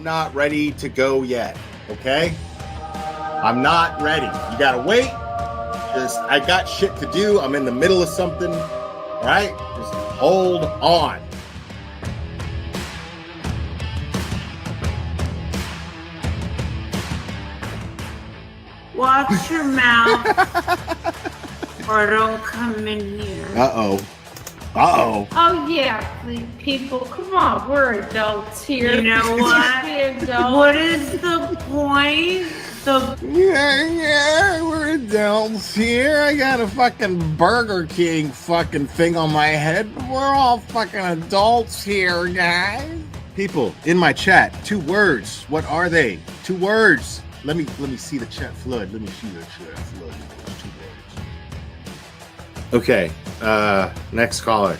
not ready to go yet, okay? I'm not ready. You gotta wait. I got shit to do. I'm in the middle of something, all right? Just hold on. Watch your mouth or don't come in here. Uh-oh. Uh-oh. Oh, yeah, people, come on, we're adults here. You know what? What is the point? Yeah, we're adults here. I got a fucking Burger King fucking thing on my head. We're all fucking adults here, guys. People in my chat, 2 words. What are they? 2 words. Let me see the chat flood. Let me see the chat flood. 2 words. Okay, next caller.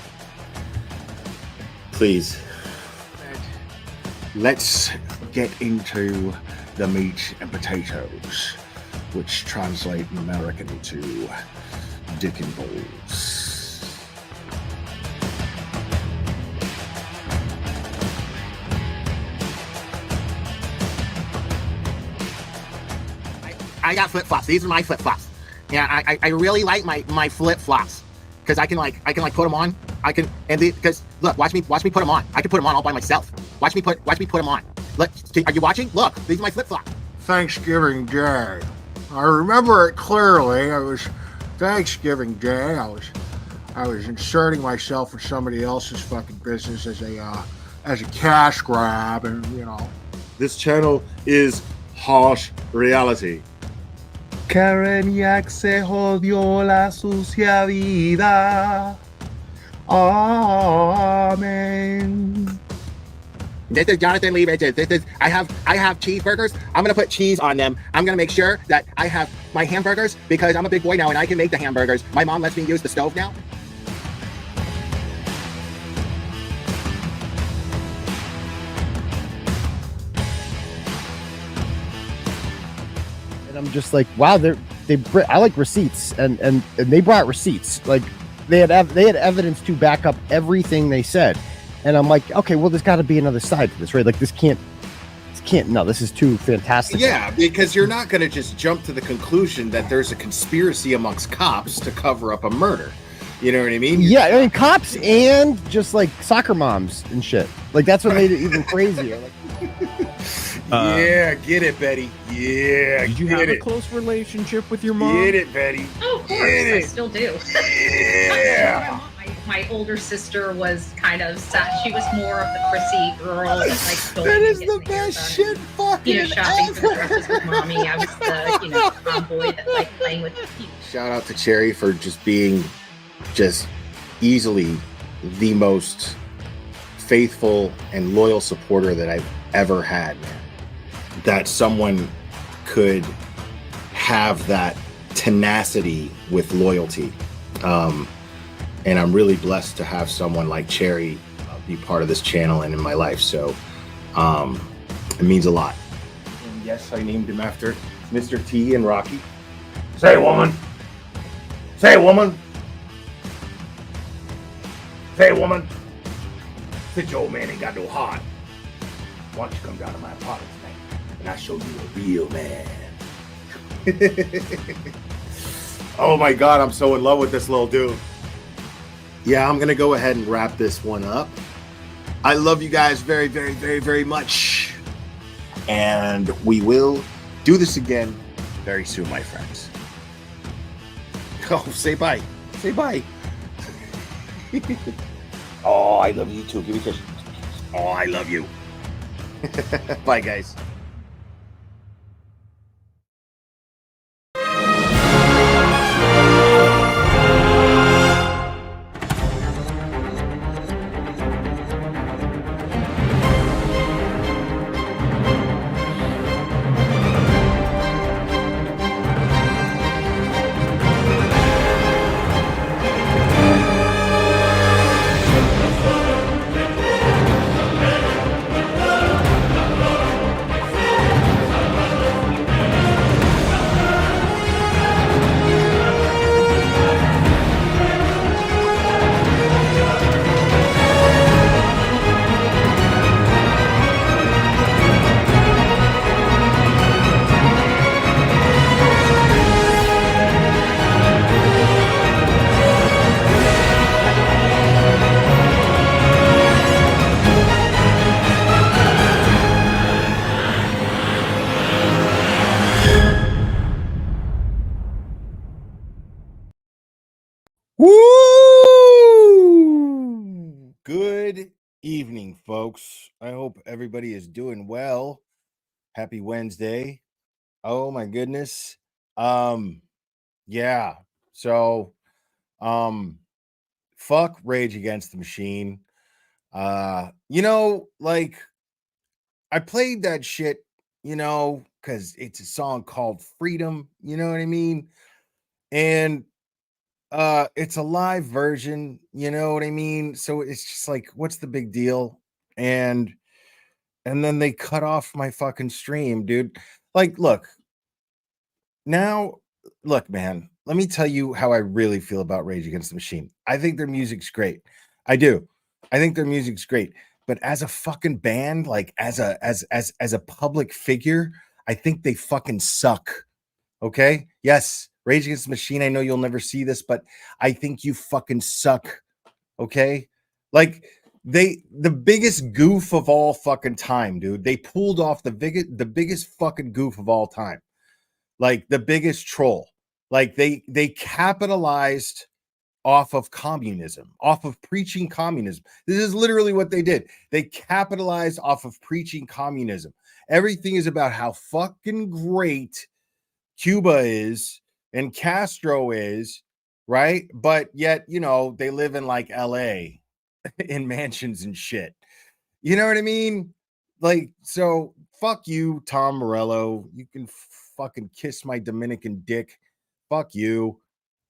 Please. Let's get into the meat and potatoes, which translate in American to dick and balls. I got flip-flops. These are my flip-flops. Yeah, I really like my flip-flops because I can put them on. Because look, watch me put them on. I can put them on all by myself. Watch me put them on. Look, are you watching? Look, these are my flip-flops. Thanksgiving Day. I remember it clearly. It was Thanksgiving Day. I was inserting myself in somebody else's fucking business as a cash grab, and you know. This channel is harsh reality. Karen Yak se jodió la sucia vida. Amen. This is Jonathan Lee Riches. I have cheeseburgers. I'm gonna put cheese on them. I'm gonna make sure that I have my hamburgers because I'm a big boy now and I can make the hamburgers. My mom lets me use the stove now. And I'm just like, wow, I like receipts, and they brought receipts. Like they had evidence to back up everything they said, and I'm like, okay, well, there's got to be another side to this, right? Like this can't. No, this is too fantastic. Yeah, because you're not going to just jump to the conclusion that there's a conspiracy amongst cops to cover up a murder. You know what I mean? Yeah, I mean cops and just like soccer moms and shit. Like that's what made it even crazier. Like, yeah, get it, Betty. Yeah, did you have a close relationship with your mom? Get it, Betty. Oh, of course, I still do. Yeah. My older sister was kind of sad. She was more of the prissy girl that likes going. That is the best shit fucking shopping ever. for dresses with mommy. I was the tomboy that liked playing with the feet. Shout out to Cherry for just being easily the most faithful and loyal supporter that I've ever had. That someone could have that tenacity with loyalty. And I'm really blessed to have someone like Cherry be part of this channel and in my life. So it means a lot. And yes, I named him after Mr. T and Rocky. Say, woman. Say, woman. Say, woman. Since your old man ain't got no heart, why don't you come down to my apartment tonight and I'll show you a real man. Oh my God, I'm so in love with this little dude. Yeah, I'm gonna go ahead and wrap this one up. I love you guys very, very, very, very much. And we will do this again very soon, my friends. Oh, say bye. Say bye. Oh, I love you too. Give me a kiss. Oh, I love you. Bye, guys. evening, folks. I hope everybody is doing well. Happy Wednesday. Oh my goodness. Yeah. So, um, fuck Rage Against the Machine. Like I played that shit, because it's a song called Freedom, you know what I mean? And it's a live version, you know what I mean? So it's just like, what's the big deal? And then they cut off my fucking stream, dude. Like, now, look, man, let me tell you how I really feel about Rage Against the Machine. I think their music's great. I do. I think their music's great. But as a fucking band, like as a public figure, I think they fucking suck. Okay? Yes, Rage Against the Machine. I know you'll never see this, but I think you fucking suck. Okay? Like the biggest goof of all fucking time, dude. They pulled off the biggest fucking goof of all time. Like the biggest troll. Like they capitalized off of communism, off of preaching communism. This is literally what they did. They capitalized off of preaching communism. Everything is about how fucking great Cuba is and Castro is, right? But yet, they live in like LA in mansions and shit. You know what I mean? Like, so fuck you, Tom Morello. You can fucking kiss my Dominican dick. Fuck you.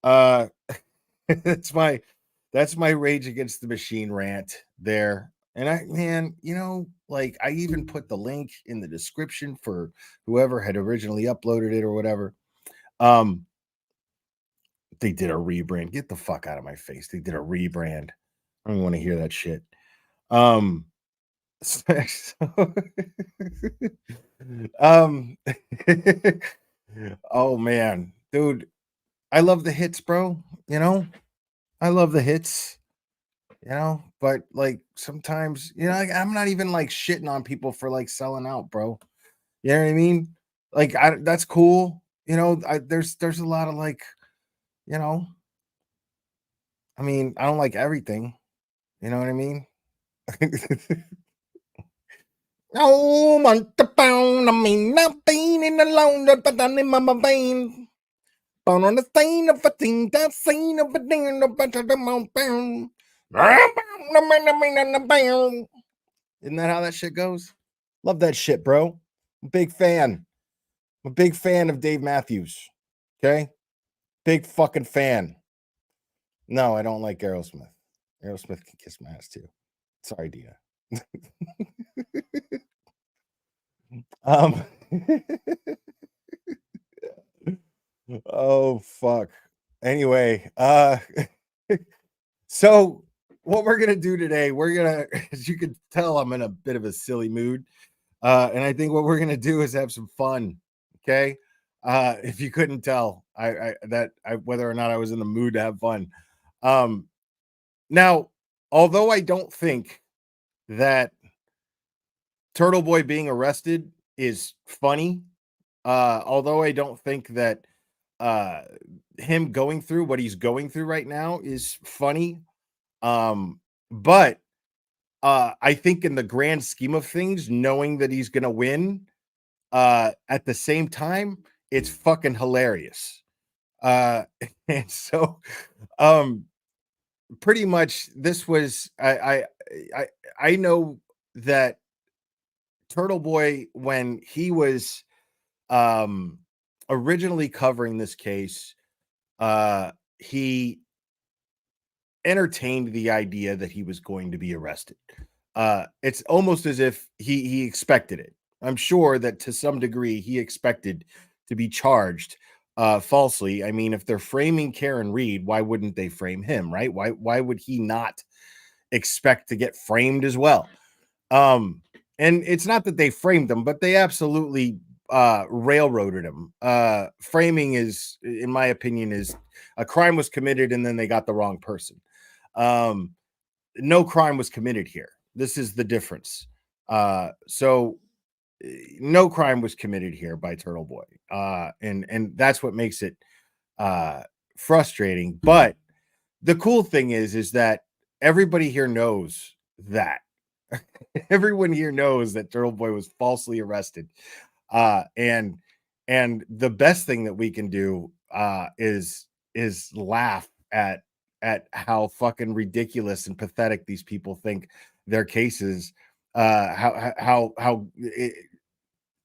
Uh that's my Rage Against the Machine rant there. And like I even put the link in the description for whoever had originally uploaded it or whatever. They did a rebrand. Get the fuck out of my face. They did a rebrand. I don't want to hear that shit. um oh man, dude, I love the hits, bro. I love the hits, but like sometimes, like, I'm not even like shitting on people for like selling out, bro. You know what I mean? Like that's cool. There's a lot of like, you know, I mean, I don't like everything. You know what I mean? Oh, Monte Pound, I mean, nothing in the long, but in my vein. Bound on the stain of a thing, that scene of a thing, the better the mountain. Isn't that how that shit goes? Love that shit, bro. I'm a big fan. I'm a big fan of Dave Matthews. Okay? Big fucking fan. No, I don't like Aerosmith. Aerosmith can kiss my ass too. Sorry, Dina. Oh fuck. Anyway, so what we're gonna do today, as you can tell, I'm in a bit of a silly mood. And I think what we're gonna do is have some fun. Okay. If you couldn't tell, whether or not I was in the mood to have fun. Now, although I don't think that Turtleboy being arrested is funny, although I don't think that him going through what he's going through right now is funny, but I think in the grand scheme of things, knowing that he's gonna win, at the same time, it's fucking hilarious. And so, pretty much, this was I know that Turtleboy, when he was originally covering this case, he entertained the idea that he was going to be arrested. It's almost as if he expected it. I'm sure that to some degree he expected to be charged falsely. I mean, if they're framing Karen Reed, why wouldn't they frame him, right? Why would he not expect to get framed as well? And it's not that they framed him, but they absolutely railroaded him. Framing is, in my opinion, is a crime was committed and then they got the wrong person. No crime was committed here. This is the difference. So no crime was committed here by Turtleboy. And that's what makes it frustrating. But the cool thing is that everybody here knows that. everyone here knows that Turtleboy was falsely arrested. And the best thing that we can do is laugh at how fucking ridiculous and pathetic these people think their cases,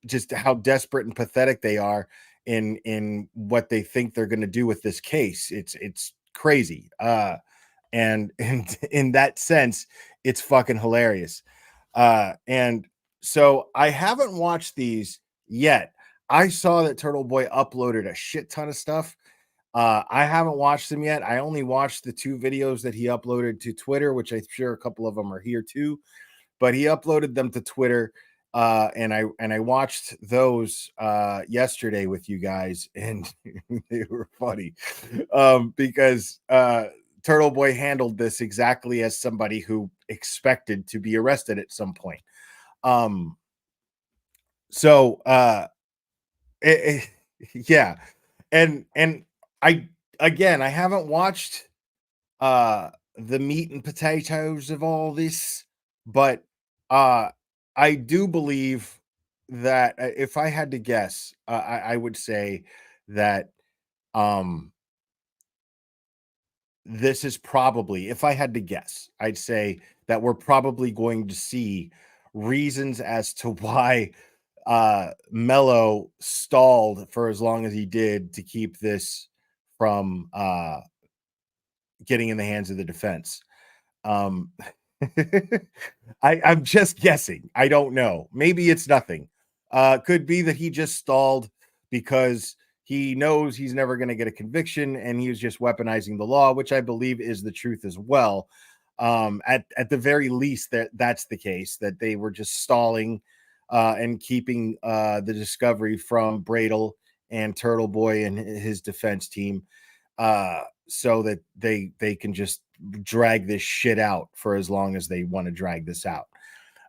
just how desperate and pathetic they are in what they think they're going to do with this case. It's crazy. And in that sense, it's fucking hilarious. And so I haven't watched these yet. I saw that Turtleboy uploaded a shit ton of stuff. I haven't watched them yet. I only watched the 2 videos that he uploaded to Twitter, which I'm sure a couple of them are here too. But he uploaded them to Twitter, and I watched those yesterday with you guys, and they were funny because Turtleboy handled this exactly as somebody who expected to be arrested at some point. Yeah, and I haven't watched the meat and potatoes of all this, but I do believe that if I had to guess, I would say that this is probably, if I had to guess, I'd say that we're probably going to see reasons as to why Mello stalled for as long as he did to keep this from getting in the hands of the defense. I'm just guessing. I don't know. Maybe it's nothing. Could be that he just stalled because he knows he's never going to get a conviction and he was just weaponizing the law, which I believe is the truth as well. At the very least, that's the case, that they were just stalling and keeping the discovery from Bradle and Turtleboy and his defense team, so that they can just drag this shit out for as long as they want to drag this out.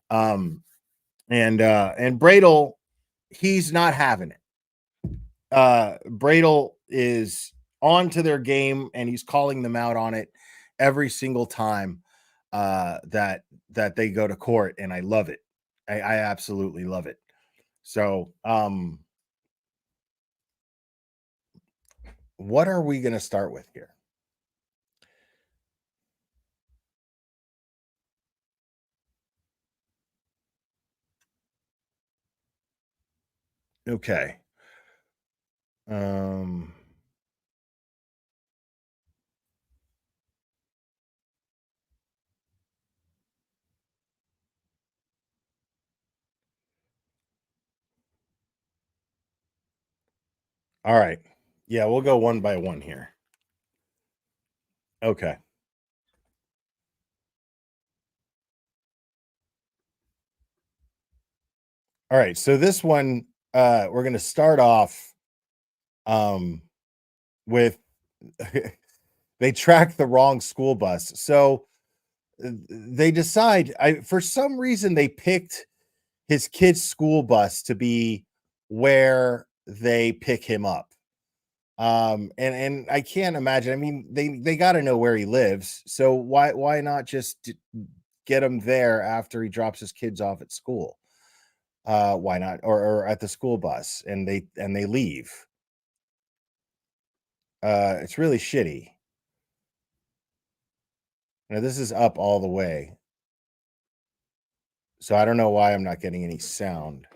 And Bradle, he's not having it. Bradle is on to their game and he's calling them out on it every single time that they go to court, and I love it. I absolutely love it. So what are we going to start with here? Okay. All right. Yeah, we'll go one by one here. Okay. All right. So this one, we're going to start off with they track the wrong school bus. So they decide, for some reason, they picked his kid's school bus to be where they pick him up. And I can't imagine. I mean, they got to know where he lives. So why not just get him there after he drops his kids off at school? Why not? Or at the school bus, and they leave. It's really shitty. Now this is up all the way. So I don't know why I'm not getting any sound.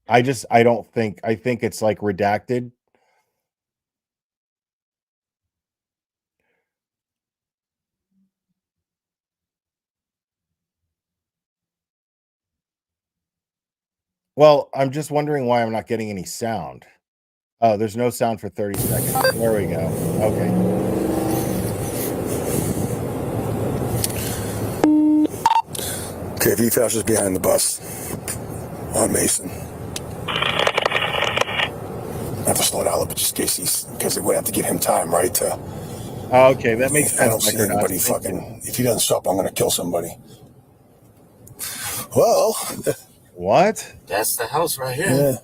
I think it's like redacted. Well, I'm just wondering why I'm not getting any sound. Oh, there's no sound for 30 seconds. There we go. Okay. Okay, V-Fast is behind the bus on Mason. I have to slow down a little bit just in case because we have to give him time, right? Okay, that makes sense. I don't see anybody fucking. If he doesn't stop, I'm going to kill somebody. Well, what? That's the house right here. Yeah.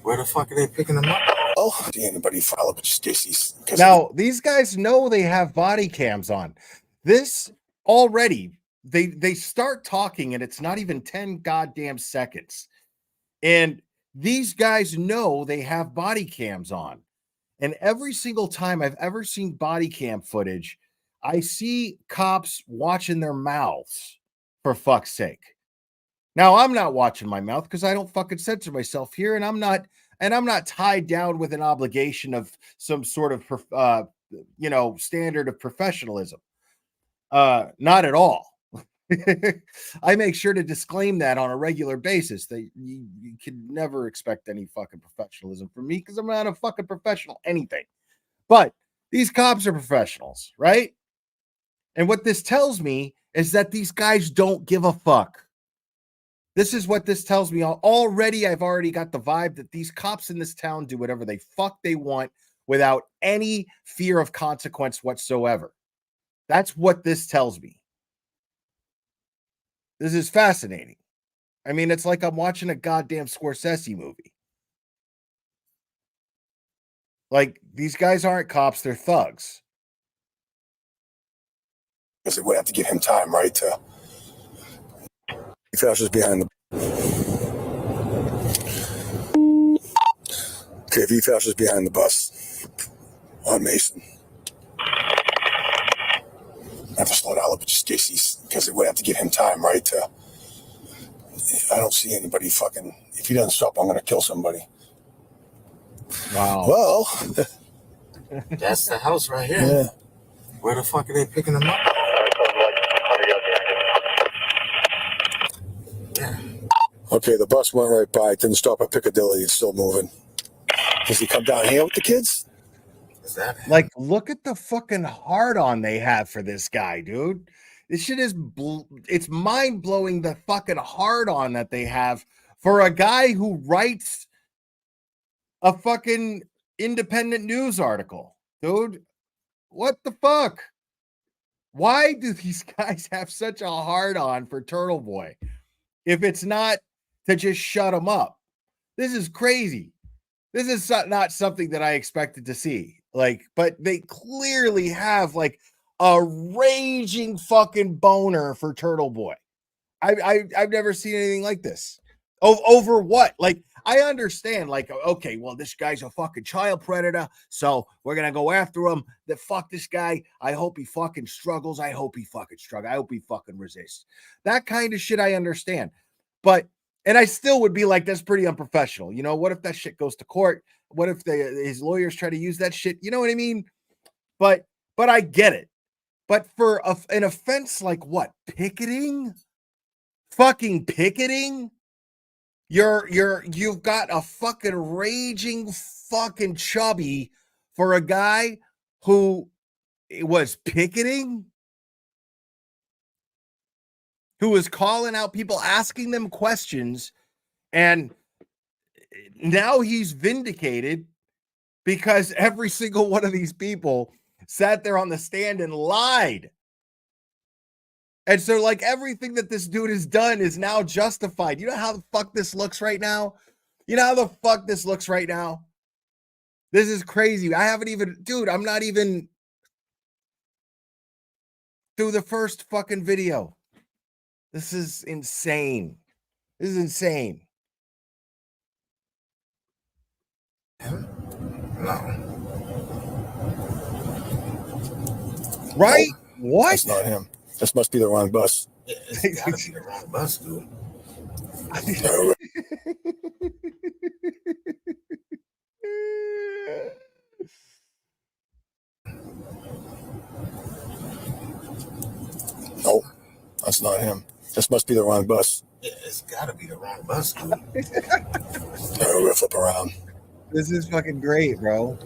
Where the fuck are they picking him up? Well, did anybody file up just cases? Now, these guys know they have body cams on. This already, they start talking and it's not even 10 goddamn seconds. And these guys know they have body cams on. And every single time I've ever seen body cam footage, I see cops watching their mouths, for fuck's sake. Now, I'm not watching my mouth because I don't fucking censor myself here, and I'm not tied down with an obligation of some sort of standard of professionalism. Not at all. I make sure to disclaim that on a regular basis that you can never expect any fucking professionalism from me because I'm not a fucking professional anything. But these cops are professionals, right? And what this tells me is that these guys don't give a fuck. This is what this tells me. Already, I've already got the vibe that these cops in this town do whatever they fuck they want without any fear of consequence whatsoever. That's what this tells me. This is fascinating. I mean, it's like I'm watching a goddamn Scorsese movie. Like, these guys aren't cops, they're thugs. Because it would have to give him time, right? He flashes behind the... Okay, if he flashes behind the bus on Mason. I have to slow down a little bit just in case because it would have to give him time, right? I don't see anybody fucking... If he doesn't stop, I'm going to kill somebody. Wow. Well... That's the house right here. Yeah. Where the fuck are they picking them up? Yeah. Okay, the bus went right by. It didn't stop at Piccadilly. It's still moving. Does he come down here with the kids? Is that like, look at the fucking hard on they have for this guy, dude. This shit is it's mind blowing the fucking hard on that they have for a guy who writes a fucking independent news article, dude. What the fuck? Why do these guys have such a hard on for Turtleboy if it's not to just shut him up? This is crazy. This is not something that I expected to see. Like, but they clearly have like a raging fucking boner for Turtleboy. I've never seen anything like this. Over what? Like, I understand, like, okay, well, this guy's a fucking child predator, so we're gonna go after him. That fuck this guy. I hope he fucking struggles. I hope he fucking struggles. I hope he fucking resists. That kind of shit I understand. But and I still would be like, that's pretty unprofessional. You know, what if that shit goes to court? What if his lawyers try to use that shit? You know what I mean? But I get it. But for an offense like what? Picketing? Fucking picketing? You've got a fucking raging fucking chubby for a guy who was picketing, who was calling out people, asking them questions, and now he's vindicated because every single one of these people sat there on the stand and lied. And so, like, everything that this dude has done is now justified. You know how the fuck this looks right now? You know how the fuck this looks right now? This is crazy. I haven't even, dude, I'm not even through the first fucking video. This is insane. This is insane. No. Right? No, what? That's not him. This must be the wrong bus. It's gotta be the wrong bus, dude. No, that's not him. This must be the wrong bus. It's gotta be the wrong bus, dude. We're gonna flip around. This is fucking great, bro.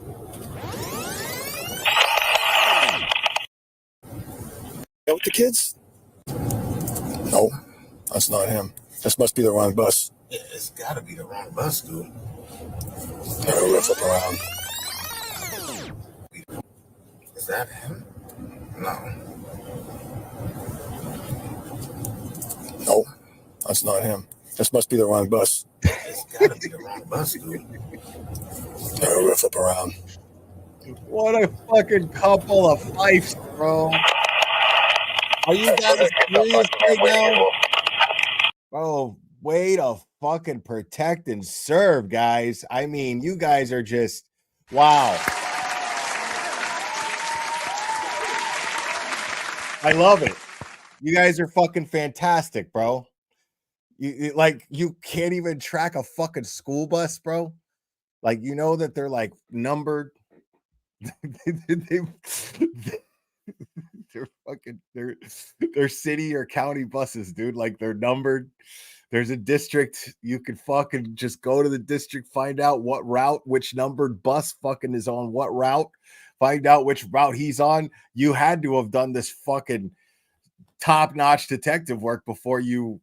With the kids? No, that's not him. This must be the wrong bus. It's gotta be the wrong bus, dude. We're gonna flip around. Is that him? No. No, that's not him. This must be the wrong bus. It's gotta be the wrong bus, dude. All right, we're gonna flip around. What a fucking couple of fifes, bro. Are you guys serious right now? Oh, way to fucking protect and serve, guys. I mean, you guys are just wow. I love it. You guys are fucking fantastic, bro. You can't even track a fucking school bus, bro. Like, you know that they're like numbered. they, they're fucking they're city or county buses, dude. Like, they're numbered. There's a district. You can fucking just go to the district, find out what route, which numbered bus fucking is on what route, find out which route he's on. You had to have done this fucking top-notch detective work before you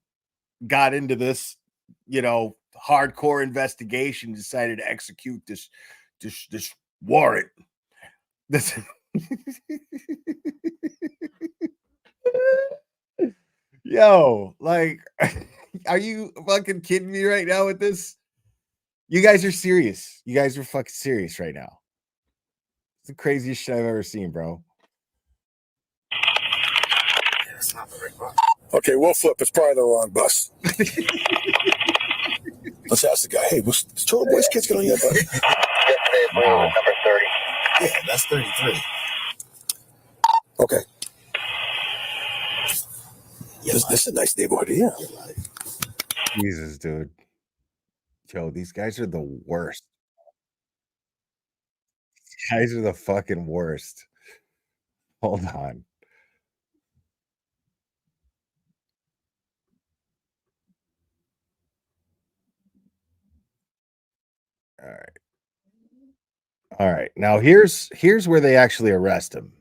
got into this, hardcore investigation, decided to execute this warrant. This Yo, like, are you fucking kidding me right now with this? You guys are serious. You guys are fucking serious right now. It's the craziest shit I've ever seen, bro. Yeah, it's not the right bus. Okay, we'll flip. It's probably the wrong bus. Let's ask the guy. Hey, was Turtleboy's kids get on your bus? Wow. Number 30. Yeah, that's 33. Okay. Yeah, This is a nice neighborhood, yeah. Jesus, dude. Yo, these guys are the worst. These guys are the fucking worst. Hold on. All right. All right. Now here's where they actually arrest him.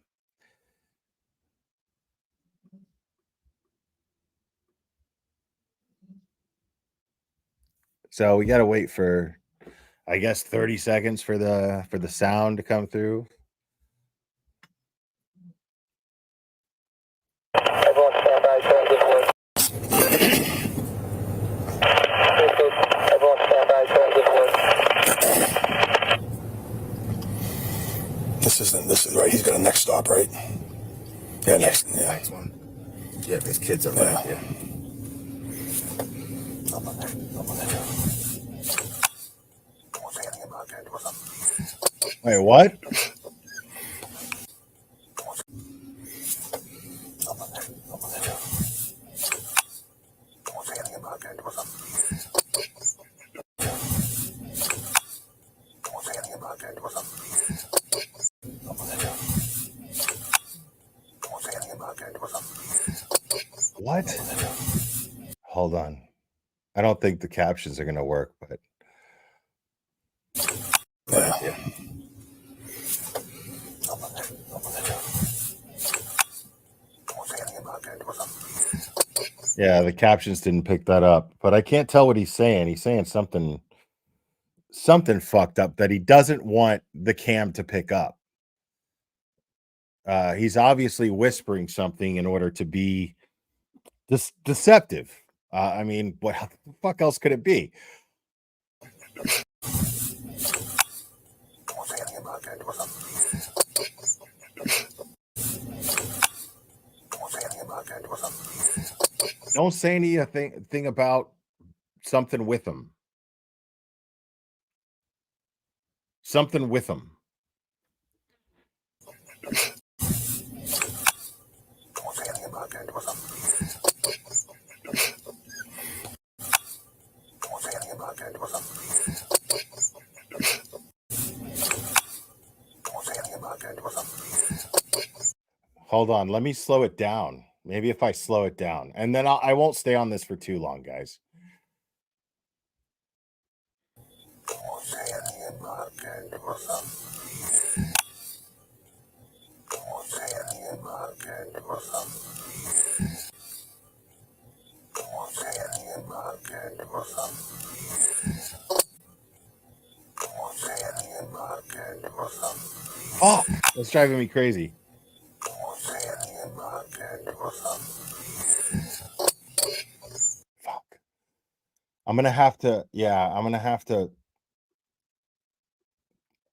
So we got to wait for, I guess, 30 seconds for the sound to come through. Everyone stand by, try and give work. Everyone stand by, try and give work. This is right. He's got a next stop, right? Yeah, next one. Yeah, his kids are right here. Wait, what? What? Hold on. I don't think the captions are going to work, but yeah, the captions didn't pick that up. But I can't tell what he's saying. He's saying something fucked up that he doesn't want the cam to pick up. He's obviously whispering something in order to be deceptive. I mean, what the fuck else could it be? Don't say anything about something with him. Something with him. Hold on, let me slow it down. Maybe if I slow it down, and then I won't stay on this for too long, guys. Oh, that's driving me crazy. Fuck. I'm gonna have to. Yeah, I'm gonna have to.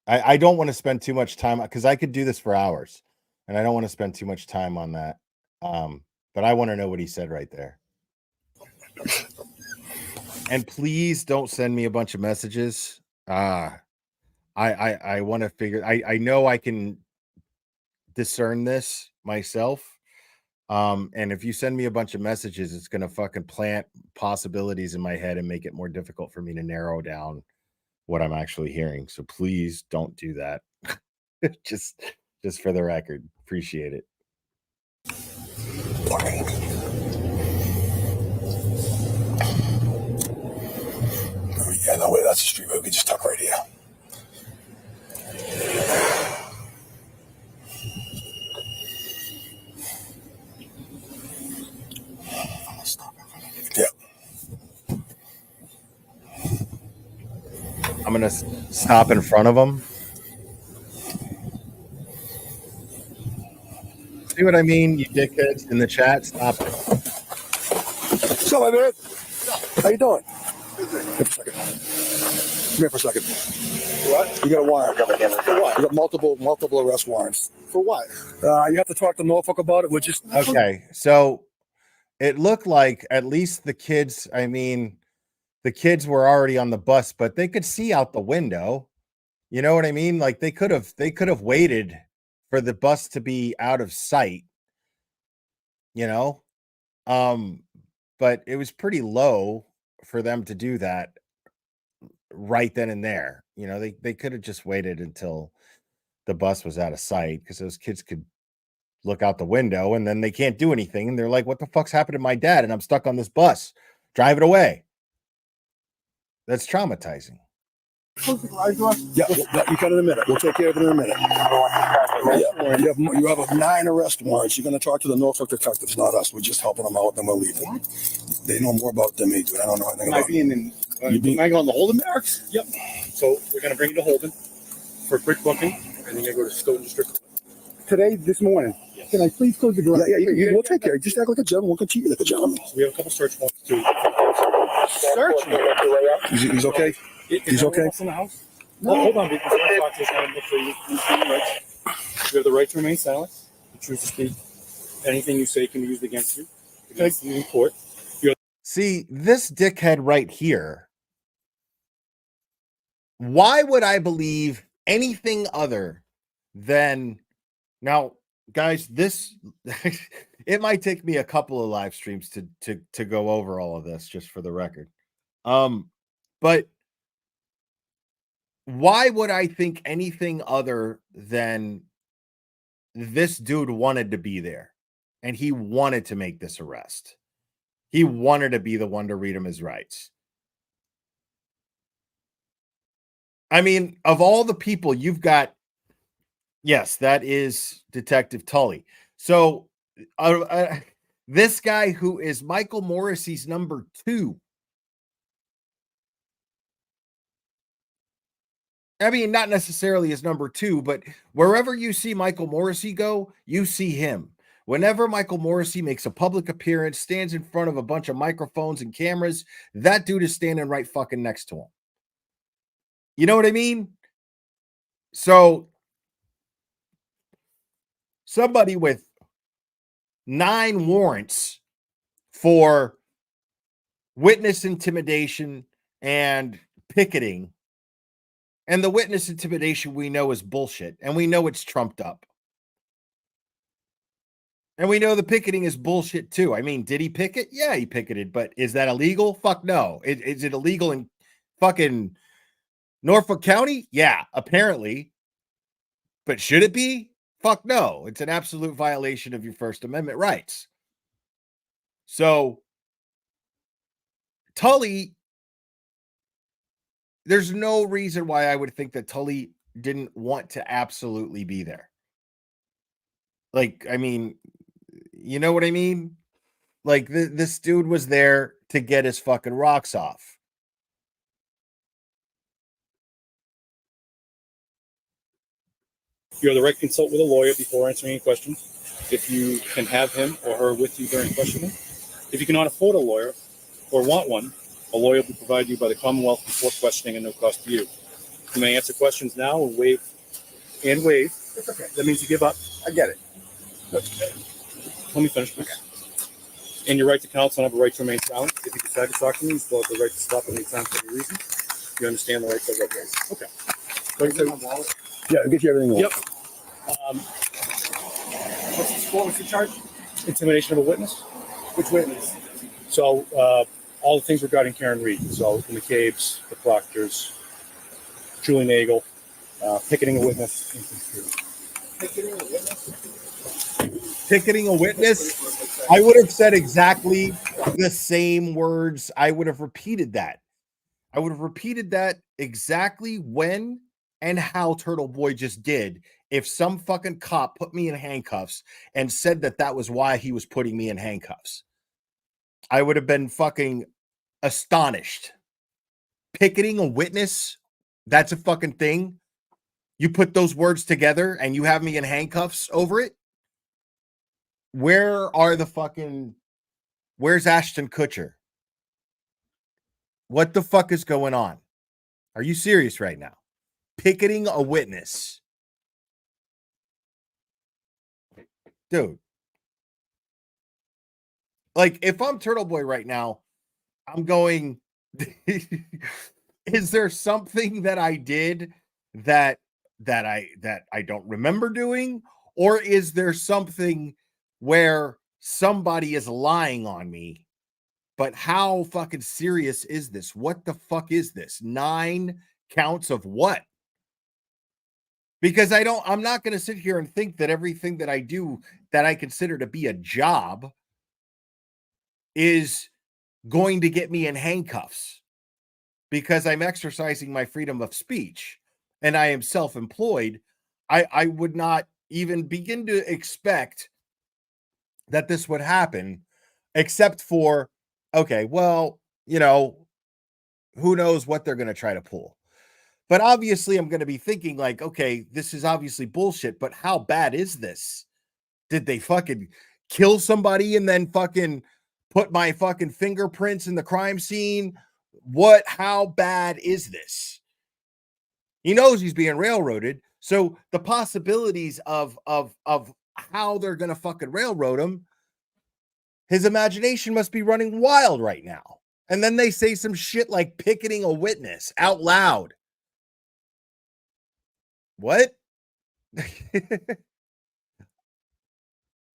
I don't want to spend too much time because I could do this for hours, and I don't want to spend too much time on that. But I want to know what he said right there. And please don't send me a bunch of messages. I want to figure. I know I can discern this myself. And if you send me a bunch of messages, it's gonna fucking plant possibilities in my head and make it more difficult for me to narrow down what I'm actually hearing. So please don't do that. just for the record. Appreciate it. Yeah, no way. That's the street. We could just tuck right here. Yeah. I'm gonna stop in front of him. See what I mean, you dickheads in the chat? Stop it. So, my man, how you doing? Come here for a second. What? You got a warrant. For what? You got multiple arrest warrants. For what? You have to talk to Norfolk about it. We're just Okay. So it looked like at least the kids, I mean, the kids were already on the bus, but they could see out the window. You know what I mean? Like they could have waited for the bus to be out of sight, you know? But it was pretty low for them to do that right then and there. You know, they could have just waited until the bus was out of sight because those kids could look out the window and then they can't do anything. And they're like, what the fuck's happened to my dad? And I'm stuck on this bus. Drive it away. That's traumatizing. Yeah, you got it in a minute. We'll take care of it in a minute. Yeah, you have 9 arrest warrants. You're going to talk to the Norfolk detectives, not us. We're just helping them out, then we'll leave. What? They know more about than me, dude. I don't know anything about it. Am I going to Holden barracks? Yep. So we're going to bring you to Holden for a quick booking, and then you're going to go to Stoughton District. Today, this morning. Yes. Can I please close the garage? Yeah, we'll take care. Just act like a gentleman. We'll continue like a gentleman. So we have a couple search warrants too. He's okay? He's okay? In the house? No. Hold on, because I'm talking to this guy. Look for you. You have the right to remain silent. You choose to speak. Anything you say can be used against you. Against you in court. See, this dickhead right here. Why would I believe anything other than now, guys? This it might take me a couple of live streams to go over all of this, just for the record. But why would I think anything other than this dude wanted to be there and he wanted to make this arrest? He wanted to be the one to read him his rights. I mean, of all the people you've got, yes, that is Detective Tully. So this guy who is Michael Morrissey's number 2. I mean, not necessarily his number 2, but wherever you see Michael Morrissey go, you see him. Whenever Michael Morrissey makes a public appearance, stands in front of a bunch of microphones and cameras, that dude is standing right fucking next to him. You know what I mean? So somebody with 9 warrants for witness intimidation and picketing. And the witness intimidation we know is bullshit. And we know it's trumped up. And we know the picketing is bullshit too. I mean, did he picket? Yeah, he picketed. But is that illegal? Fuck no. Is it illegal in fucking Norfolk County? Yeah, apparently. But should it be? Fuck no. It's an absolute violation of your First Amendment rights. So, Tully, there's no reason why I would think that Tully didn't want to absolutely be there. Like, I mean, you know what I mean? Like, this dude was there to get his fucking rocks off. You have the right to consult with a lawyer before answering any questions. If you can have him or her with you during questioning. If you cannot afford a lawyer or want one, A lawyer will be provided you by the Commonwealth before questioning and no cost to you. You may answer questions now or waive. It's okay. That means you give up. I get it. Let me finish, please. And your right to counsel and have a right to remain silent. If you decide to talk to me, you still have the right to stop at any time for any reason. You understand the right to vote. Okay. Yeah, I'll get you everything. Yep. What's the charge? Intimidation of a witness. Which witness? So all the things regarding Karen Reed. So the McCabe's, the Proctors, Julie Nagel, picketing a witness. Picketing a witness, I would have said exactly the same words. I would have repeated that. I would have repeated that exactly when and how Turtleboy just did if some fucking cop put me in handcuffs and said that that was why he was putting me in handcuffs. I would have been fucking astonished. Picketing a witness, that's a fucking thing. You put those words together and you have me in handcuffs over it. Where's Ashton Kutcher? What the fuck is going on? Are you serious right now? Picketing a witness. Dude. Like, if I'm Turtleboy right now, I'm going, is there something that I did that I don't remember doing? Or is there something where somebody is lying on me? But how fucking serious is this? What the fuck is this? 9 counts of what? Because I'm not going to sit here and think that everything that I do that I consider to be a job is going to get me in handcuffs because I'm exercising my freedom of speech and I am self-employed. I would not even begin to expect that this would happen, except for, okay, well, you know, who knows what they're going to try to pull. But obviously I'm going to be thinking like, okay, this is obviously bullshit, but how bad is this? Did they fucking kill somebody and then fucking put my fucking fingerprints in the crime scene? How bad is this? He knows he's being railroaded. So the possibilities of how they're going to fucking railroad him, his imagination must be running wild right now. And then they say some shit like picketing a witness out loud. What?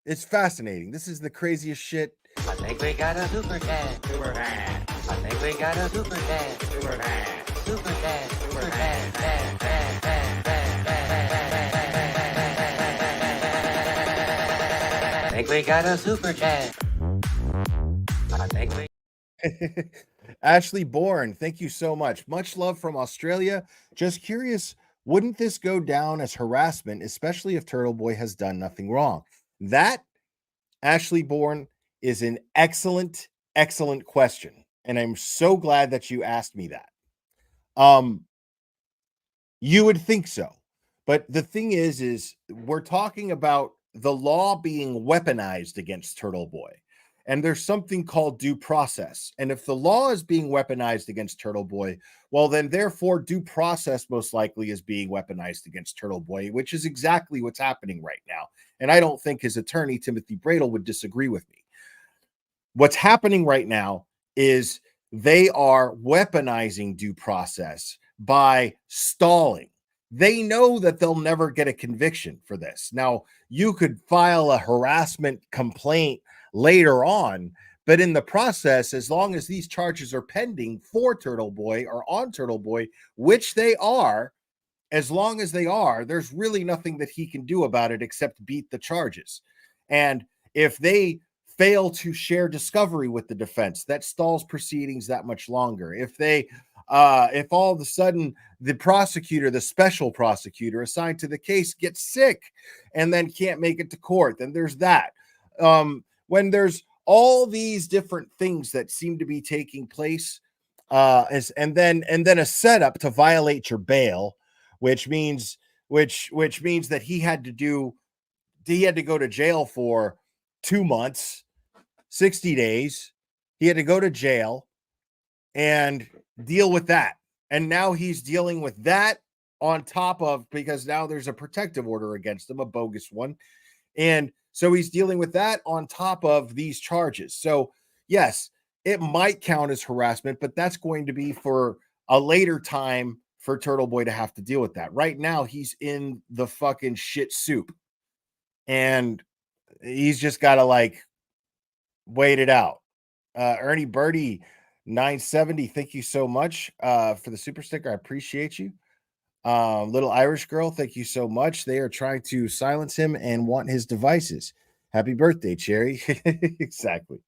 It's fascinating. This is the craziest shit. I think we got a super dad. Super dad. I think we got a super dad. Super dad. Super dad. Super dad. Dad. Dad. Dad. Dad. Dad. I think we got a super dad. I think we. Ashley Bourne, thank you so much. Much love from Australia. Just curious, wouldn't this go down as harassment, especially if Turtleboy has done nothing wrong? That, Ashley Bourne, is an excellent, excellent question. And I'm so glad that you asked me that. You would think so. But the thing is we're talking about the law being weaponized against Turtleboy. And there's something called due process. And if the law is being weaponized against Turtleboy, well, then therefore due process most likely is being weaponized against Turtleboy, which is exactly what's happening right now. And I don't think his attorney, Timothy Bradel, would disagree with me. What's happening right now is they are weaponizing due process by stalling. They know that they'll never get a conviction for this. Now, you could file a harassment complaint later on, but in the process, as long as these charges are pending for Turtleboy or on Turtleboy, which they are, as long as they are, there's really nothing that he can do about it except beat the charges. And if they fail to share discovery with the defense, that stalls proceedings that much longer. If all of a sudden the prosecutor, the special prosecutor assigned to the case, gets sick and then can't make it to court, then there's that. When there's all these different things that seem to be taking place, and then a setup to violate your bail, which means that he had to go to jail for 2 months, 60 days. He had to go to jail. and deal with that. And now he's dealing with that on top of, because now there's a protective order against him, a bogus one. And so he's dealing with that on top of these charges. So, yes, it might count as harassment, but that's going to be for a later time for Turtleboy to have to deal with that. Right now, he's in the fucking shit soup. And he's just got to like wait it out. Ernie Birdie 970, thank you so much for the super sticker. I appreciate you. Little Irish girl, thank you so much. They are trying to silence him and want his devices. Happy birthday, Cherry. Exactly.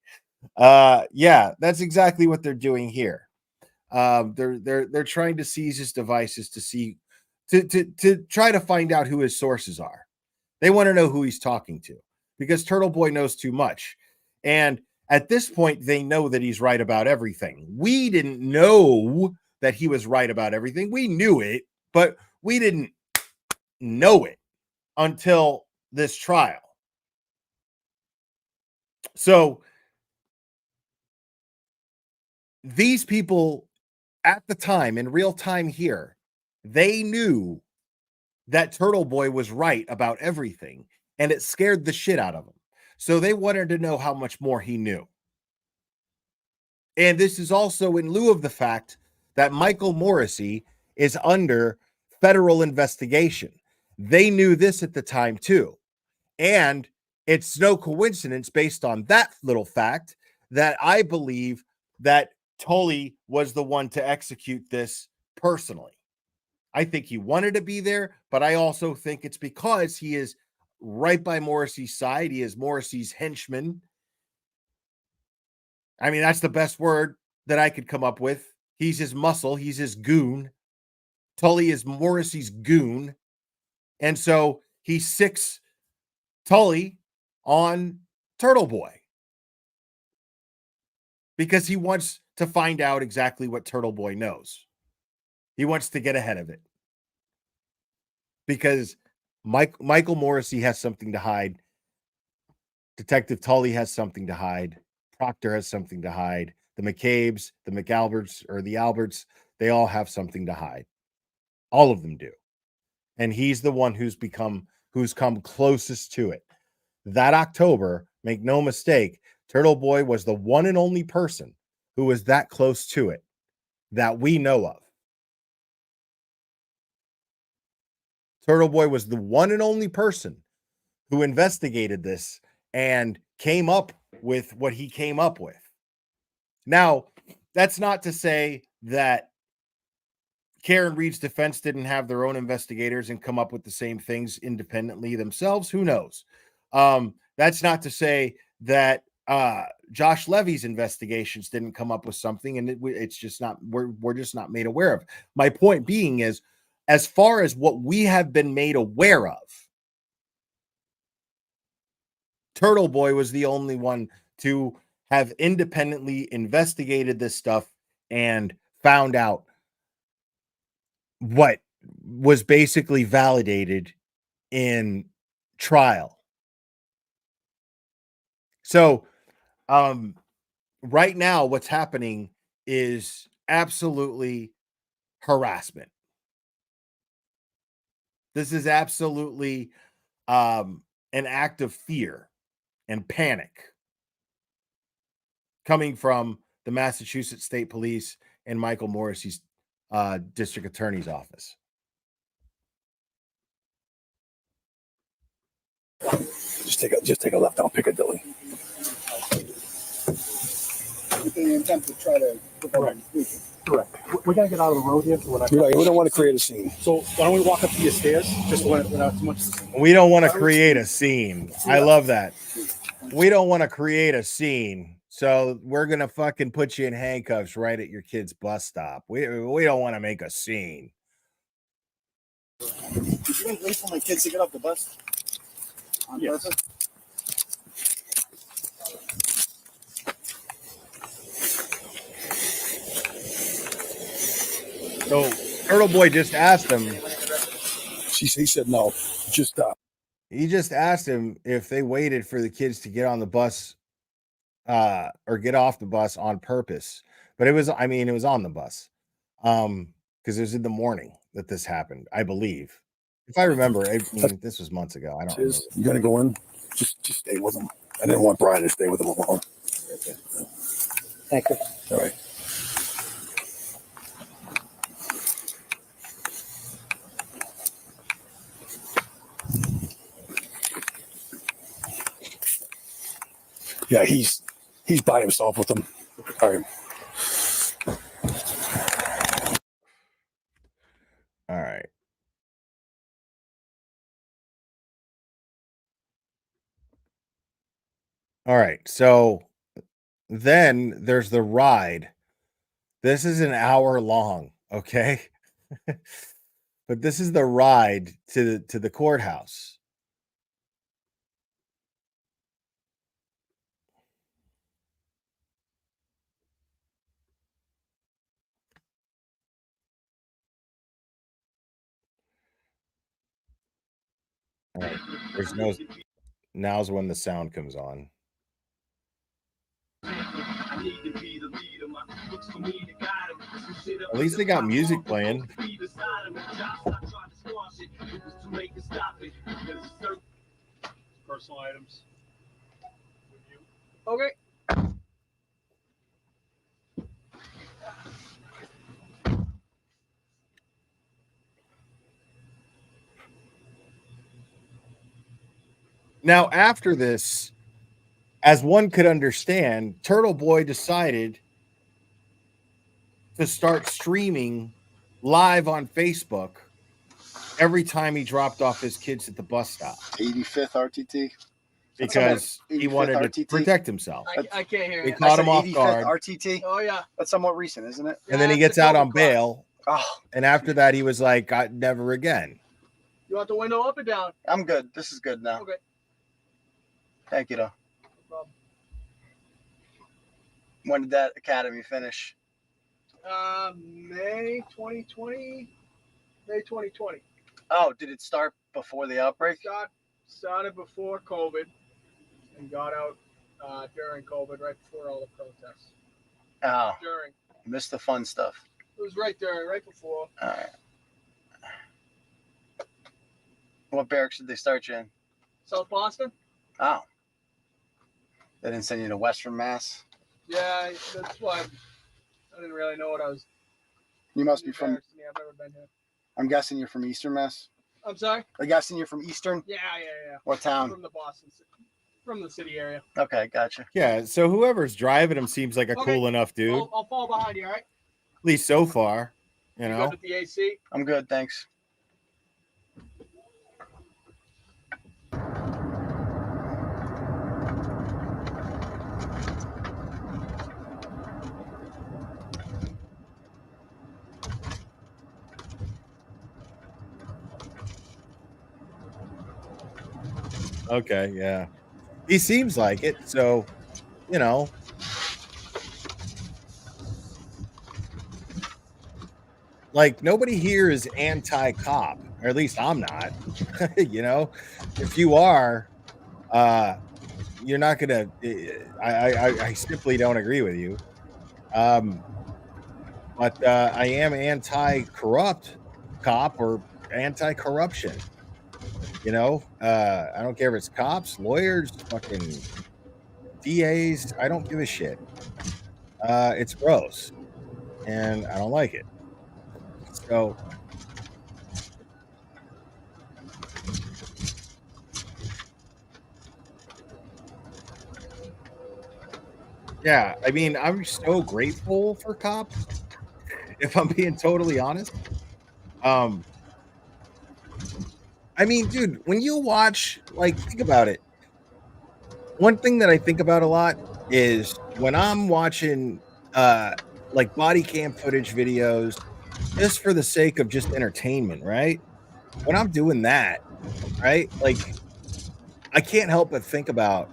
Yeah, that's exactly what they're doing here. They're trying to seize his devices to see to try to find out who his sources are. They want to know who he's talking to because Turtleboy knows too much. And at this point, they know that he's right about everything. We didn't know that he was right about everything. We knew it, but we didn't know it until this trial. So these people at the time, in real time here, they knew that Turtleboy was right about everything, and it scared the shit out of them. So they wanted to know how much more he knew. And this is also in lieu of the fact that Michael Morrissey is under federal investigation. They knew this at the time too. And it's no coincidence based on that little fact that I believe that Tully was the one to execute this personally. I think he wanted to be there, but I also think it's because he is right by Morrissey's side. He is Morrissey's henchman. I mean, that's the best word that I could come up with. He's his muscle. He's his goon. Tully is Morrissey's goon. And so he sicks Tully on Turtleboy because he wants to find out exactly what Turtleboy knows. He wants to get ahead of it because Michael Morrissey has something to hide. Detective Tully has something to hide. Proctor has something to hide. The McCabe's, the McAlberts, or the Alberts, they all have something to hide. All of them do. And he's the one who's come closest to it. That October, make no mistake, Turtleboy was the one and only person who was that close to it that we know of. Turtleboy was the one and only person who investigated this and came up with what he came up with. Now, that's not to say that Karen Reed's defense didn't have their own investigators and come up with the same things independently themselves. Who knows? That's not to say that Josh Levy's investigations didn't come up with something, and it's just not, we're just not made aware of. My point being is, as far as what we have been made aware of, Turtleboy was the only one to have independently investigated this stuff and found out what was basically validated in trial. So, right now, what's happening is absolutely harassment. This is absolutely an act of fear and panic coming from the Massachusetts State Police and Michael Morrissey's district attorney's office. Just take a left down Piccadilly. The intent to try to Correct. We gotta get out of the road here. Right. We don't want to create a scene. So why don't we walk up to your stairs? Just without too much. We don't want to create a scene. I love that. We don't want to create a scene. So we're gonna fucking put you in handcuffs right at your kid's bus stop. We don't want to make a scene. Did you wait for my kids to get off the bus? On purpose? So Turtleboy just asked him. He said no. Just stop. He just asked him if they waited for the kids to get on the bus or get off the bus on purpose but it was, I mean, it was on the bus. Because it was in the morning that this happened, I believe. If I remember, I mean, this was months ago. I don't remember. You're gonna go in. Just stay with him. I didn't want Brian to stay with him alone. Thank you. All right. Yeah, he's by himself with them. All right. All right. All right. So then there's the ride. This is an hour long, okay? But this is the ride to the courthouse. All right. There's no, now's when the sound comes on. At least they got music playing. Personal items. Okay. Now, after this, as one could understand, Turtleboy decided to start streaming live on Facebook every time he dropped off his kids at the bus stop 85th RTT. because he wanted to protect himself. I can't hear They you. caught him off guard, RTT. Oh yeah. That's somewhat recent, isn't it? and then he gets out on bail. Oh, And after that, he was like, never again. You want the window up or down? I'm good. This is good now. Okay. Thank you, though. No problem. When did that academy finish? May 2020. May 2020. Oh, did it start before the outbreak? Started before COVID and got out during COVID, right before all the protests. Oh, During. missed the fun stuff. It was right before. All right. What barracks did they start you in? South Boston? Oh. They didn't send you to Western Mass? Yeah, that's why I didn't really know what I was. You must be from. I've never been here. I'm guessing you're from Eastern Mass? I'm sorry? I'm guessing you're from Eastern? Yeah. What town? From the from the city area. Okay, gotcha. Yeah, so whoever's driving him seems like a cool enough dude. I'll fall behind you, all right? At least so far, you know. Good with the AC? I'm good, thanks. Okay, yeah. He seems like it, so you know. Like nobody here is anti-cop, or at least I'm not. You know, if you are, you're not gonna. I simply don't agree with you. But I am anti-corrupt cop or anti-corruption. You know, I don't care if it's cops, lawyers, fucking DAs. I don't give a shit. It's gross, and I don't like it. So, yeah, I mean, I'm so grateful for cops, if I'm being totally honest. I mean, dude, when you watch, like, think about it. One thing that I think about a lot is when I'm watching, like, body cam footage videos, just for the sake of just entertainment, right? When I'm doing that, right? Like, I can't help but think about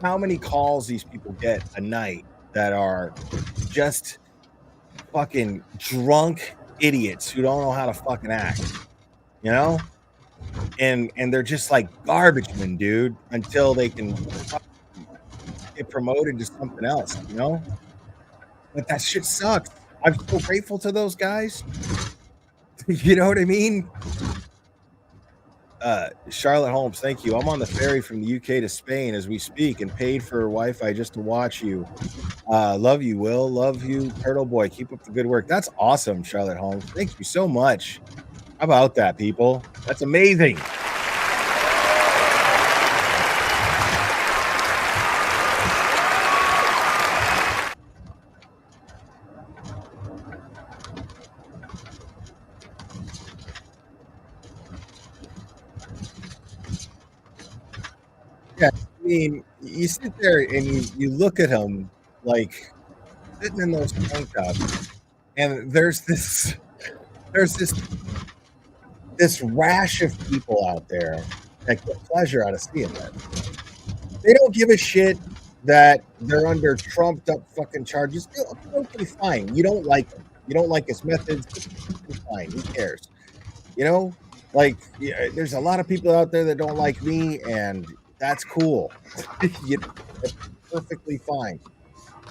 how many calls these people get a night that are just fucking drunk idiots who don't know how to fucking act, you know? And they're just like garbage men, dude, until they can get promoted to something else, you know? But that shit sucks. I'm so grateful to those guys. You know what I mean? Charlotte Holmes, thank you. I'm on the ferry from the UK to Spain as we speak and paid for Wi-Fi just to watch you. Love you, Will. Love you, Turtleboy. Keep up the good work. That's awesome, Charlotte Holmes. Thank you so much. How about that, people? That's amazing. Yeah, I mean, you sit there and you look at him like sitting in those tank tops, and there's this rash of people out there that get pleasure out of seeing this. They don't give a shit that they're under trumped up fucking charges. Okay, fine. You don't like him. You don't like his methods. Fine. Who cares? You know, like yeah, there's a lot of people out there that don't like me, and that's cool. That's perfectly fine.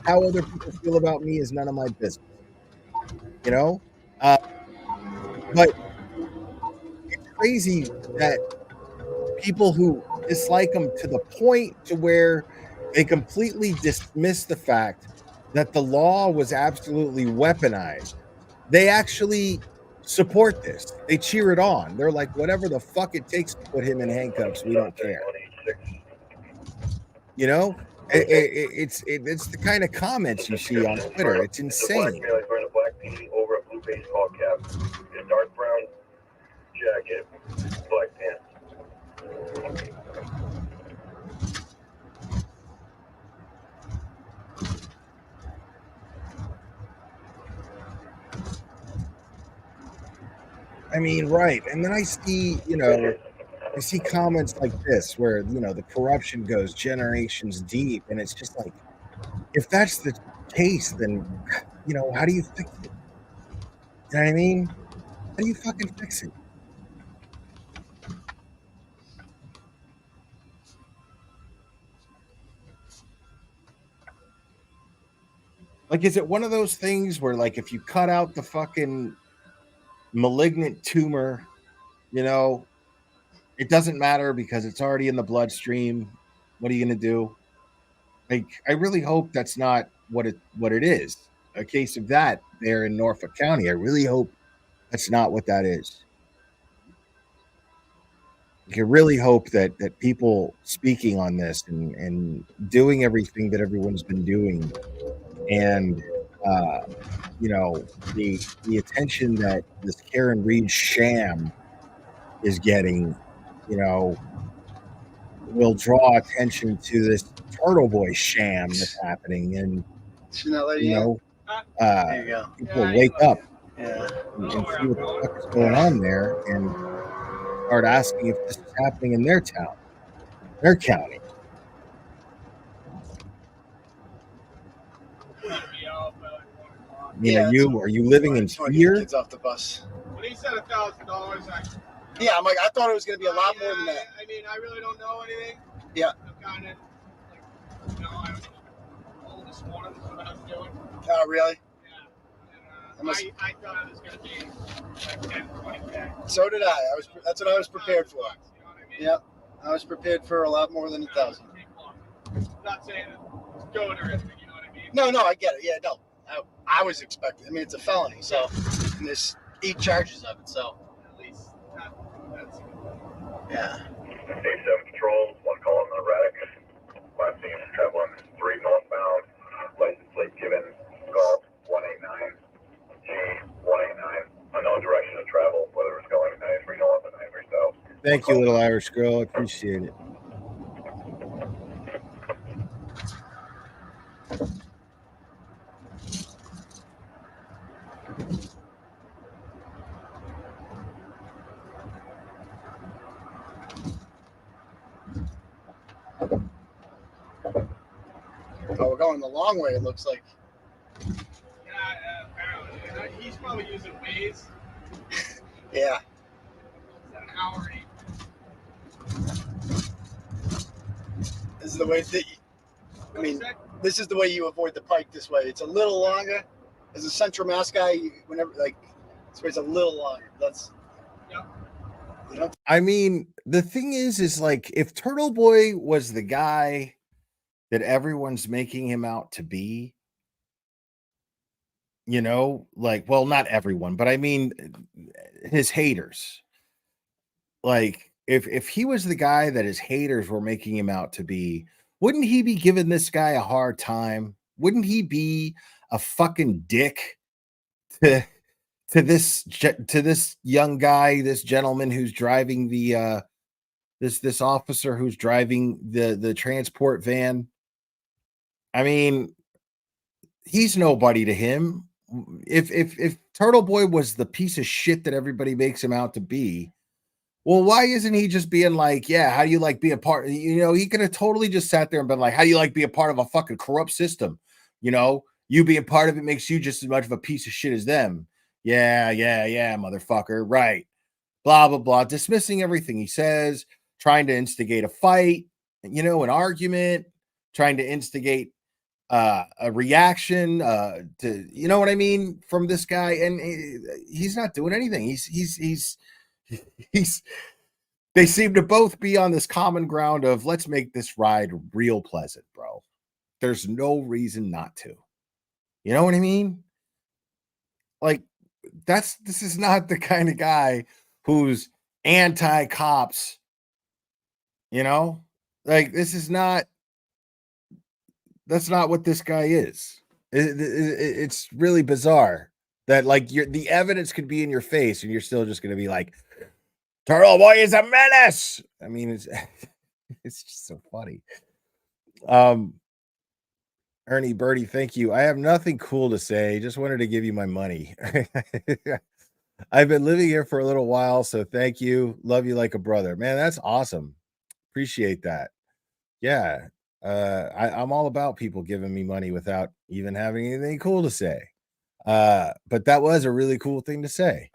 How other people feel about me is none of my business. You know, uh, but it's crazy that people who dislike them to the point to where they completely dismiss the fact that the law was absolutely weaponized. They actually support this. They cheer it on. They're like, whatever the fuck it takes to put him in handcuffs, we don't care. You know, it's the kind of comments you see on Twitter. It's insane. Over a blue baseball cap, a dark brown jacket, black pants. I mean, right. And then I see, I see comments like this where, the corruption goes generations deep. And it's just like, if that's the case, then, how do you fix it? You know what I mean? How do you fucking fix it? Like, is it one of those things where, like, if you cut out the fucking malignant tumor, it doesn't matter because it's already in the bloodstream? What are you going to do? Like, I really hope that's not what it is. A case of that there in Norfolk County. I really hope that's not what that is. I really hope that people speaking on this and doing everything that everyone's been doing, and the attention that this Karen Reed sham is getting, will draw attention to this Turtleboy sham that's happening, and She's not letting you. There you go. people wake up Yeah. and see what the fuck is going on there, and start asking if this is happening in their town, their county. Are you living in fear? Kids off the bus. When he said $1,000, Yeah, I'm like, I thought it was going to be a lot more than that. I mean, I really don't know anything. Yeah. I'm kind of like, I was told this morning that's what I was doing. Oh, really? Yeah. And, I thought it was going to be like 10, 20K. So did I. That's what I was prepared for. You know what I mean? Yep. I was prepared for a lot more than 1,000. Not saying it's good or anything, you know what I mean? No, I get it. Yeah, no. I was expecting. I mean, it's a felony, so and there's 8 charges of it, so. At least that's yeah. State 7 patrol, one call on the erratic. Last seen traveling 3 northbound. License plate given Golf 189 G 189. Unknown direction of travel, whether it's going 93 north or 93 south. Thank you, little Irish girl. I appreciate it. Oh, we're going the long way, it looks like. Yeah, apparently. He's probably using Waze. Yeah. It's an hour. This is the way that I mean, this is the way you avoid the pike this way. It's a little longer. As a central mass guy, whenever like, it's a little longer. That's, you know. I mean, the thing is like if Turtleboy was the guy that everyone's making him out to be, you know, like, well, not everyone, but I mean his haters. Like if he was the guy that his haters were making him out to be, wouldn't he be giving this guy a hard time? Wouldn't he be a fucking dick to this young guy, this gentleman who's driving the this officer who's driving the transport van? I mean, he's nobody to him. If Turtleboy was the piece of shit that everybody makes him out to be, well, why isn't he just being like, yeah, how do you like be a part? You know, he could have totally just sat there and been like, how do you like be a part of a fucking corrupt system? You know, you being part of it makes you just as much of a piece of shit as them. Yeah, motherfucker. Right. Blah, blah, blah. Dismissing everything he says, trying to instigate a fight, you know, an argument, trying to instigate a reaction to, you know what I mean, from this guy. And he's not doing anything. He's they seem to both be on this common ground of let's make this ride real pleasant, bro. There's no reason not to. You know what I mean? Like this is not the kind of guy who's anti-cops, you know? Like that's not what this guy is. It's really bizarre that like the evidence could be in your face and you're still just going to be like, Turtleboy is a menace. I mean, it's it's just so funny. Ernie Birdie, thank you. I have nothing cool to say. Just wanted to give you my money. I've been living here for a little while, so thank you. Love you like a brother. Man, that's awesome. Appreciate that. Yeah. I'm all about people giving me money without even having anything cool to say. But that was a really cool thing to say.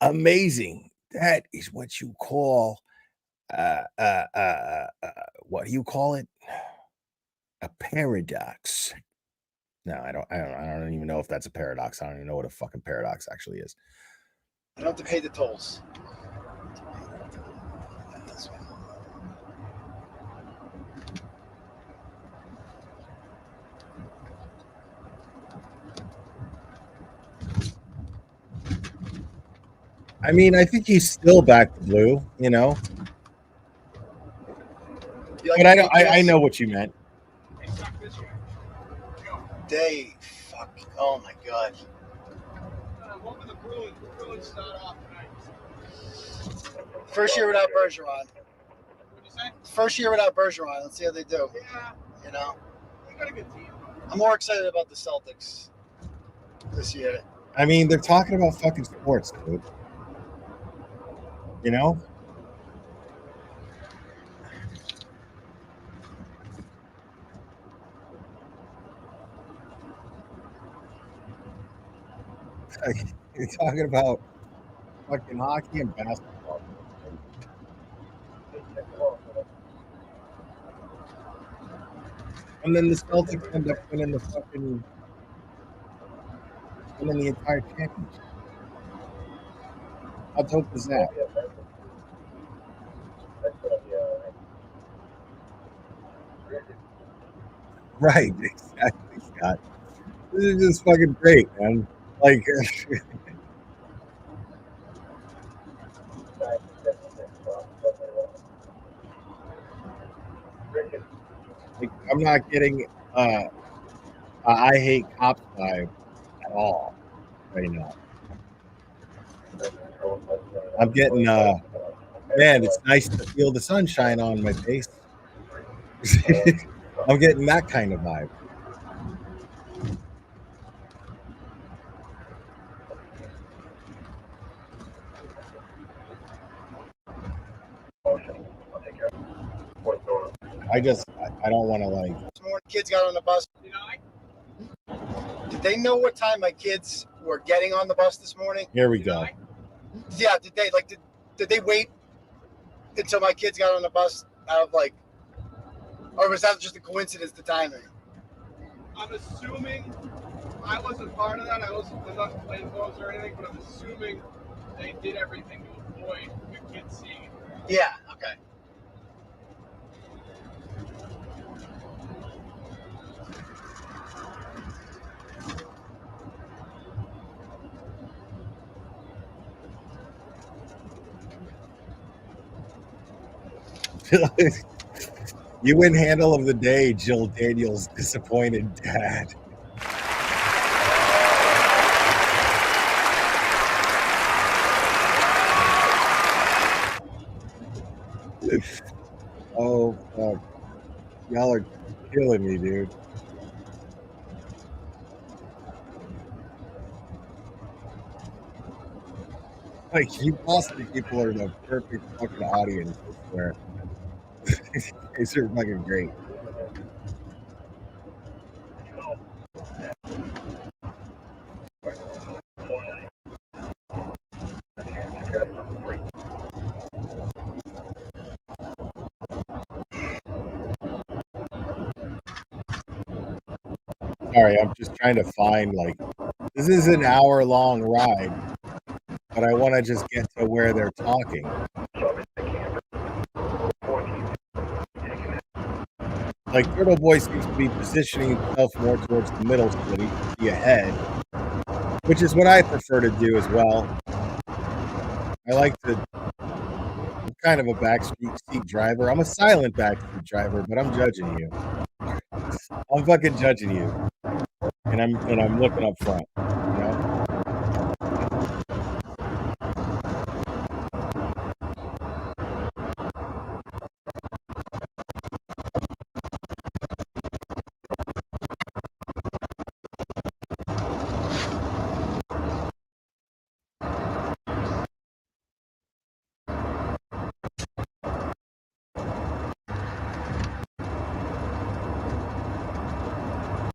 Amazing. That is what you call what do you call it? A paradox. No, I don't even know if that's a paradox. I don't even know what a fucking paradox actually is. I don't have to pay the tolls. I mean, I think he's still back to blue, you know. But I know what you meant. They fuck. Oh my god. What were the Bruins? The Bruins start off tonight. First year without Bergeron. What'd you say? First year without Bergeron. Let's see how they do. Yeah. You know. You got a good team. I'm more excited about the Celtics this year. I mean, they're talking about fucking sports, dude. You know? You're talking about fucking hockey and basketball. And then the Celtics end up winning the entire championship. How dope is that? Right, exactly, Scott. This is just fucking great, man. Like, like I'm not getting I hate cops vibe at all right now. I'm getting man, it's nice to feel the sunshine on my face. I'm getting that kind of vibe. I don't want to like. More kids got on the bus. Did they know what time my kids were getting on the bus this morning? Here we go. Yeah. Did they wait until my kids got on the bus out of like Or was that just a coincidence, the timing? I'm assuming I wasn't part of that. I wasn't enough plainclothes or anything, but I'm assuming they did everything to avoid the kids seeing it. Yeah, okay. You win handle of the day, Jill Daniels' disappointed dad. Oh, fuck. Y'all are killing me, dude. Like, you Boston people are the perfect fucking audience, I swear. These are fucking great. Sorry, I'm just trying to find, like, this is an hour-long ride, but I want to just get to where they're talking. Like, Turtleboy seems to be positioning himself more towards the middle so that he can see ahead, which is what I prefer to do as well. I like to... I'm kind of a backseat driver. I'm a silent backseat driver, but I'm judging you. I'm fucking judging you. And I'm looking up front, you know?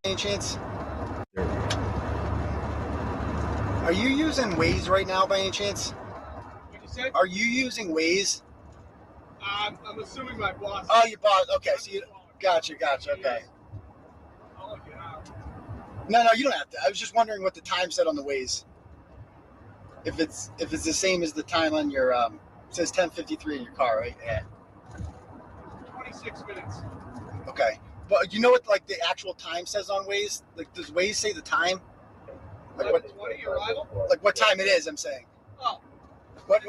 Any chance? Are you using Waze right now by any chance? What you say? Are you using Waze? I'm assuming my boss. Oh, your boss. Okay, so you gotcha. Okay. I'll look it up. No, you don't have to. I was just wondering what the time said on the Waze. If it's the same as the time on your it says 10:53 in your car, right? Yeah. 26 minutes. Okay. But you know what like the actual time says on Waze? Like does Waze say the time? Like what 20 arrival? like what time it is, I'm saying. Oh. What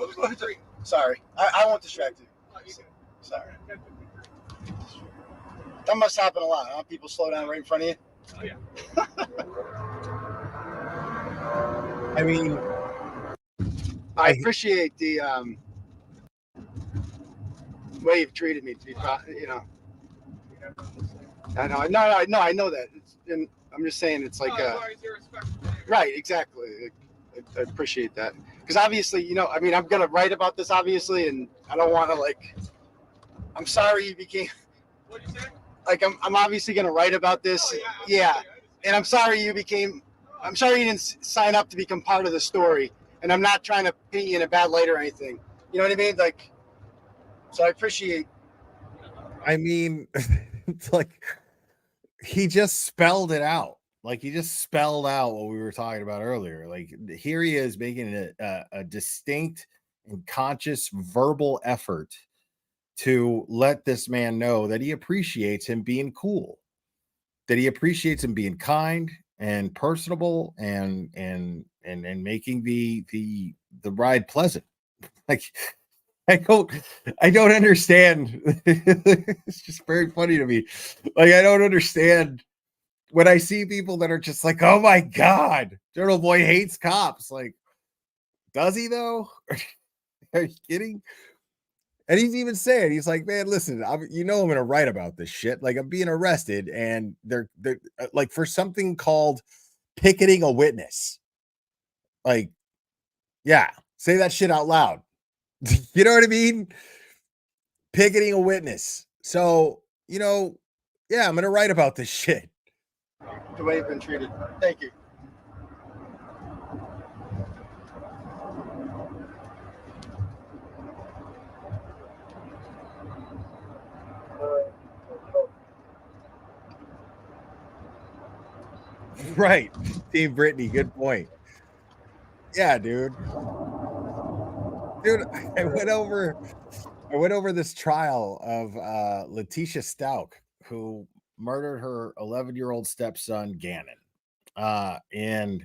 sorry. I won't distract you. Oh, you good. Sorry. That must happen a lot, huh? People slow down right in front of you. Oh yeah. I mean, I appreciate the way you've treated me. To be, you know. I know that. And I'm just saying, it's like, right, exactly. I appreciate that because obviously, you know, I mean, I'm gonna write about this, obviously, and I don't want to like. I'm sorry you became. What'd you say? Like, I'm obviously gonna write about this. Yeah, and I'm sorry you became. I'm sorry you didn't sign up to become part of the story, and I'm not trying to paint you in a bad light or anything. You know what I mean? Like, so I appreciate. I mean, it's like he just spelled it out. Like he just spelled out what we were talking about earlier. Like here he is making a distinct and conscious verbal effort to let this man know that he appreciates him being cool, that he appreciates him being kind and personable and making the ride pleasant. Like I don't understand. It's just very funny to me. Like I don't understand when I see people that are just like, oh my God, Turtleboy hates cops. Like, does he though? Are you kidding? And he's even saying, he's like, man, listen, you know, I'm gonna write about this shit. Like, I'm being arrested, and they're like for something called picketing a witness. Like, yeah, say that shit out loud. You know what I mean? Picketing a witness. So, you know, yeah, I'm gonna write about this shit. The way you've been treated. Thank you. Right. Team Brittany, good point. Yeah, dude. Dude, I went over this trial of Letitia Stout, who murdered her 11-year-old stepson Gannon. And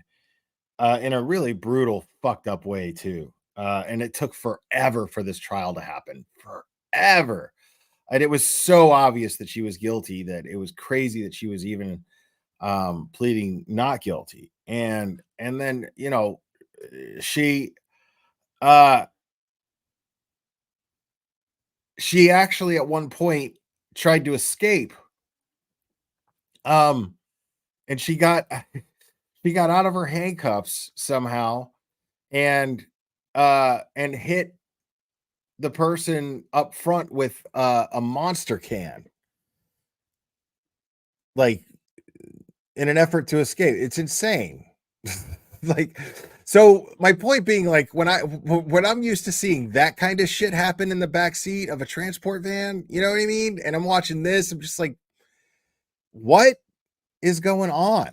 in a really brutal, fucked up way, too. And it took forever for this trial to happen. Forever. And it was so obvious that she was guilty that it was crazy that she was even pleading not guilty. And then, you know, uh she actually at one point tried to escape. And she got she got out of her handcuffs somehow and hit the person up front with a monster can, like in an effort to escape. It's insane. Like, so my point being, like, when I'm used to seeing that kind of shit happen in the back seat of a transport van, you know what I mean? And I'm watching this, I'm just like, what is going on?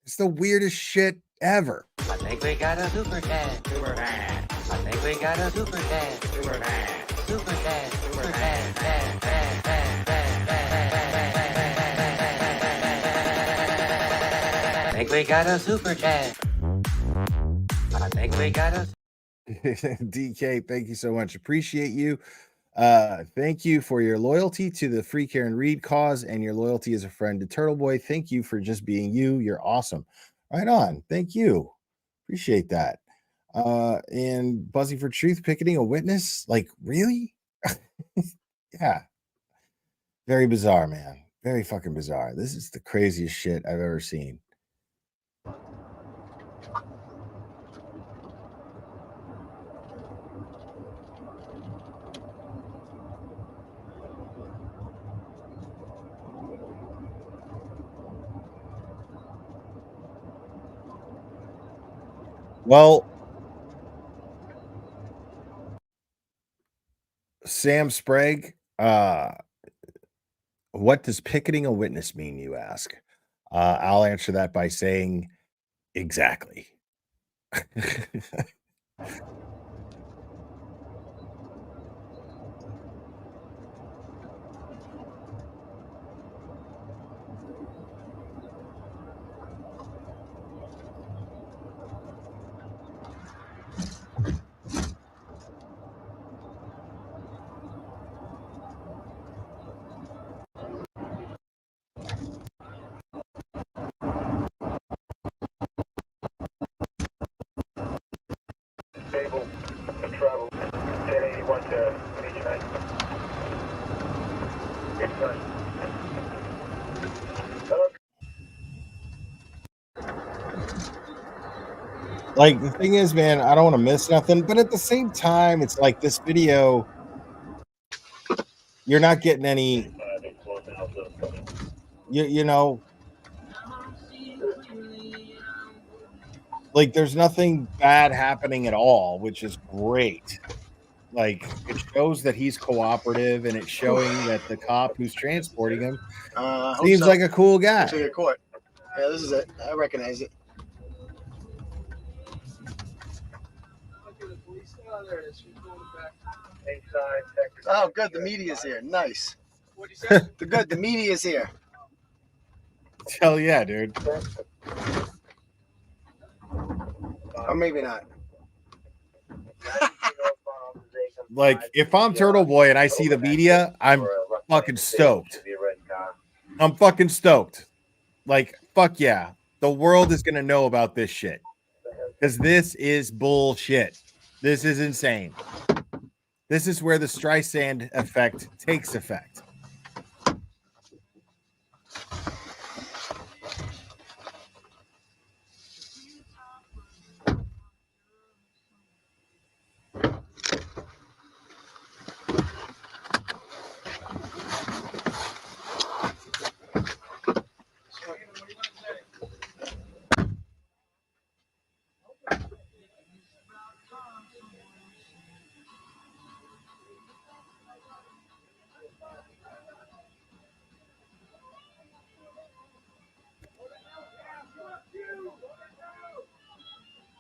It's the weirdest shit ever. I think we got a super dad. Super dad. I think we got a super dad. Super dad. Super dad. Super dad. Dad, dad, dad, dad, dad. I think we got a super dad. I think we got a DK, thank you so much. Appreciate you. Thank you for your loyalty to the Free Karen Reed cause and your loyalty as a friend to Turtleboy. Thank you for just being you. You're awesome. Right on. Thank you. Appreciate that. And Buzzing for Truth, picketing a witness. Like, really? Yeah. Very bizarre, man. Very fucking bizarre. This is the craziest shit I've ever seen. Well, Sam Sprague, what does picketing a witness mean, you ask? I'll answer that by saying exactly. Stable to travel 1081 to Beach Night. It's done. Like, the thing is, man, I don't want to miss nothing, but at the same time, it's like this video, you're not getting any, you know, like, there's nothing bad happening at all, which is great. Like, it shows that he's cooperative, and it's showing that the cop who's transporting him seems like a cool guy. To get caught. Yeah, this is it. I recognize it. Oh, good. The media's here. Nice. The good. The media's here. Hell yeah, dude. Or maybe not. Like, if I'm Turtleboy and I see the media, I'm fucking stoked. I'm fucking stoked. Like, fuck yeah. The world is going to know about this shit. Because this is bullshit. This is insane. This is where the Streisand effect takes effect.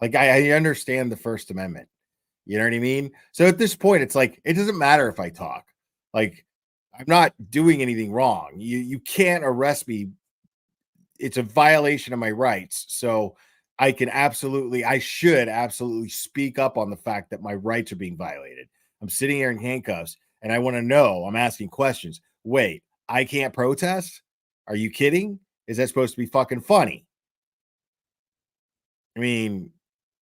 Like I understand the First Amendment. You know what I mean? So at this point, it's like it doesn't matter if I talk. Like I'm not doing anything wrong. You can't arrest me. It's a violation of my rights. So I should absolutely speak up on the fact that my rights are being violated. I'm sitting here in handcuffs and I want to know, I'm asking questions. Wait, I can't protest? Are you kidding? Is that supposed to be fucking funny? I mean,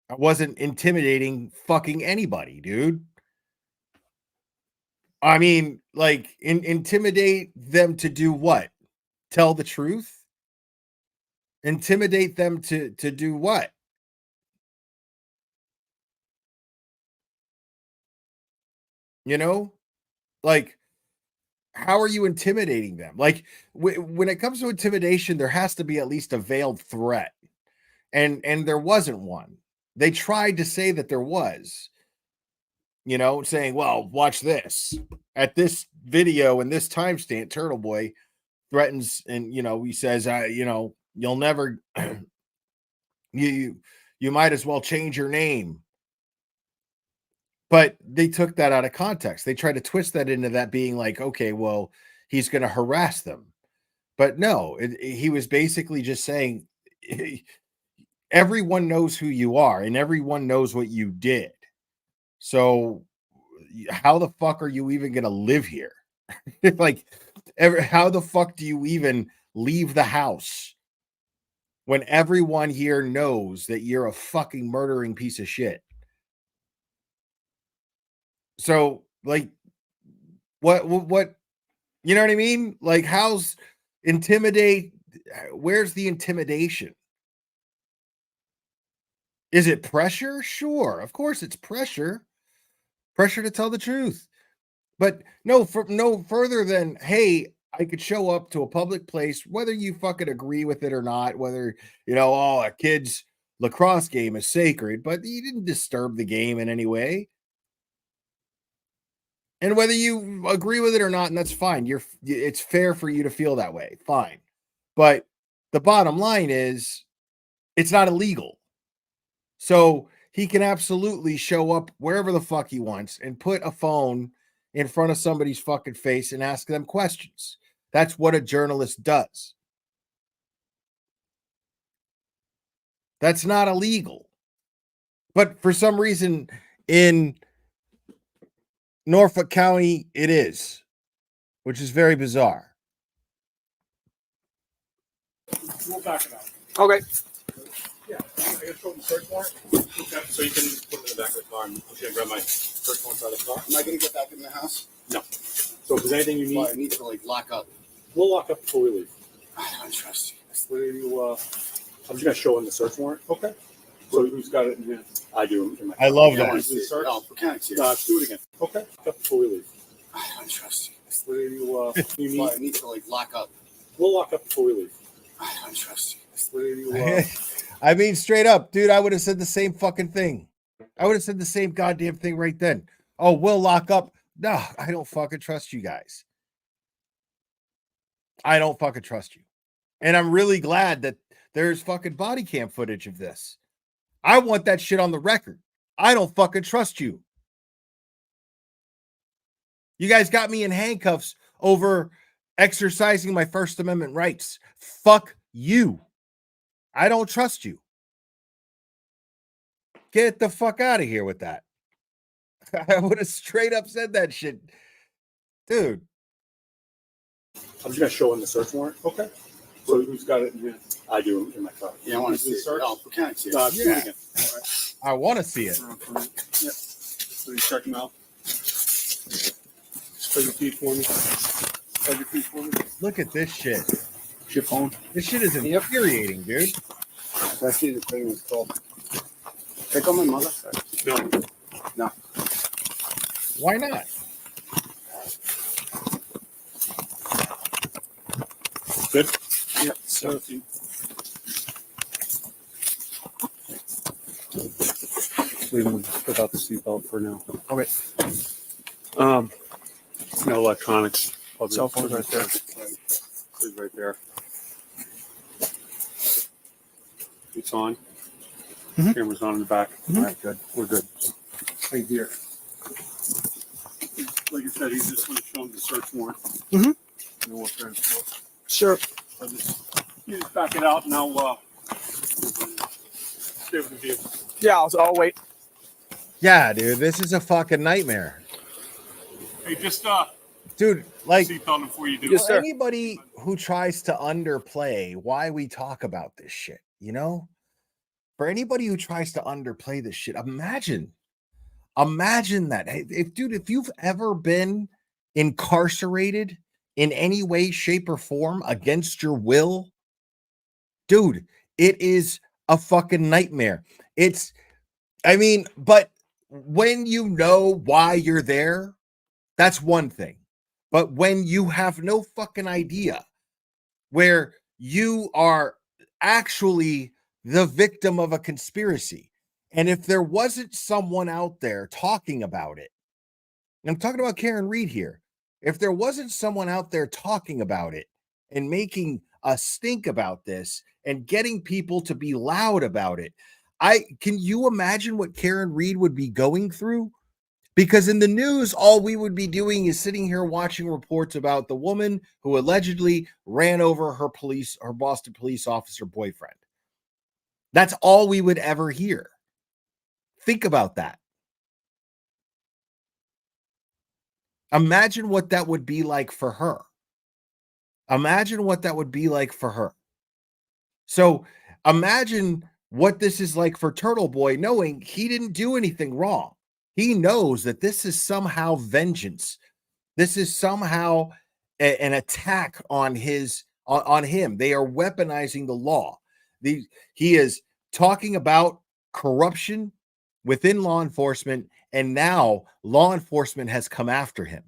I wasn't intimidating fucking anybody, dude. I mean, like, intimidate them to do what? Tell the truth? Intimidate them to do what? You know? Like, how are you intimidating them? Like, when it comes to intimidation, there has to be at least a veiled threat. And there wasn't one. They tried to say that there was. You know, saying, well, watch this. At this video and this timestamp, Turtleboy threatens and, he says, you'll never, you might as well change your name. But they took that out of context. They tried to twist that into that being like, okay, well, he's going to harass them. But no, he was basically just saying, everyone knows who you are and everyone knows what you did. So how the fuck are you even going to live here? Like, how the fuck do you even leave the house when everyone here knows that you're a fucking murdering piece of shit? So, like, what, you know what I mean? Like, how's intimidate? Where's the intimidation? Is it pressure? Sure. Of course it's pressure. Pressure to tell the truth. But no further than, hey, I could show up to a public place, whether you fucking agree with it or not, whether, a kid's lacrosse game is sacred, but you didn't disturb the game in any way. And whether you agree with it or not, and that's fine. It's fair for you to feel that way. Fine. But the bottom line is it's not illegal. So he can absolutely show up wherever the fuck he wants and put a phone in front of somebody's fucking face and ask them questions. That's what a journalist does. That's not illegal. But for some reason in Norfolk County, it is, which is very bizarre. We'll back it up. Okay. Yeah, I gotta show them the search warrant. Okay, so you can put it in the back of the car. I'm just gonna grab my search warrant out of the car. Am I gonna get back in the house? No. So if there's anything you need, Well, I need to lock up. we'll lock up before we leave. I don't trust you. What are you? I'm just gonna show him the search warrant. Okay. So who's got it in here? I do. In my I love car. that. Search? No, for county search. Do it again. Okay. Lock up before we leave. I don't trust you. What are you? You need? Well, I need to lock up. We'll lock up before we leave. I don't trust you. What are you? I mean, straight up, dude, I would have said the same fucking thing. I would have said the same goddamn thing right then. Oh, we'll lock up. No, I don't fucking trust you guys. I don't fucking trust you. And I'm really glad that there's fucking body cam footage of this. I want that shit on the record. I don't fucking trust you. You guys got me in handcuffs over exercising my First Amendment rights. Fuck you. I don't trust you. Get the fuck out of here with that. I would have straight up said that shit. Dude. I'm just gonna show him the search warrant. Okay. So who's got it in here? I do in my car. Yeah, I want to see it. Search? No, for county search. Do it again. All right. I want to see it. Yep. So you check them out. Spread your feet for me. Spread your feet for me. Look at this shit. Your phone. This shit is infuriating, dude. I see the thing was called. Pick on my mother. No. No. Why not? Good. Yep. So leave them without the seatbelt for now. Okay. No electronics. Cell phone's right there. It's right there. It's on. Camera's on in the back. All right, good. We're good. Right here. Like I said, he's just going to show him the search warrant. Mhm. And we'll transport. Sure. You just back it out and I'll stay with the vehicle. Yeah, I'll wait. Yeah, dude, this is a fucking nightmare. Hey, just dude, like seatbelt him before you do. for anybody who tries to underplay why we talk about this shit, you know? For anybody who tries to underplay this shit, imagine that. Hey, if you've ever been incarcerated in any way, shape, or form against your will, dude, it is a fucking nightmare. But when you know why you're there, that's one thing. But when you have no fucking idea, where you are actually the victim of a conspiracy, and if there wasn't someone out there talking about it, and I'm talking about Karen Reed here, if there wasn't someone out there talking about it and making a stink about this and getting people to be loud about it, can you imagine what Karen Reed would be going through? Because in the news, all we would be doing is sitting here watching reports about the woman who allegedly ran over her Boston police officer boyfriend. That's all we would ever hear. Think about that. Imagine what that would be like for her. Imagine what that would be like for her. So imagine what this is like for Turtleboy, knowing he didn't do anything wrong. He knows that this is somehow vengeance. This is somehow an attack on him. They are weaponizing the law. He is talking about corruption within law enforcement, and now law enforcement has come after him.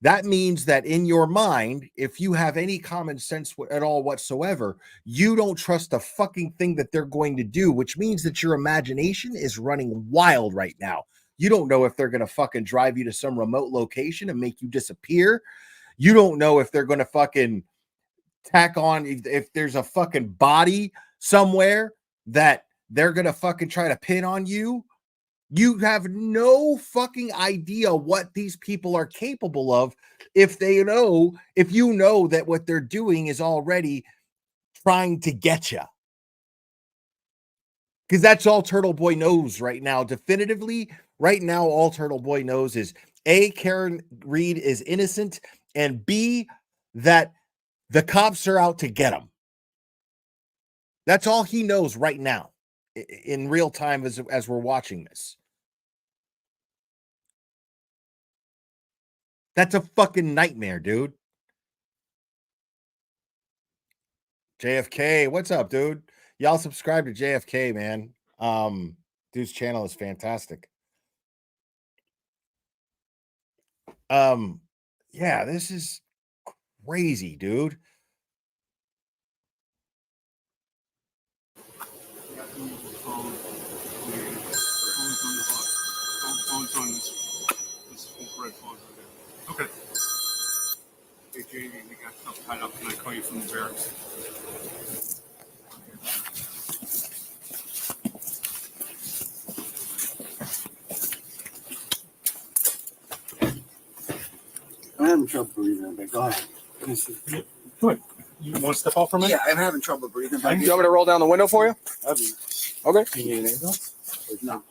That means that in your mind, if you have any common sense at all whatsoever, you don't trust the fucking thing that they're going to do, which means that your imagination is running wild right now. You don't know if they're going to fucking drive you to some remote location and make you disappear. You don't know if they're going to fucking tack on, if there's a fucking body somewhere that they're going to fucking try to pin on you. You have no fucking idea what these people are capable of if you know that what they're doing is already trying to get you. Because that's all Turtleboy knows right now. Definitively, right now, all Turtleboy knows is A, Karen Reed is innocent, and B, that the cops are out to get him. That's all he knows right now in real time as we're watching this. That's a fucking nightmare, dude. JFK, what's up, dude? Y'all subscribe to JFK, man. Dude's channel is fantastic. Yeah, this is crazy, dude. Phone's on this whole red phone right there. Okay. Hey, Jamie, we got stuff tied up. Can I call you from the barracks? I'm having trouble breathing, but go ahead. Good. You want to step out for a minute? Yeah, I'm having trouble breathing. Do you want me to roll down the window for you? Okay. Do you need an ambulance? No.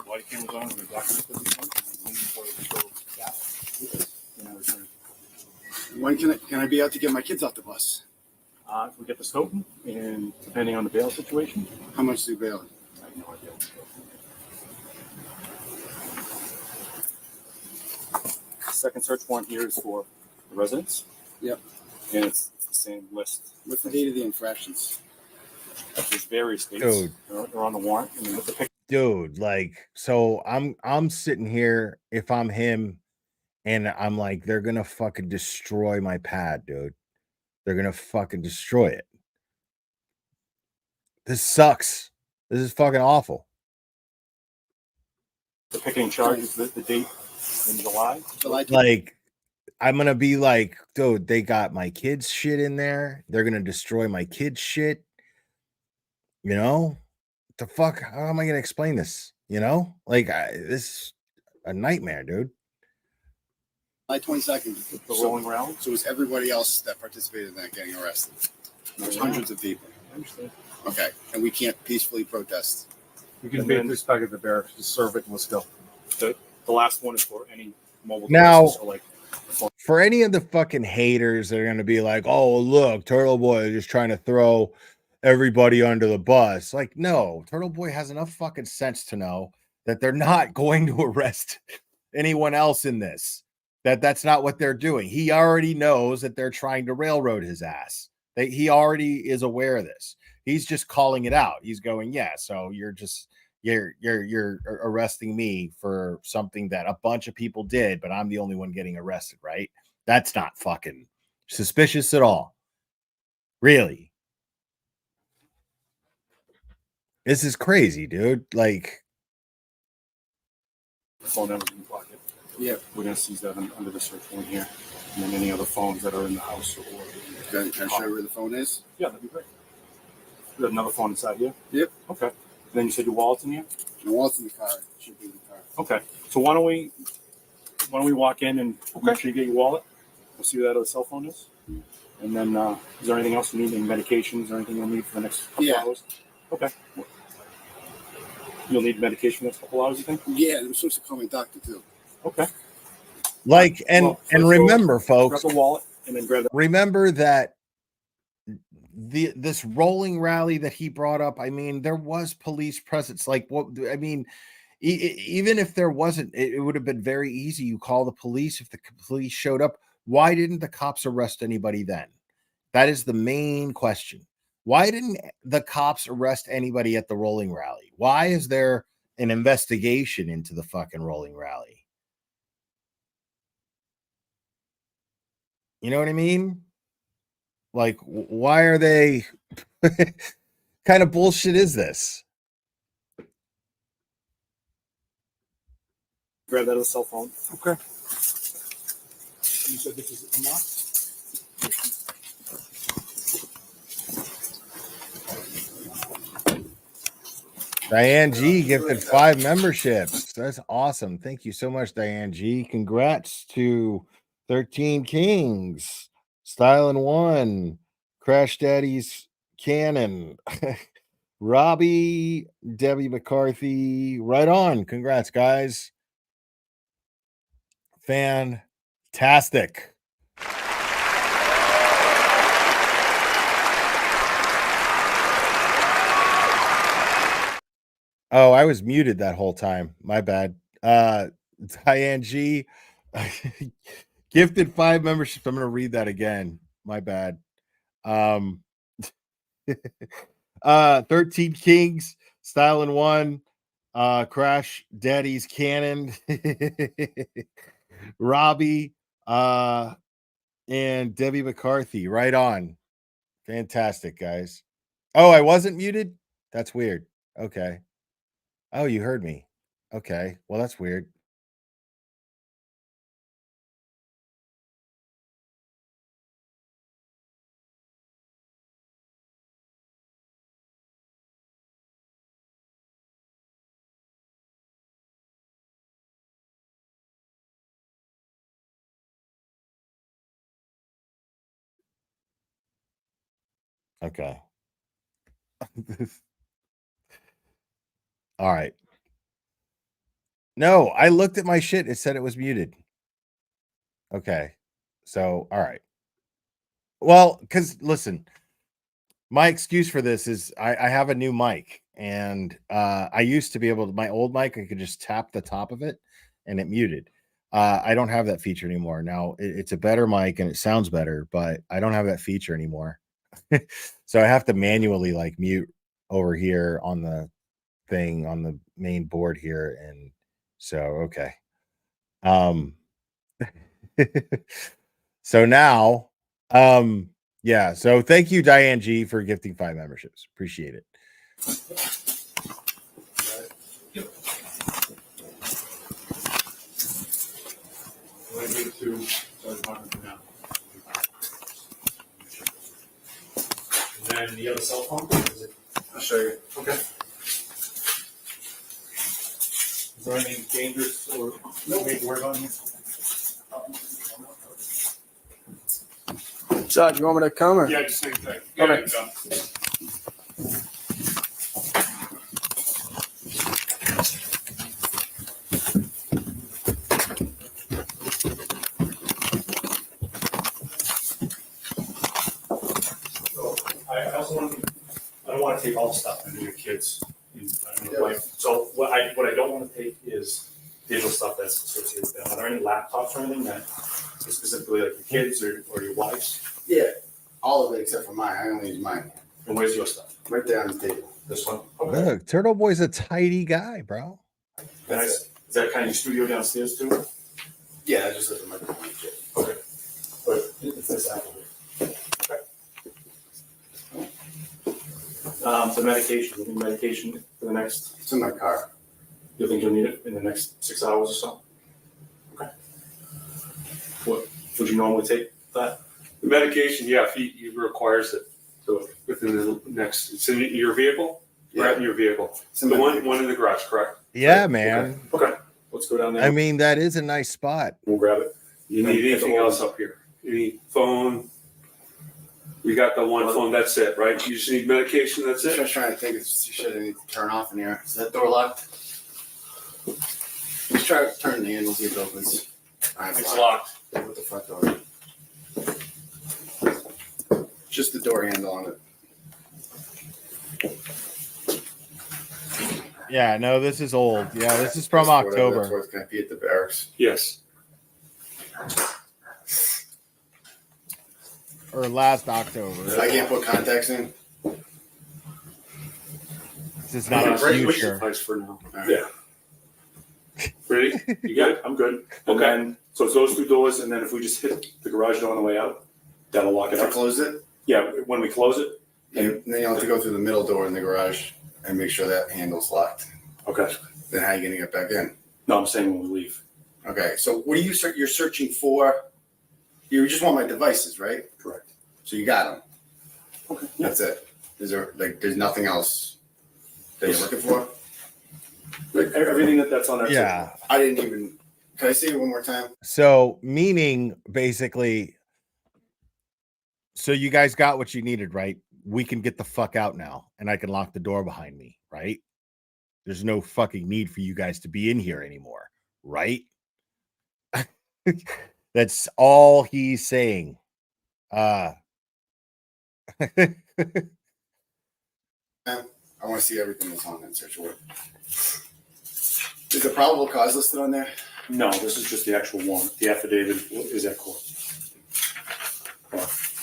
Body cameras on. We're documenting When can I be out to get my kids off the bus? If we get the scope, and depending on the bail situation. How much do you bail? I have no idea. second search warrant here is for the residents. Yep. And it's the same list. What's the date of the infractions? There's various dates. Dude. They're on the warrant. And with the picture. Dude, like, so I'm sitting here, if I'm him, and I'm like, they're gonna fucking destroy my pad, dude. They're gonna fucking destroy it. This sucks. This is fucking awful. The picketing charge is the date in July. Like, I'm gonna be like, dude, they got my kids' shit in there. They're gonna destroy my kids' shit. You know, the fuck? How am I gonna explain this? You know, like this is a nightmare, dude. July 22nd. The rolling round. So was everybody else that participated in that getting arrested? There's hundreds of people. I understand. Okay, and we can't peacefully protest. You can make this back at the barracks. Just serve it and let's go. The last one is for any mobile Now, devices, so like for any of the fucking haters that are going to be like, oh, look, Turtleboy is just trying to throw everybody under the bus. Like, no, Turtleboy has enough fucking sense to know that they're not going to arrest anyone else in this. That's not what they're doing. He already knows that they're trying to railroad his ass. He already is aware of this. He's just calling it out. He's going, yeah, so you're arresting me for something that a bunch of people did, but I'm the only one getting arrested, right? That's not fucking suspicious at all. Really. This is crazy, dude. Like, the phone numbers in your pocket. Yeah. We're gonna seize that under the search warrant here, and then any other phones that are in the house or. Can I show you where the phone is? Yeah, that'd be great. There's another phone inside here. Yep. Okay. And then you said your wallet's in here. The wallet's in the car. It should be in the car. Okay. So why don't we walk in and make sure you get your wallet? We'll see where that other cell phone is. And then is there anything else you need? Any medications or anything you'll need for the next couple hours? Okay. You'll need medication for the next couple hours, you think? Yeah, I'm supposed to call my doctor too. Okay. like, and remember, folks, grab the wallet and then grab remember that this rolling rally that he brought up, I mean, there was police presence. Like, what I mean, even if there wasn't, it would have been very easy. You call the police. If the police showed up, why didn't the cops arrest anybody then? That is the main question. Why didn't the cops arrest anybody at the rolling rally? Why is there an investigation into the fucking rolling rally? You know what I mean? Like, why are they kind of bullshit is this? grab that other cell phone. Okay. You said this is unlocked? Diane G gifted 5 memberships. That's awesome. Thank you so much, Diane G. Congrats to 13 Kings, Style and One, Crash Daddy's Cannon, Robbie, Debbie McCarthy. Right on. Congrats, guys. Fantastic. Oh, I was muted that whole time. My bad. Diane G gifted 5 memberships. I'm going to read that again. My bad. 13 Kings, Style and One, Crash Daddy's Cannon, Robbie, and Debbie McCarthy. Right on. Fantastic, guys. Oh, I wasn't muted? That's weird. Okay. Oh, you heard me. Okay. Well, that's weird. Okay. All right. No, I looked at my shit. It said it was muted. Okay. So, all right. Well, because listen, my excuse for this is I have a new mic, and I used to be able to, my old mic, I could just tap the top of it and it muted. I don't have that feature anymore. Now it's a better mic and it sounds better, but I don't have that feature anymore. So I have to manually like mute over here on the thing on the main board here. And so, okay. So now, yeah. So thank you, Diane G, for gifting 5 memberships. Appreciate it. I'm going to give it to for now. And then the other cell phone? I'll show you. Okay. Is there anything dangerous or no need to worry about here? So, do you want me to come or? Yeah, just same thing. Okay. I also want to, I don't want to take all the stuff and your kids and your wife. So what I don't want to take is digital stuff that's associated with them. Are there any laptops or anything that is specifically like your kids or your wife's? Yeah, all of it except for mine. I only use mine. And where's your stuff? Right there on the table. This one? Look, Turtle Boy's a tidy guy, bro. Nice. Is that kind of your studio downstairs too? Yeah, I just have the microphone. Okay. But it's this apple. The medication, you need medication for the next? It's in my car. You think you'll need it in the next 6 hours or so? Okay. What, would you normally take that? The medication, yeah, if he requires it. So within the next, it's in your vehicle? Right in your vehicle. The one in the garage, correct? Yeah, man. Okay. Let's go down there. I mean, that is a nice spot. We'll grab it. You need anything else up here? Any phone? We got the one phone, that's it, right? You just need medication, that's it? I was trying to think if shit I need to turn off in here. Is that door locked? Let's try to turn the handle, see if it opens. It's locked. With the front door. Just the door handle on it. Yeah, no, this is old. Yeah, this is from That's whatever, October. That's where it's going to be at the barracks. Yes. Or last October. I can't put contacts in. This is not a future. For now. Right. Yeah. Ready? You got it? I'm good. And then, so it's those two doors, and then if we just hit the garage door on the way out, that'll lock it If I up. close it, Yeah, when we close it. and then you'll have to go through the middle door in the garage and make sure that handle's locked. Okay. Then how are you going to get back in? No, I'm saying when we leave. Okay, so what are you you're searching for? You just want my devices, right? Correct. So you got them. Okay. That's it. Is there there's nothing else that you're looking for? Everything that's on that. Yeah. I didn't even. Can I say it one more time? So, meaning basically, so you guys got what you needed, right? We can get the fuck out now, and I can lock the door behind me, right? There's no fucking need for you guys to be in here anymore, right? That's all he's saying. I want to see everything that's on that search warrant. Is the probable cause listed on there? No, this is just the actual warrant. The affidavit is at court.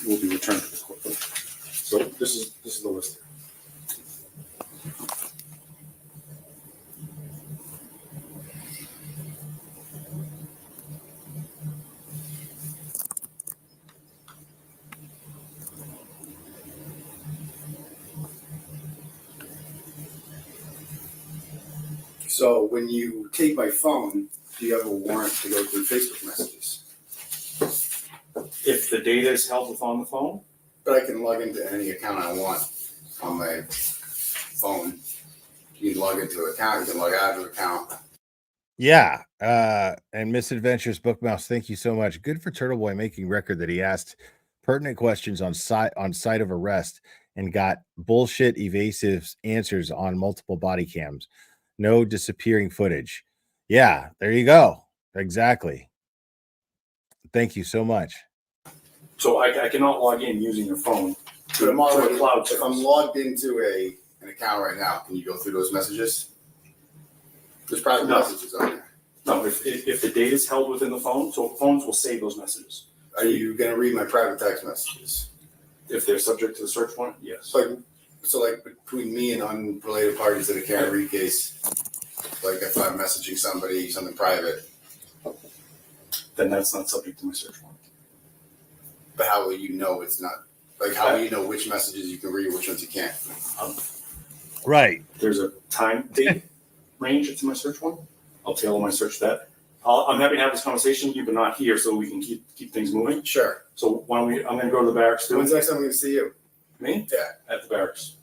Will be returned to the court. So this is the list. So when you take my phone, do you have a warrant to go through Facebook messages? If the data is held on the phone, But I can log into any account I want on my phone. You can log into an account, you can log out of an account. Yeah. And Misadventures Bookmouse, thank you so much. Good for Turtleboy making record that he asked pertinent questions on site of arrest and got bullshit evasive answers on multiple body cams. No disappearing footage. Yeah, there you go. Exactly. Thank you so much. so I cannot log in using your phone to But I'm the already, cloud if I'm service. logged into an account right now, can you go through those messages? There's private No. messages on there. No, if the data is held within the phone, so phones will save those messages. Are you going to read my private text messages? If they're subject to the search warrant, yes. So like between me and unrelated parties that a Karen Reed case, like if I'm messaging somebody something private, then that's not subject to my search warrant. But how will you know it's not? Like, how will you know which messages you can read, which ones you can't? Right. There's a time date range to my search warrant. I'll tailor my search to that. I'm happy to have this conversation with you, but not here, so we can keep things moving. Sure. So why don't we? I'm going to go to the barracks. When's the next time I'm going to see you? Me? Yeah. At the barracks.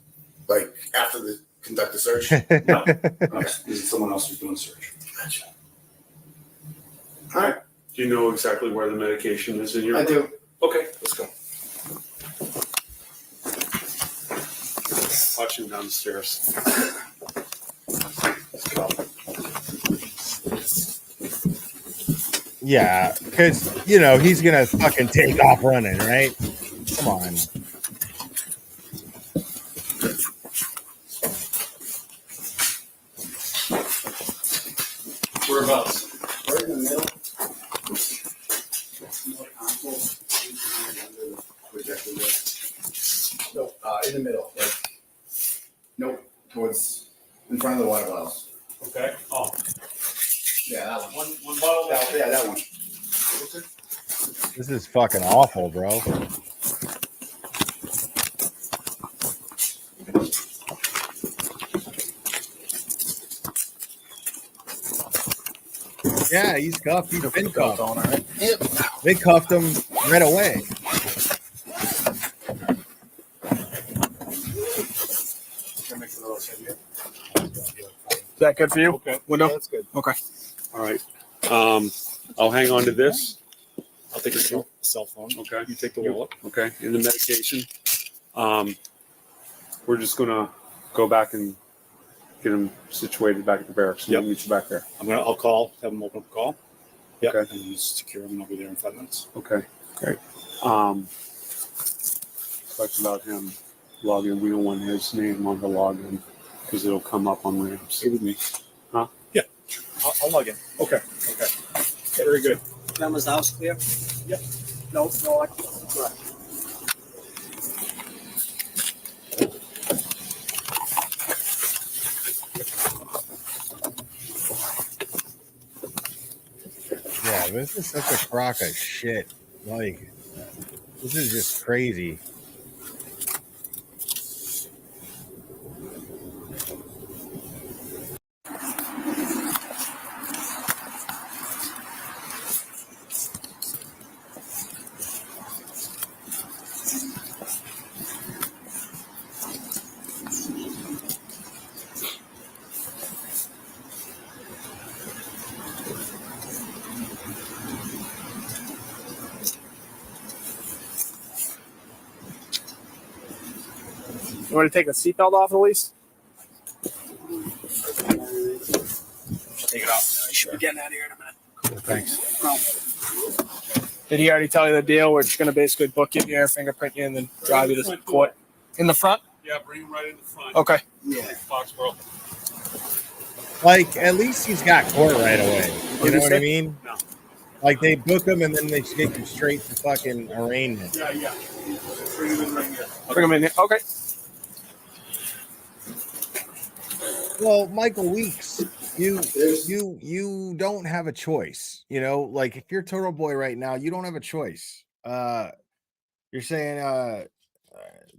Like after the conduct the search? No. This is someone else who's doing the search. Gotcha. All right. Do you know exactly where the medication is in your? I do. Okay, let's go. Watch him down the stairs. Let's go. Yeah, because he's gonna fucking take off running, right? Come on. Whereabouts? Right in the middle. No, in the middle. Like, nope, towards in front of the water bottles. Okay. Oh. Yeah, that one. One bottle. Yeah, that one. This is fucking awful, bro. Yeah, he's cuffed. He's been cuffed. All right. Yep. They cuffed him right away. Is that good for you? Okay. Window? That's good. Okay. All right. I'll hang on to this. I'll take a cell phone. Okay. You take the wallet. Okay. In the medication. We're just gonna go back and get him situated back at the barracks. Yep. We'll meet you back there. I'll call. Have them open up a call. Yep. Okay. And he's secure him, and I'll be there in 5 minutes. Okay. Great. Question about him logging. We don't want his name on the login because it'll come up on ramps. Stay with me. Huh? Yeah. I'll log in. Okay. Okay. Very good. That was the house clear? Yep. No, I correct. Yeah, this is such a crock of shit. Like, this is just crazy. You want to take the seatbelt off at least? Take it off. You should be getting out of here in a minute. Cool, thanks. Did he already tell you the deal? We're just going to basically book you here, fingerprint you, and then drive you to court. In the front? Yeah, bring him right in the front. Okay. Yeah. Foxborough. Like, at least he's got court right away. You know what I mean? No. Like, they book him and then they take him straight to fucking arraignment. Yeah, yeah. Bring him in right here. Bring him in here. Okay. Well, Michael Weeks, you don't have a choice. Like if you're Turtleboy right now, you don't have a choice. You're saying,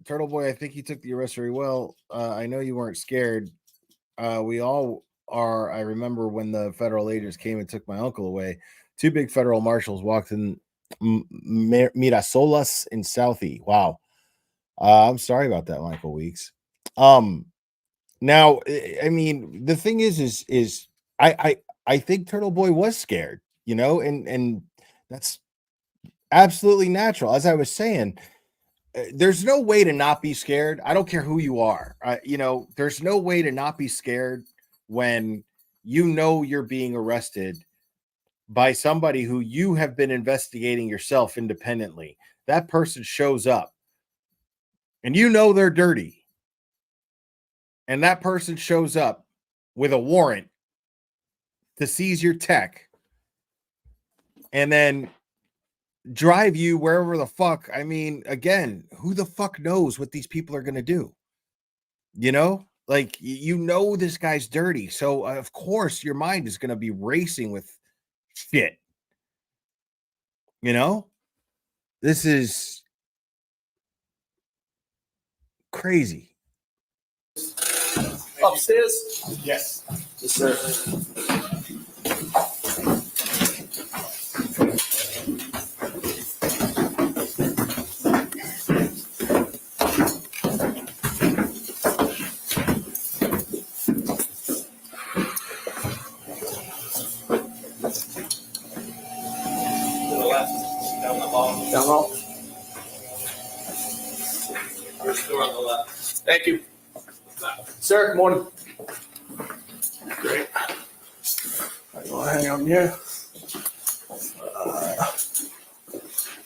Turtleboy, I think you took the arrest very well. I know you weren't scared. We all are. I remember when the federal agents came and took my uncle away. 2 big federal marshals walked in Mirasolas in Southie. Wow. I'm sorry about that, Michael Weeks. Now, I mean, the thing is I think Turtleboy was scared, and that's absolutely natural. As I was saying, there's no way to not be scared. I don't care who you are. There's no way to not be scared when you're being arrested by somebody who you have been investigating yourself independently. That person shows up and they're dirty. And that person shows up with a warrant to seize your tech and then drive you wherever the fuck. I mean, again, who the fuck knows what these people are going to do? You know, like, you know, this guy's dirty. So, of course, your mind is going to be racing with shit. You know, this is crazy. Upstairs? Yes. Yes, sir. To the left, down the hall. Down low. First door on the left. Thank you. Sir, good morning. Great. I'll hang on here.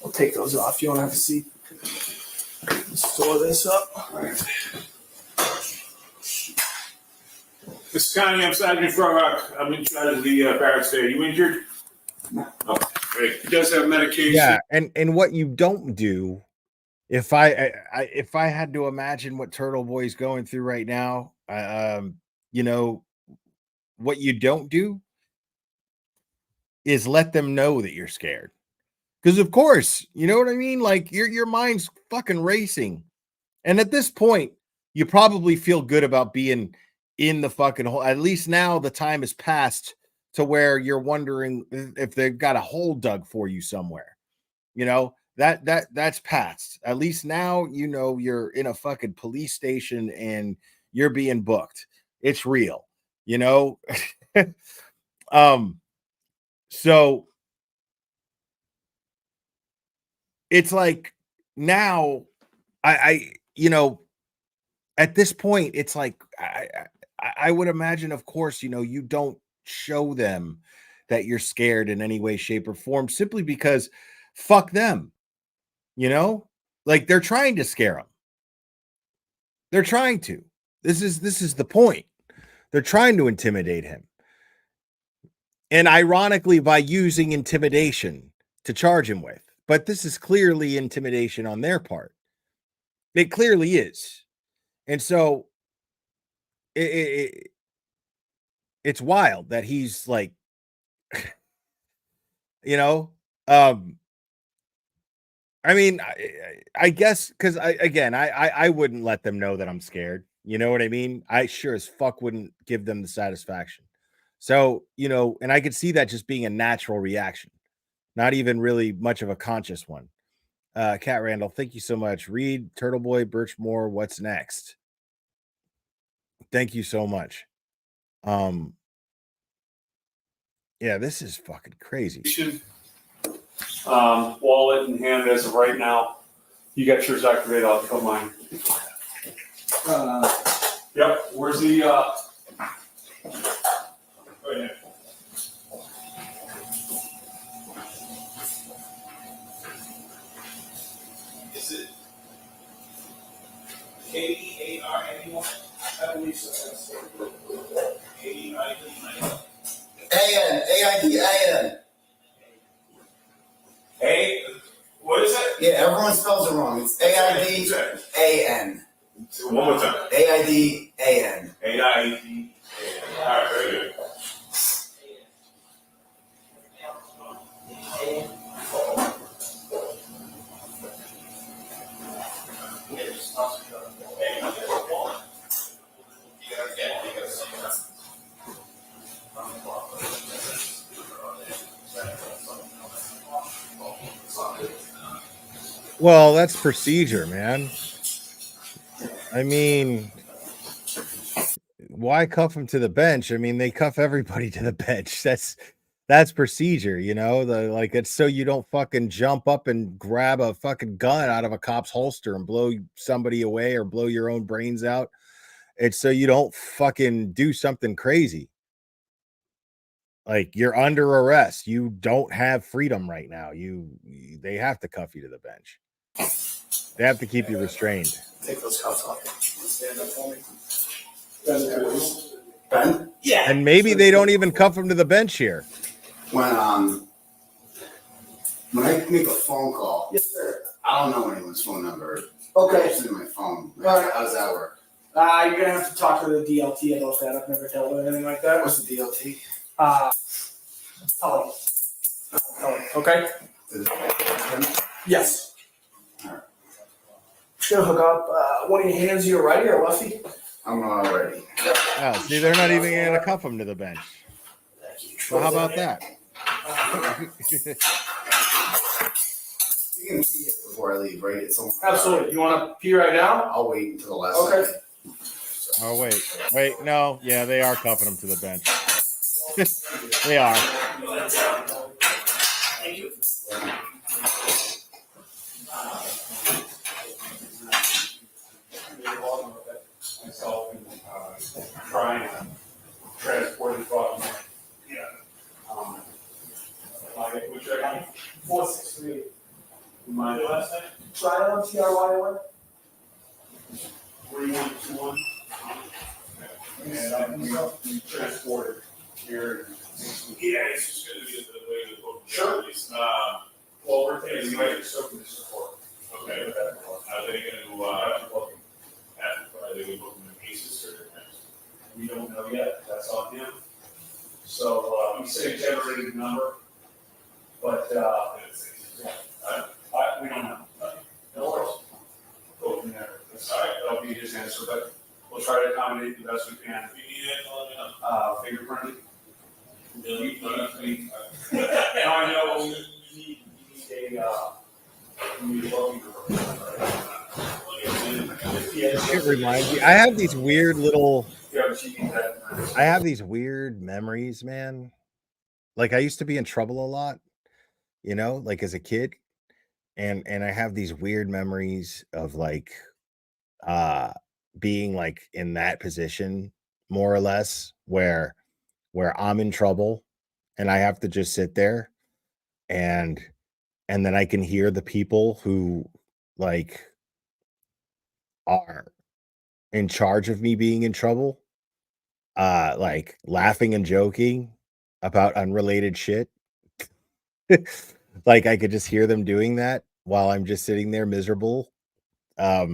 I'll take those off. You want to have a seat? Store this up. Mr. Connie, I'm Sergeant Frohock. I'm in charge of the barracks there. You injured? Oh, great. He does have medication. Yeah, and what you don't do, if I had to imagine what Turtleboy's going through right now, you know, what you don't do is let them know that you're scared. Because of course, you know what I mean? Like, your mind's fucking racing. And at this point, you probably feel good about being in the fucking hole. At least now the time has passed to where you're wondering if they've got a hole dug for you somewhere. You know, that's past. At least now you know you're in a fucking police station and you're being booked. It's real, you know. So it's like now I you know, at this point, it's like I would imagine, of course, you know, you don't show them that you're scared in any way, shape, or form, simply because fuck them, you know, like, they're trying to scare them. They're trying to. This is the point. They're trying to intimidate him. And ironically, by using intimidation to charge him with. But this is clearly intimidation on their part. It clearly is. And so it's wild that he's like, you know, I mean, I guess because I wouldn't let them know that I'm scared. You know what I mean? I sure as fuck wouldn't give them the satisfaction. So, you know, and I could see that just being a natural reaction, not even really much of a conscious one. Cat Randall, thank you so much. Reed, Turtleboy, Birchmore, what's next? Thank you so much. Yeah, this is fucking crazy. Wallet in hand as of right now. You got yours activated. I'll put mine. Yep. Where's the? Right here. Is it K-E-A-R-N-E-1? I believe so. A-I-D-I-N. A-N, A-I-D-A-N. A, what is it? Yeah, everyone spells it wrong. It's A-I-D-A-N. One more time. A-I-D-A-N. A-I-D. All right, very good. Well, that's procedure, man. I mean, why cuff him to the bench? I mean, they cuff everybody to the bench. That's procedure, you know. It's so you don't fucking jump up and grab a fucking gun out of a cop's holster and blow somebody away or blow your own brains out. It's so you don't fucking do something crazy. Like, you're under arrest. You don't have freedom right now. They have to cuff you to the bench. They have to keep you restrained. Take those cuffs off. Stand up for me. Bend, please. Ben? Yeah. And maybe they don't even cuff him to the bench here. When I make a phone call, Yes, sir. I don't know anyone's phone number. Okay. It's in my phone. Right. How does that work? You're gonna have to talk to the DLT about that. I've never dealt with anything like that. What's the DLT? Tell him. Okay. Yes. Alright. Just gonna hook up. One of your hands, your righty or lefty? I'm ready. Oh, see, they're not even going to cuff him to the bench. Well, how about that? You can pee it before I leave, right? Absolutely. You want to pee right now? I'll wait until the last Okay. second. Oh, wait, no, yeah, they are cuffing him to the bench. They are. Thank you. Myself and trying to transport the dog. Yeah. Which I 463. my last name? Try TRY1. 3121. And we transported here. Yeah, it's just going to be the way the book. Sure. Well, we're taking the soaking this support. Okay. Are they going to are they going to book them in pieces or things? We don't know yet. That's on him. So he said he generated a number, but we don't know. No worries. Go from there. That's all right. That'll be his answer, but we'll try to accommodate the best we can. If you need it, let me know. Fingerprinting. Now I know you need It reminds me. I have these weird memories, man. Like I used to be in trouble a lot, like as a kid. And I have these weird memories of like being like in that position more or less where I'm in trouble and I have to just sit there and then I can hear the people who like are in charge of me being in trouble like laughing and joking about unrelated shit. Like I could just hear them doing that while I'm just sitting there miserable. I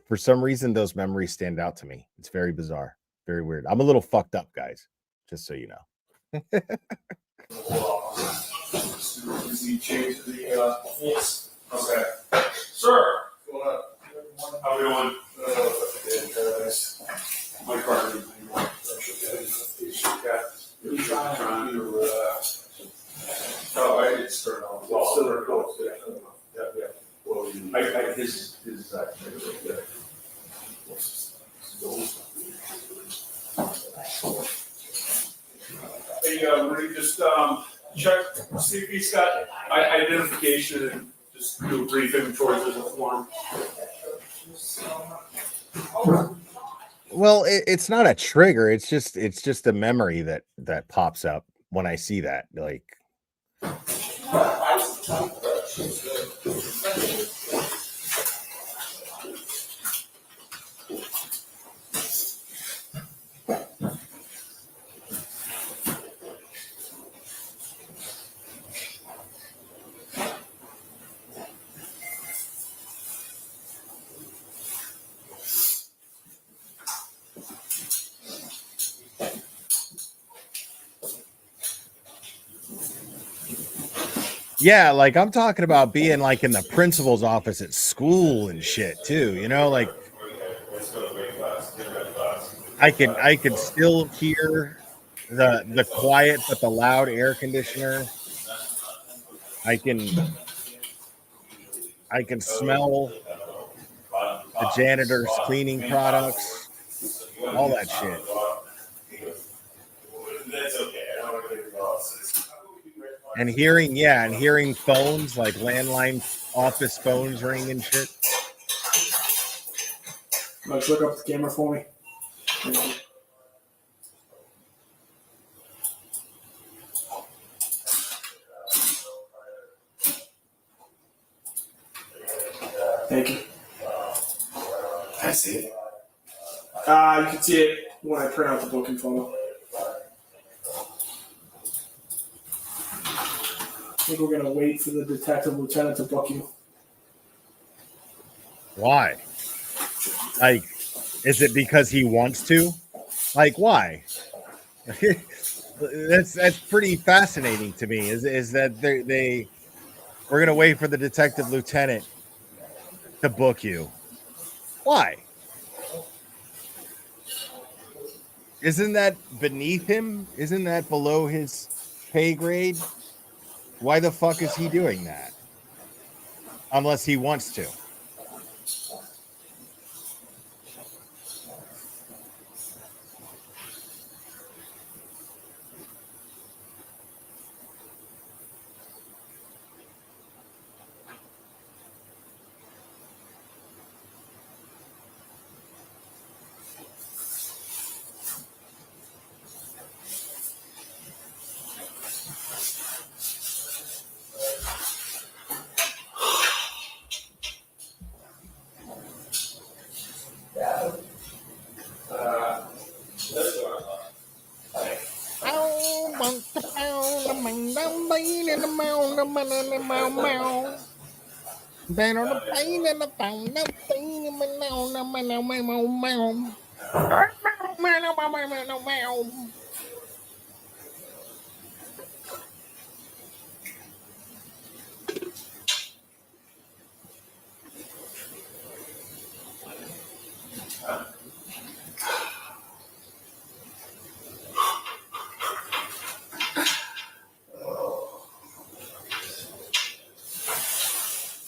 for some reason those memories stand out to me. It's very bizarre, very weird. I'm a little fucked up, guys, just so you know. Yes. Okay. Sir. How we doing? My partner. Trying to I did start on. Well, still close. Yeah. Well, his Hey, Rudy, just check, see if he's got identification and just do a brief inventory of the form. Well, it's not a trigger. It's just a memory that pops up when I see that. Like, yeah, like I'm talking about being like in the principal's office at school and shit too, like I can still hear the quiet but the loud air conditioner. I can smell the janitor's cleaning products, all that shit. And hearing phones, like landline office phones ring and shit. Let's look up the camera for me. Thank you. I see it. You can see it when I print out the booking photo. I think we're gonna wait for the detective lieutenant to book you. Why? Like, is it because he wants to? Like, why? that's pretty fascinating to me. Is that we're gonna wait for the detective lieutenant to book you? Why? Isn't that beneath him? Isn't that below his pay grade? Why the fuck is he doing that? Unless he wants to.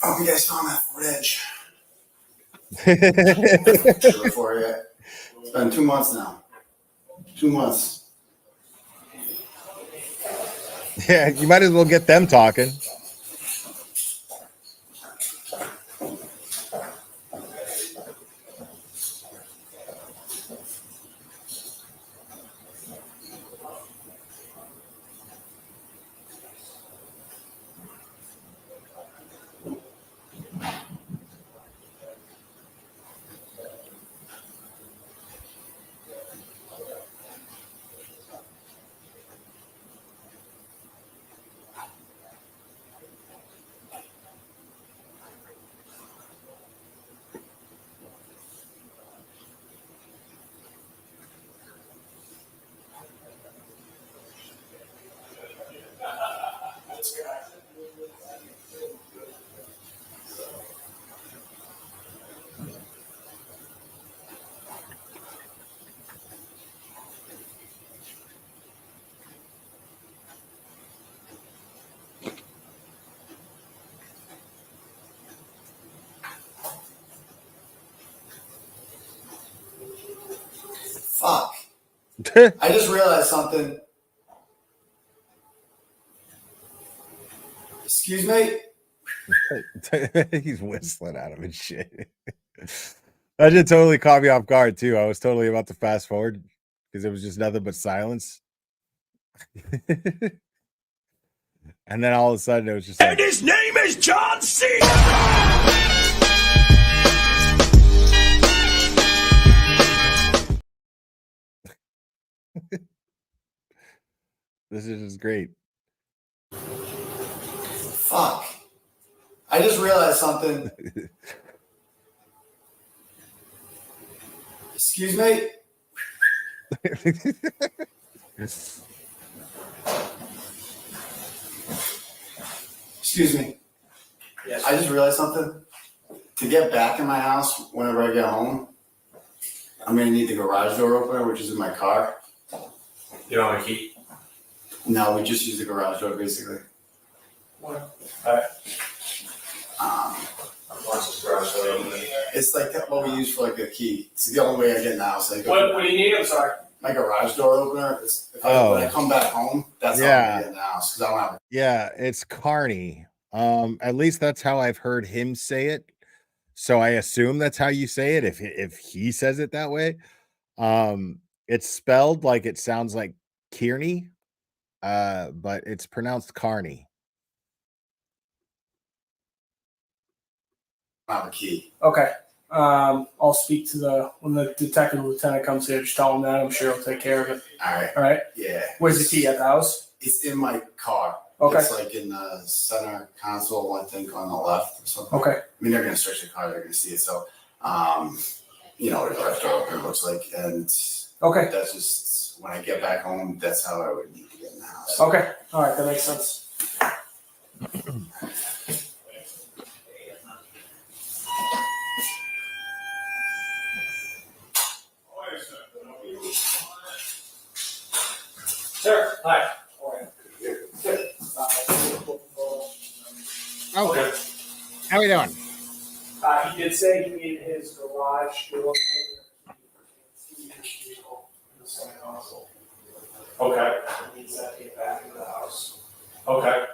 Oh, you guys found that footage. Before yet. It's been 2 months now. 2 months. Yeah, you might as well get them talking. Fuck. I just realized something. Excuse me? He's whistling out of his shit. That did totally caught me off guard too. I was totally about to fast forward because it was just nothing but silence. And then all of a sudden it was just like, And his name is John C. this is just great. Fuck. I just realized something. Excuse me? Excuse me. Yes. I just realized something. To get back in my house whenever I get home, I'm going to need the garage door opener, which is in my car. You don't have a key? No, we just use the garage door, basically. What? Alright. It's like what we use for like a key. It's the only way I get in the house. What do you need? I'm sorry. My garage door opener. When I come back home, that's how I get in the house because I don't have. Yeah, it's Carney. At least that's how I've heard him say it. So I assume that's how you say it if he says it that way. It's spelled like it sounds like Kearney, but it's pronounced Carney. I have a key. Okay. I'll speak to when the detective lieutenant comes here. Just tell him that. I'm sure he'll take care of it. All right. All right. Yeah. Where's the key at the house? It's in my car. Okay. It's like in the center console, I think, on the left or something. Okay. I mean, they're gonna search the car. They're gonna see it. So, you know what a left open looks like, and okay. That's just when I get back home. That's how I would need to get in the house. Okay. All right. That makes sense. Sir, hi. Okay. How we doing? He did say he needed his garage door Okay. He needs that to get back into the house. Okay.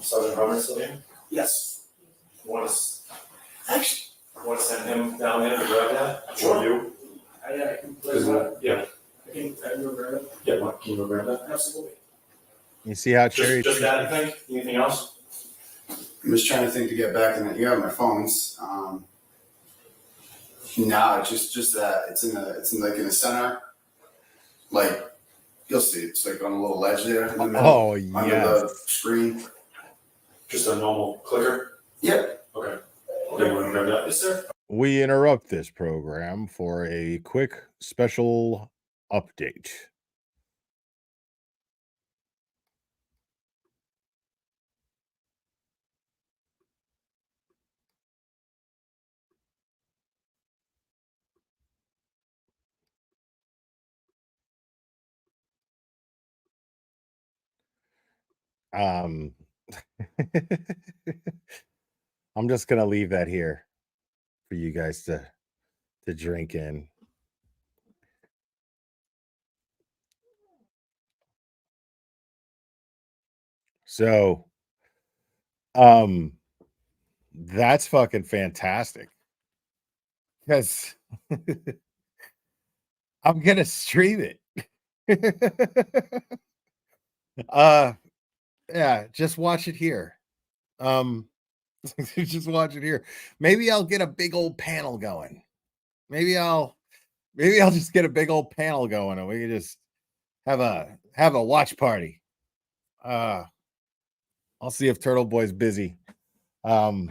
Sergeant Roberts still here? Yes. Want to send him down there to grab that? Sure. Or you? I can Yeah. I can go grab it. Yeah, what, can you go grab that? Absolutely. You see how Cherry? Just that thing? Anything else? I'm just trying to think to get back in the. You have my phones. No, just that. It's in the center. Like you'll see, it's like on a little ledge there in the middle. Oh, under yes. the screen. Just a normal clicker? Yep. Okay. Okay, you want to grab that? Yes, sir. We interrupt this program for a quick special update. I'm just gonna leave that here for you guys to drink in. So, that's fucking fantastic. Because I'm gonna stream it. Yeah, just watch it here. Just watch it here. Maybe I'll get a big old panel going. Maybe I'll just get a big old panel going and we can just have a watch party. I'll see if Turtleboy's busy. I'll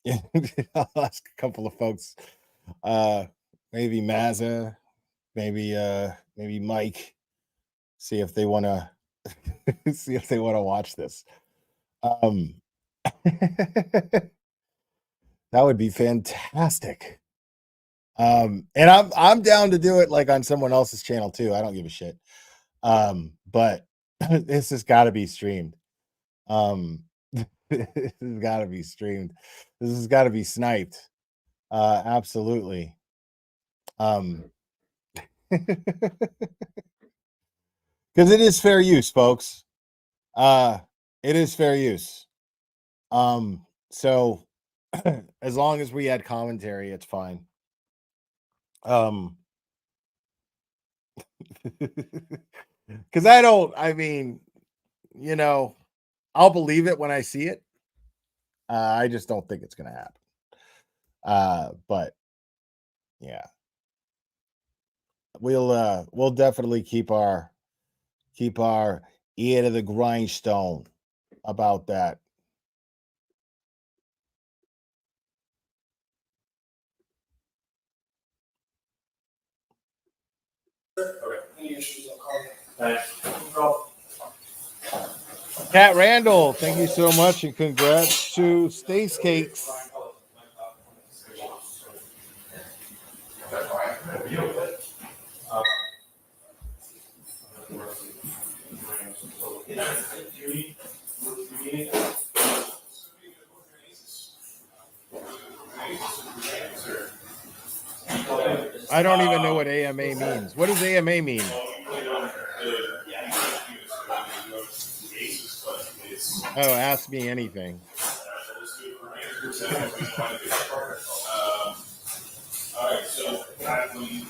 ask a couple of folks. Maybe Mazza, maybe Mike. See if they want to watch this. That would be fantastic. And I'm down to do it like on someone else's channel too. I don't give a shit. But this has got to be streamed. This has got to be streamed. This has got to be sniped. Absolutely. Because it is fair use, folks. It is fair use. So as long as we add commentary, it's fine. Because I mean, you know, I'll believe it when I see it. I just don't think it's gonna happen. But yeah, we'll definitely keep our ear to the grindstone about that. Any issues, I'll call you. Thanks. No. Cat Randall, thank you so much, and congrats to Stace Cakes. I don't even know what AMA means. What does AMA mean? Oh, ask me anything. All right, so okay.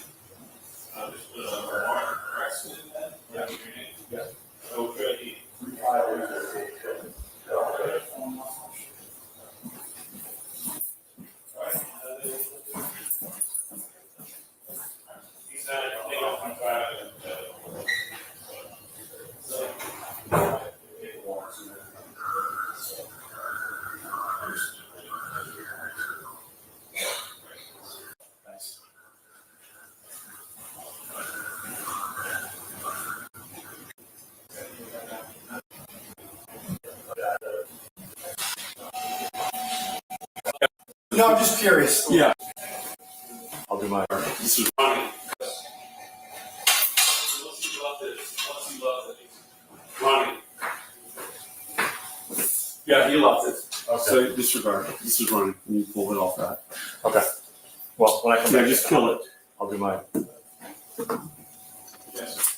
No, I'm just curious. Yeah. I'll do my. This is Ronnie. Ronnie. Yeah, he left it. Okay. So disregard it. This is Ronnie. You pull it off that. Okay. Well, when I come back, just kill it. I'll do mine. Yes.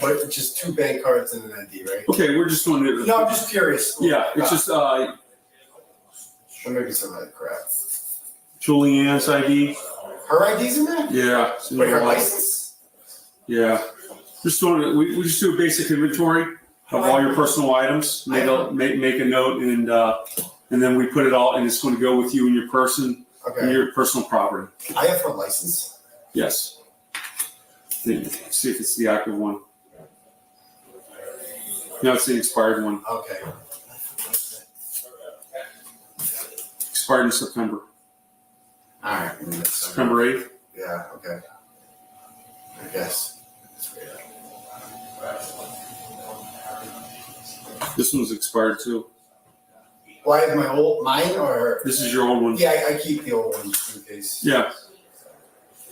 But just 2 bank cards and an ID, right? Okay, we're just doing it. No, I'm just curious. Yeah, it's just or maybe some other crap. Julianne's ID. Her ID's in there? Yeah. Wait, her license? Yeah. Just doing it. We just do a basic inventory of all your personal items. Make a note, and then we put it all, and it's going to go with you and your person, and your personal property. I have her license. Yes. See if it's the active one. No, it's the expired one. Okay. Expired in September. All right. September 8th. Yeah. Okay. I guess. This one's expired too. Well, I have mine or her? This is your old one. Yeah, I keep the old one just in case. Yeah.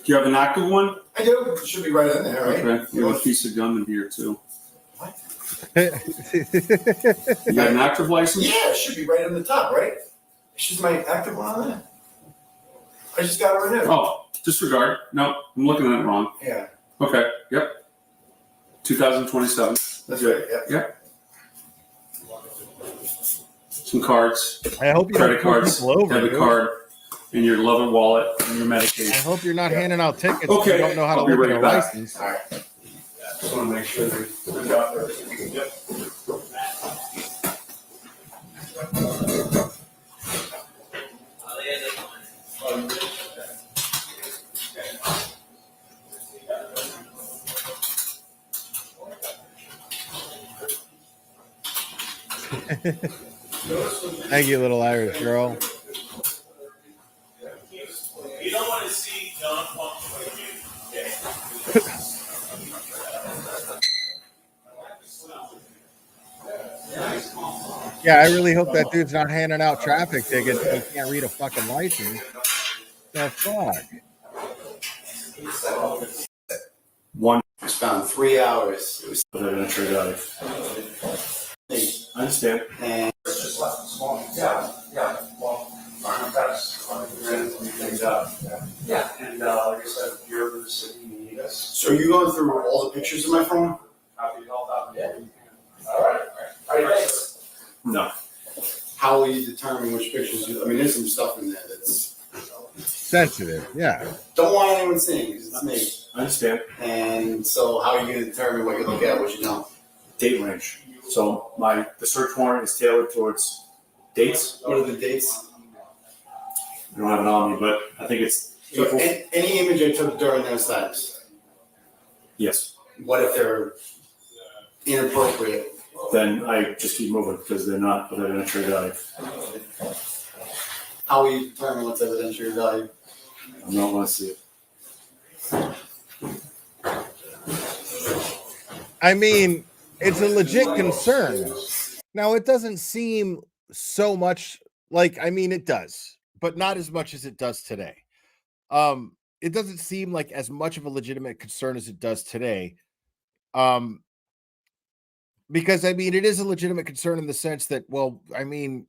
Do you have an active one? I do. It should be right in there, right? Okay. You have a piece of gum in here too. What? You got an active license? Yeah, it should be right in the top, right? She's my active one on that. I just got her in there. Oh, disregard. No, I'm looking at it wrong. Yeah. Okay. Yep. 2027. That's right. Yeah. Yep. Some cards. I hope you credit don't pull cards, people over, debit dude. card, and your leather wallet and your medication. I hope you're not handing out tickets. Okay. If you don't know how I'll to be look at right a back. license. All right. Just want to make sure that we got everything. Yep. Thank you, little Irish girl. You don't want to see John Yeah, I really hope that dude's not handing out traffic tickets and he can't read a fucking license. The fuck? One. It's found 3 hours. It was. I understand. And Yeah. Well, that's things up. Yeah. And like I said, if you're in the city, you need us. so are you going through all the pictures of my phone? Happy to help out. Yeah. All right. Thanks. No. How will you determine which pictures? I mean, there's some stuff in there that's sensitive. Yeah. Don't want anyone seeing because it's me. I understand. And so, how are you going to determine what you look at, what you don't? Date range. So the search warrant is tailored towards dates. What are the dates? I don't have it on me, but I think it's So any image I took during those times. yes. What if they're inappropriate? Then I just keep moving because they're not of evidentiary value. How will you determine what's evidentiary value? I don't want to see it. I mean, it's a legit concern. Now, it doesn't seem so much like, I mean, it does, but not as much as it does today. It doesn't seem like as much of a legitimate concern as it does today. Because, I mean, it is a legitimate concern in the sense that, well, I mean,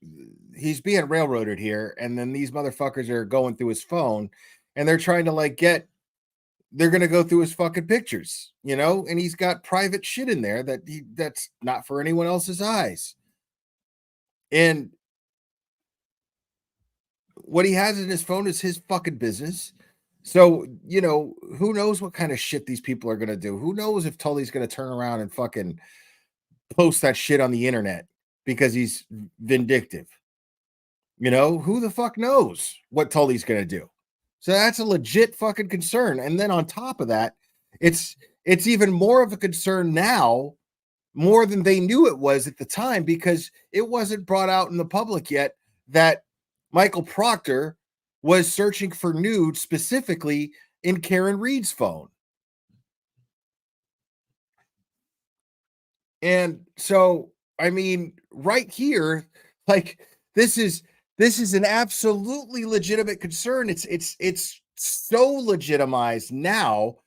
he's being railroaded here, and then these motherfuckers are going through his phone, and they're trying to, like, they're going to go through his fucking pictures, you know, and he's got private shit in there that's not for anyone else's eyes. And what he has in his phone is his fucking business. So, you know, who knows what kind of shit these people are going to do? Who knows if Tully's going to turn around and fucking post that shit on the internet because he's vindictive. You know, who the fuck knows what Tully's going to do? So that's a legit fucking concern. And then on top of that, it's even more of a concern now, more than they knew it was at the time, because it wasn't brought out in the public yet that Michael Proctor was searching for nudes specifically in Karen Reed's phone. And so, I mean, right here, like this is an absolutely legitimate concern. It's so legitimized now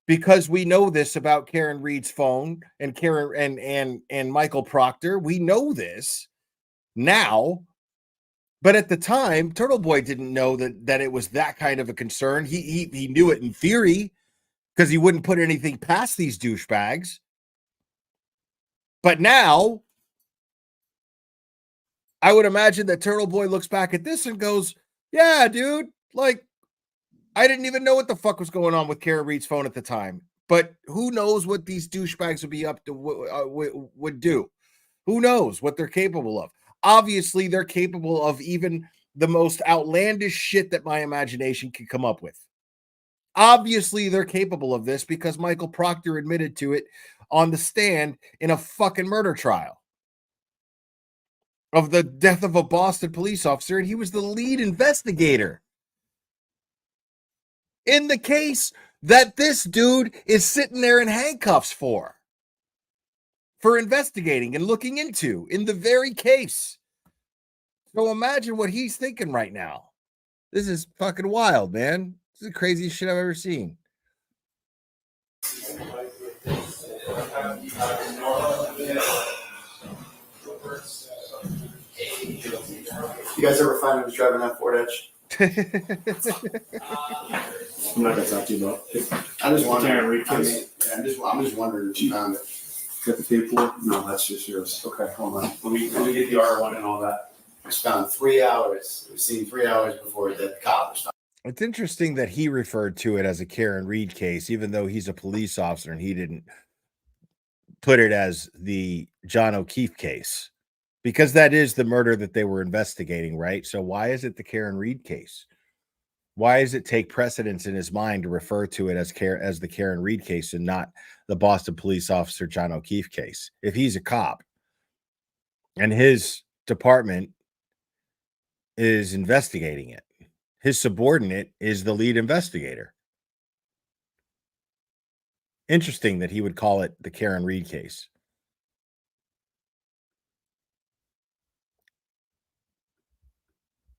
because we know this about Karen Reed's phone and Karen and Michael Proctor. We know this now, but at the time, Turtleboy didn't know that it was that kind of a concern. He knew it in theory because he wouldn't put anything past these douchebags. But now, I would imagine that Turtleboy looks back at this and goes, "Yeah, dude, like I didn't even know what the fuck was going on with Karen Reed's phone at the time. But who knows what these douchebags would be up to would do? Who knows what they're capable of? Obviously, they're capable of even the most outlandish shit that my imagination can come up with. Obviously, they're capable of this because Michael Proctor admitted to it on the stand in a fucking murder trial of the death of a Boston police officer, and he was the lead investigator in the case that this dude is sitting there in handcuffs for investigating and looking into in the very case. So imagine what he's thinking right now. This is fucking wild, man. This is the craziest shit I've ever seen. You guys ever find him driving that Ford Edge? I'm not gonna talk to you about it. I just wondering. Karen Reed case. I'm just wondering if you found it. Got the paperwork? No, that's just yours. Okay, hold on. Let me get the R1 and all that. It was found 3 hours. It was seen 3 hours before the cop was found. It's interesting that he referred to it as a Karen Reed case, even though he's a police officer and he didn't put it as the John O'Keefe case, because that is the murder that they were investigating, right? So why is it the Karen Reed case? Why does it take precedence in his mind to refer to it as the Karen Reed case and not the Boston police officer John O'Keefe case? If he's a cop and his department is investigating it, his subordinate is the lead investigator. Interesting that he would call it the Karen Reed case.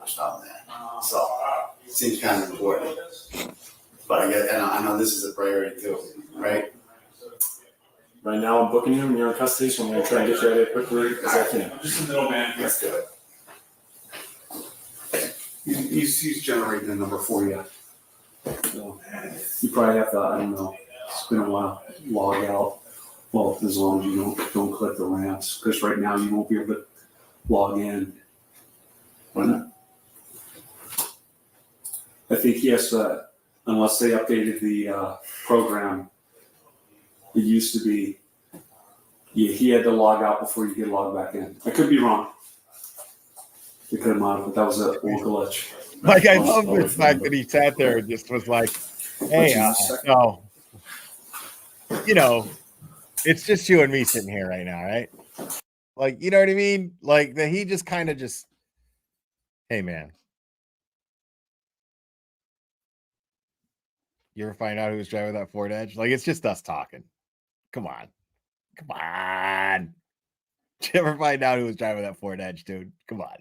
Stop that. So it seems kind of important. But I know this is a priority too, right? Right now, I'm booking you and you're in custody, so I'm going to try and get you out of there quickly as I can. Just a little man. Let's do it. He's generating the number for you. So, you probably have to, I don't know, it's been a while, log out. Well, as long as you don't click the ramps, because right now you won't be able to log in. Why not? I think yes, unless they updated the program, it used to be he had to log out before you could log back in. I could be wrong. They could have modified, but that was a old glitch. Like, I love the fact that he sat there and just was like, "Hey, no, you know, it's just you and me sitting here right now, right?" Like, you know what I mean? Like that he just kind of just, "Hey, man, you ever find out who was driving that Ford Edge?" Like, it's just us talking. Come on. Did you ever find out who was driving that Ford Edge, dude? Come on.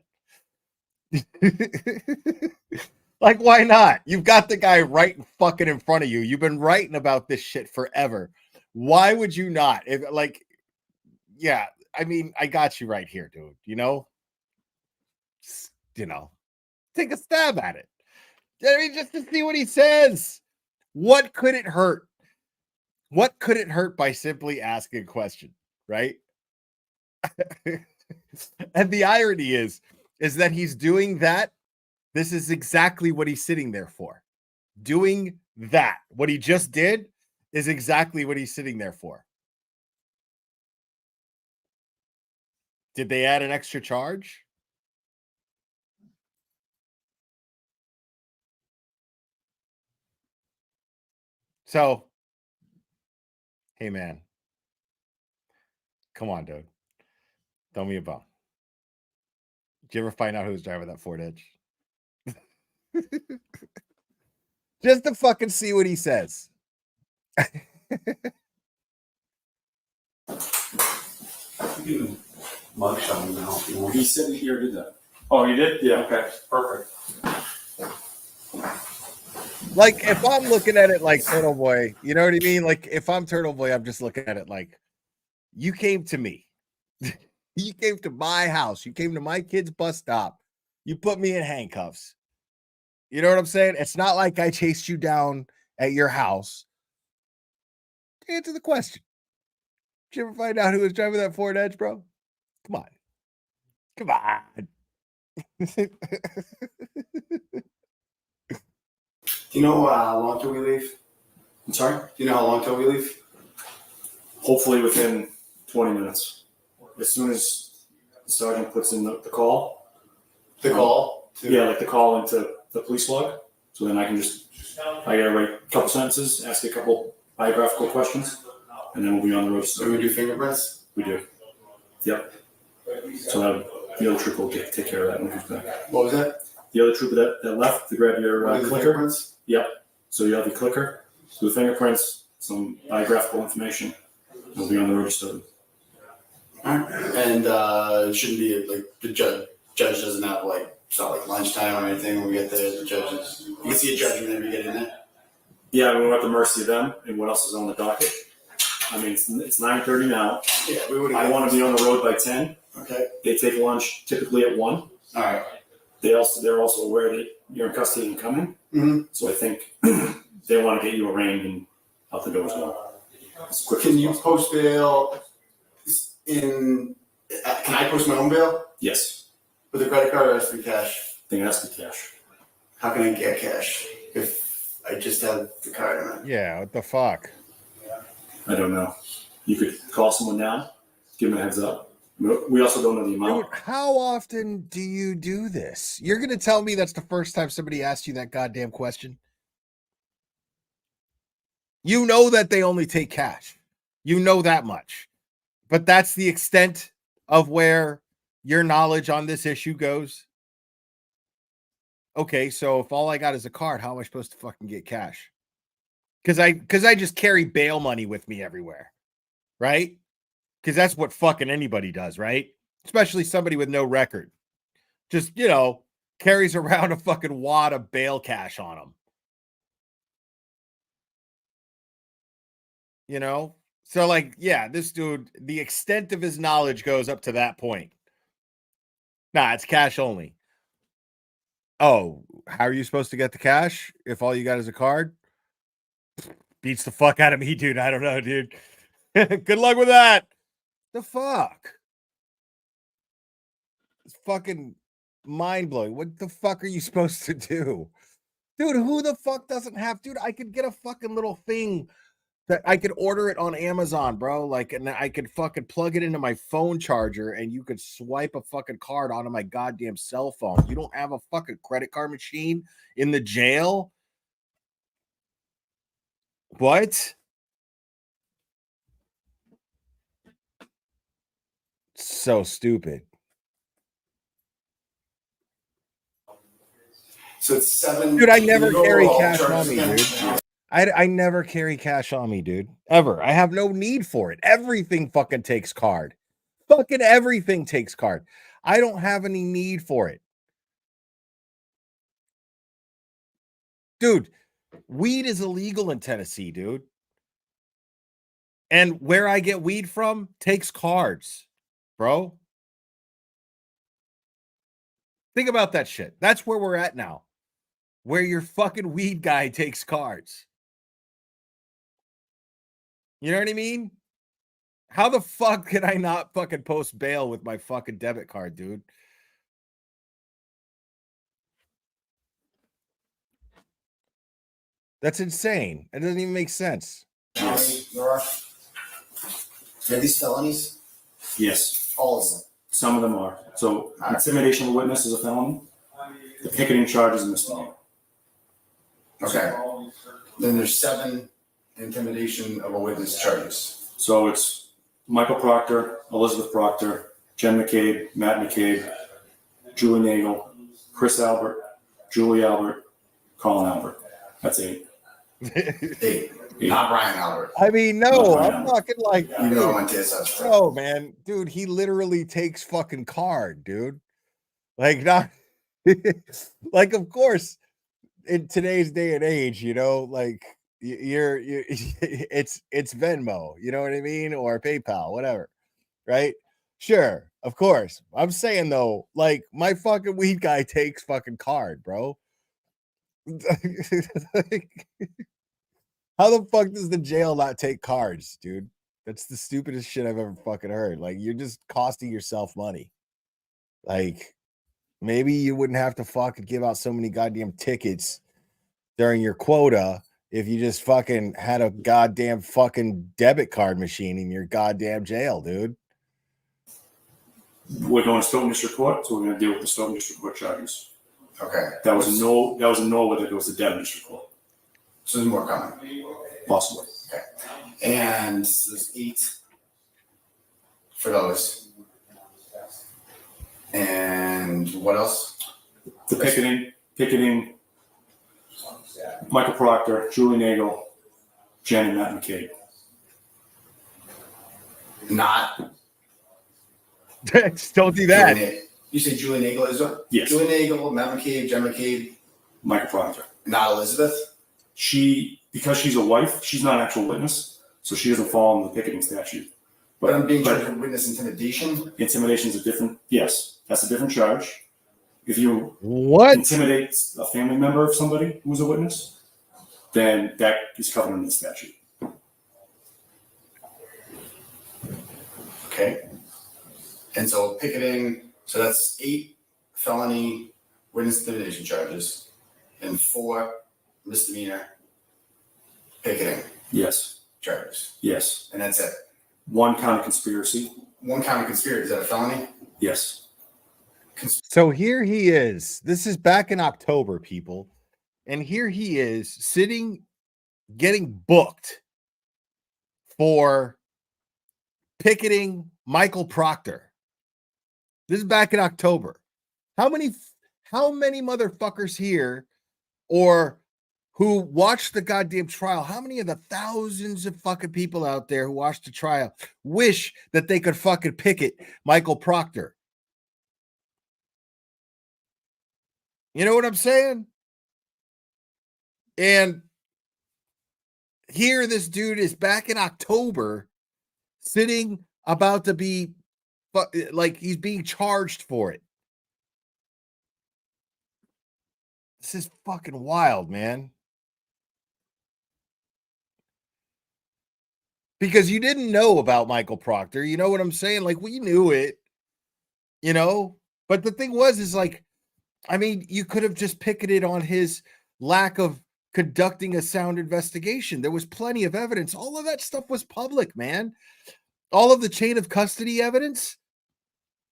Like, why not? You've got the guy right fucking in front of you. You've been writing about this shit forever. Why would you not? If, like, yeah, I mean, I got you right here, dude. You know, take a stab at it. I mean, just to see what he says. What could it hurt? What could it hurt by simply asking a question, right? And the irony is that he's doing that. This is exactly what he's sitting there for. Doing that. What he just did is exactly what he's sitting there for. Did they add an extra charge? So, hey, man. Come on, dude. Throw me a bone. Did you ever find out who was driving that Ford Edge? Just to fucking see what he says. Mugshot now. If you want. He said he already did that. Oh, you did? Yeah. Okay. Perfect. Like, if I'm looking at it like Turtleboy, you know what I mean? Like, if I'm Turtleboy, I'm just looking at it like, you came to me. You came to my house. You came to my kid's bus stop. You put me in handcuffs. You know what I'm saying? It's not like I chased you down at your house. Answer the question. Did you ever find out who was driving that Ford Edge, bro? Come on. Come on. Do you know how long till we leave? I'm sorry? Do you know how long till we leave? Hopefully within 20 minutes. As soon as the sergeant puts in the call. The call? Yeah, like the call into the police log. So then I can I gotta write a couple sentences, ask a couple biographical questions, and then we'll be on the road. Do we do fingerprints? We do. Yep. So the other trooper will take care of that when he comes back. What was that? The other trooper that left to grab your clicker. Fingerprints? Yep. So you have your clicker, do the fingerprints, some biographical information. We'll be on the road. So. Alright. And it shouldn't be like the judge doesn't have like, it's not like lunchtime or anything when we get there. The judges, you can see a judge whenever you get in there. Yeah, we're at the mercy of them and what else is on the docket. I mean, it's 9:30 now. Yeah, we would. I want to be on the road by 10. Okay. They take lunch typically at 1. All right. They're also aware that you're in custody and coming. Mm-hmm. So I think they want to get you arraigned and out the door as well. Can you post bail in? Can I post my own bail? Yes. With a credit card or has to be cash? I think it has to be cash. How can I get cash if I just have the card in it? Yeah, what the fuck? I don't know. You could call someone now, give them a heads up. We also don't know the amount. Dude, how often do you do this? You're going to tell me that's the first time somebody asked you that goddamn question? You know that they only take cash. You know that much. But that's the extent of where your knowledge on this issue goes. Okay, so if all I got is a card, how am I supposed to fucking get cash? Because I just carry bail money with me everywhere, right? Because that's what fucking anybody does, right? Especially somebody with no record. Just, carries around a fucking wad of bail cash on them. So like, yeah, this dude, the extent of his knowledge goes up to that point. Nah, it's cash only. Oh, how are you supposed to get the cash if all you got is a card? Beats the fuck out of me, dude. I don't know, dude. Good luck with that. The fuck? It's fucking mind-blowing. What the fuck are you supposed to do? Dude, who the fuck doesn't have... Dude, I could get a fucking little thing that I could order it on Amazon, bro. Like, and I could fucking plug it into my phone charger and you could swipe a fucking card onto my goddamn cell phone. You don't have a fucking credit card machine in the jail? What? So stupid. So it's 7. Dude, I never carry cash on me, dude. I never carry cash on me, dude. Ever. I have no need for it. Everything fucking takes card. Fucking everything takes card. I don't have any need for it. Dude, weed is illegal in Tennessee, dude. And where I get weed from takes cards, bro. Think about that shit. That's where we're at now. Where your fucking weed guy takes cards. You know what I mean? How the fuck can I not fucking post bail with my fucking debit card, dude? That's insane. It doesn't even make sense. Are these felonies? Yes. All of them. Some of them are. So intimidation of a witness is a felony. The picketing charge is a misdemeanor. Okay. Then there's 7 intimidation of a witness charges. So it's Michael Proctor, Elizabeth Proctor, Jen McCabe, Matt McCabe, Julie Nagel, Chris Albert, Julie Albert, Colin Albert. That's 8. 8. Not Brian Albert. I mean, no, I'm talking like, Even though I went to his house. no, man, dude, he literally takes fucking card, dude. Like, not like, of course, in today's day and age, you know, like you're it's Venmo, you know what I mean, or PayPal, whatever, right? Sure, of course. I'm saying though, like my fucking weed guy takes fucking card, bro. Like, how the fuck does the jail not take cards, dude? That's the stupidest shit I've ever fucking heard. Like, you're just costing yourself money. Like, maybe you wouldn't have to fucking give out so many goddamn tickets during your quota if you just fucking had a goddamn fucking debit card machine in your goddamn jail, dude. We're going to Stoughton District Court, so we're going to deal with the Stoughton District Court charges. Okay. That was a no whether it goes to Devon District Court. So there's more coming. Possibly. Okay. And there's 8 for those. And what else? The picketing, Michael Proctor, Julie Nagel, Jen and Matt McCabe. Not. Don't do that. You say Julie Nagel is what? Yes. Julie Nagel, Matt McCabe, Jen McCabe. Michael Proctor. Not Elizabeth? Because she's a wife, she's not an actual witness, so she doesn't fall in the picketing statute. But I'm being charged with witness intimidation. Intimidation is a different, yes, that's a different charge. If you intimidate a family member of somebody who's a witness, then that is covered in the statute. Okay. And so picketing, so that's 8 felony witness intimidation charges and 4 misdemeanor picketing Yes. charges. Yes. And that's it. 1 count of conspiracy. 1 count of conspiracy. Is that a felony? Yes. So here he is. This is back in October, people. And here he is sitting, getting booked for picketing Michael Proctor. This is back in October. How many motherfuckers here or who watched the goddamn trial, how many of the thousands of fucking people out there who watched the trial wish that they could fucking picket Michael Proctor? You know what I'm saying? And here this dude is back in October sitting about to be like he's being charged for it. This is fucking wild, man. Because you didn't know about Michael Proctor. You know what I'm saying? Like, we knew it, you know? But the thing is like, I mean, you could have just picketed on his lack of conducting a sound investigation. There was plenty of evidence. All of that stuff was public, man. All of the chain of custody evidence,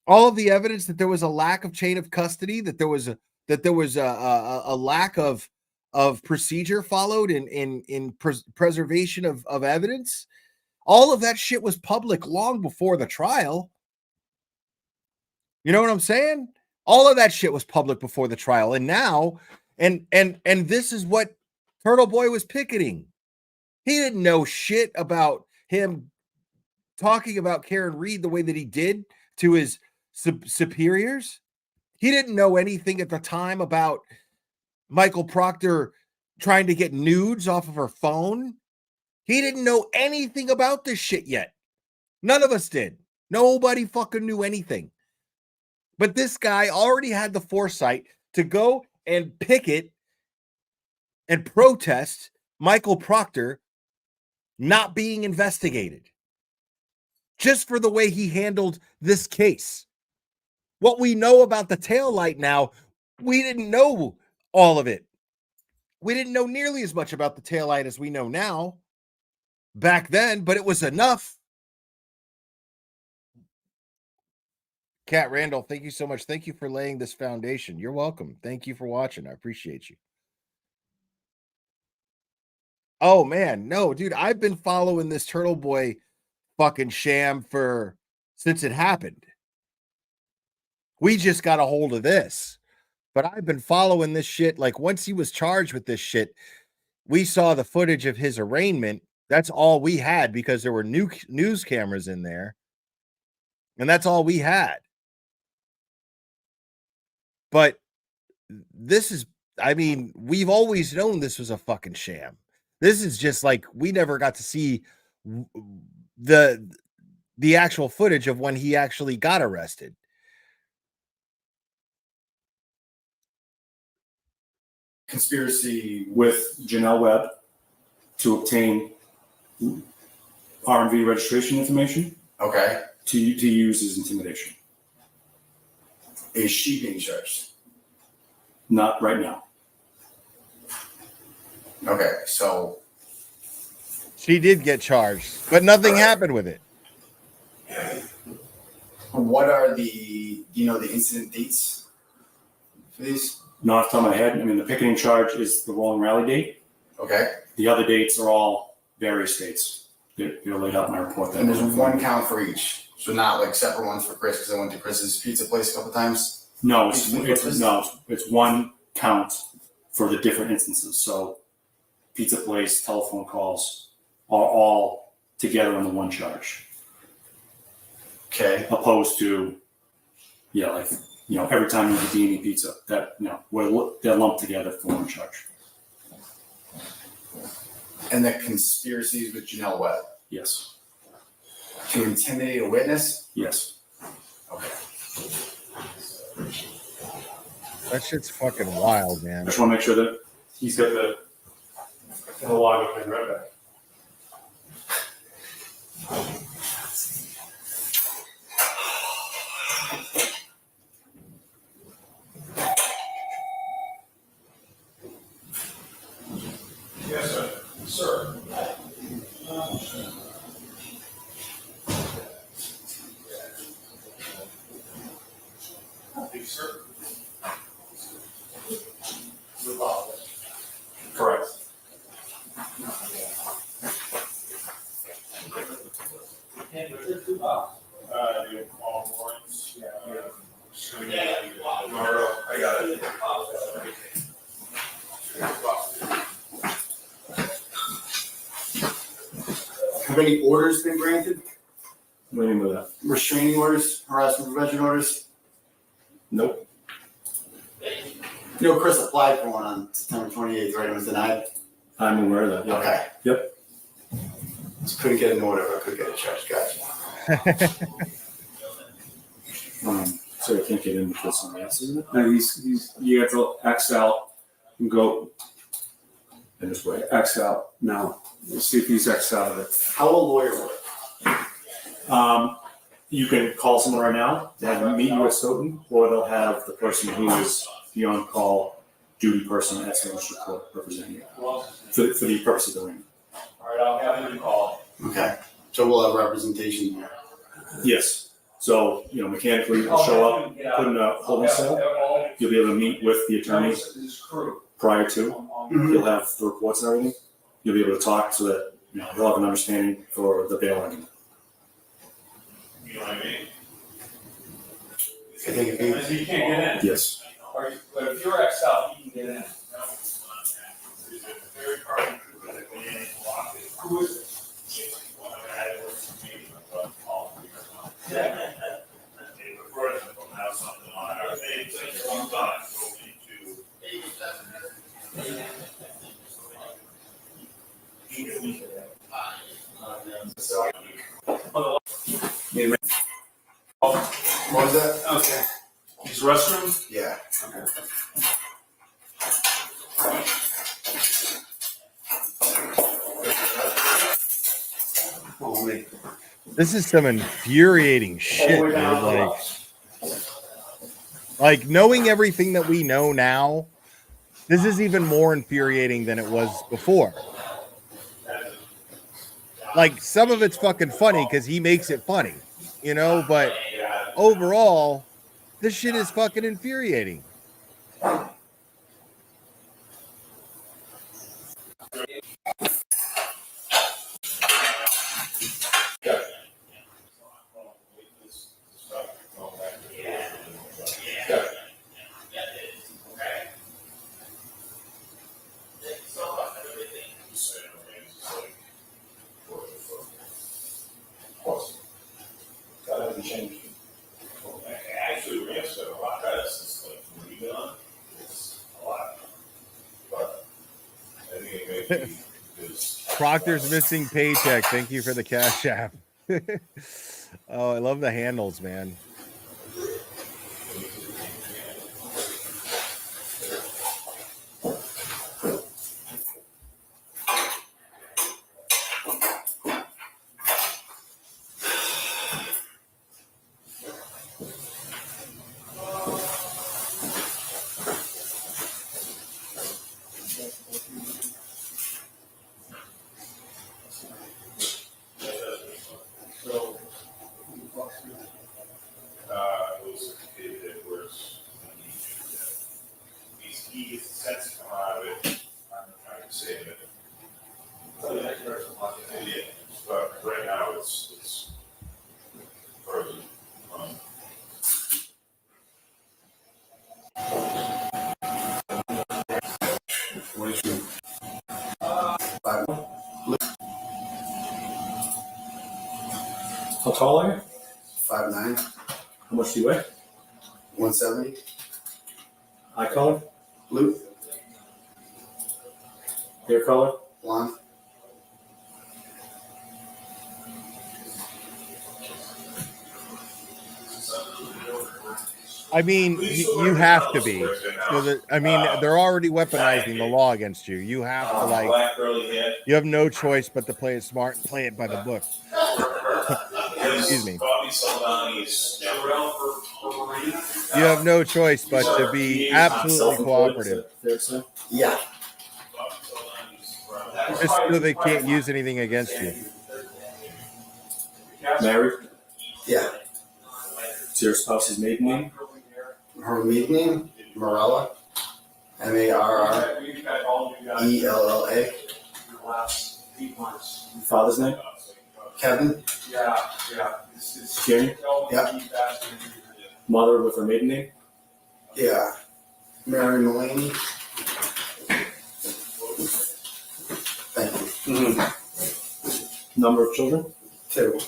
all of the evidence that there was a lack of chain of custody, that there was a lack of procedure followed in preservation of evidence. All of that shit was public long before the trial. You know what I'm saying? All of that shit was public before the trial. And now, and this is what Turtleboy was picketing. He didn't know shit about him talking about Karen Reed the way that he did to his superiors. He didn't know anything at the time about Michael Proctor trying to get nudes off of her phone. He didn't know anything about this shit yet. None of us did. Nobody fucking knew anything. But this guy already had the foresight to go and picket and protest Michael Proctor not being investigated just for the way he handled this case. What we know about the taillight now, we didn't know all of it. We didn't know nearly as much about the taillight as we know now back then, but it was enough. Kat Randall, thank you so much. Thank you for laying this foundation. You're welcome. Thank you for watching. I appreciate you. Oh, man. No, dude, I've been following this Turtleboy fucking sham since it happened. We just got a hold of this. But I've been following this shit. Like, once he was charged with this shit, we saw the footage of his arraignment. That's all we had because there were news cameras in there. And that's all we had. But this is, I mean, we've always known this was a fucking sham. This is just like we never got to see the actual footage of when he actually got arrested. Conspiracy with Janelle Webb to obtain RMV registration information. Okay. To use as intimidation. Is she being charged? Not right now. Okay, so she did get charged, but nothing happened with it. What are the incident dates for these? Not off the top of my head. I mean, the picketing charge is the rolling rally date. Okay. The other dates are all various dates. They're laid out in my report. And there's one count for each. So not like separate ones for Chris, because I went to Chris's pizza place a couple times. No, it's one count for the different instances. So pizza place, telephone calls are all together in the one charge. Okay. Opposed to, every time you eat any pizza, that they're lumped together for one charge. And the conspiracies with Janelle Webb. Yes. To intimidate a witness? Yes. Okay. That shit's fucking wild, man. I just want to make sure that he's got the log up in right back. Yes, sir. Sir. Sir. Correct. All warrants. I got it. Have any orders been granted? What do you mean by that? Restraining orders, harassment prevention orders? Nope. Chris applied for one on September 28th, right? It was denied? I'm aware of that. Yeah. Okay. Yep. Just couldn't get an order, but I could get a charge. Gotcha. So I can't get in because somebody else, isn't it? No, you have to X out and go in this way. X out now. Let's see if he's X out of it. How will a lawyer work? You can call someone right now and meet you at Stoughton, or they'll have the person who is the on-call duty person at Stoughton District Court representing you for the purpose of doing it. All right, I'll have him call. Okay. So we'll have representation here. Yes. So, mechanically you'll show up, put in a holding cell. You'll be able to meet with the attorney prior to. You'll have the reports and everything. You'll be able to talk so that they'll have an understanding for the bail argument. You know what I mean? I think Because you can't get in. Yes. But if you're X'd out, you can get in. Who is it? What was that? Okay. His restroom? Yeah. Okay. This is some infuriating shit, dude. Like knowing everything that we know now, this is even more infuriating than it was before. Like some of it's fucking funny because he makes it funny, but overall, this shit is fucking infuriating. Proctor's missing paycheck. Thank you for the cash app. Oh, I love the handles, man. He gets the sense to come out of it. I'm trying to save it. Yeah, but right now it's frozen. What is your 5'9"? How tall are you? 5'9". How much do you weigh? 170. Eye color? Blue. Hair color? Blonde. I mean, you have to be. So that, I mean, they're already weaponizing the law against you. You have to, like, you have no choice but to play it smart and play it by the book. Excuse me. You have no choice but to be absolutely cooperative. Yeah. Just so they can't use anything against you. Married? Yeah. What's your spouse's maiden name? Her maiden name? Marella. Marrella. Father's name? Kevin. Jerry? Yeah. Mother with her maiden name? Yeah. Mary Mulaney. Thank you. Number of children? 2.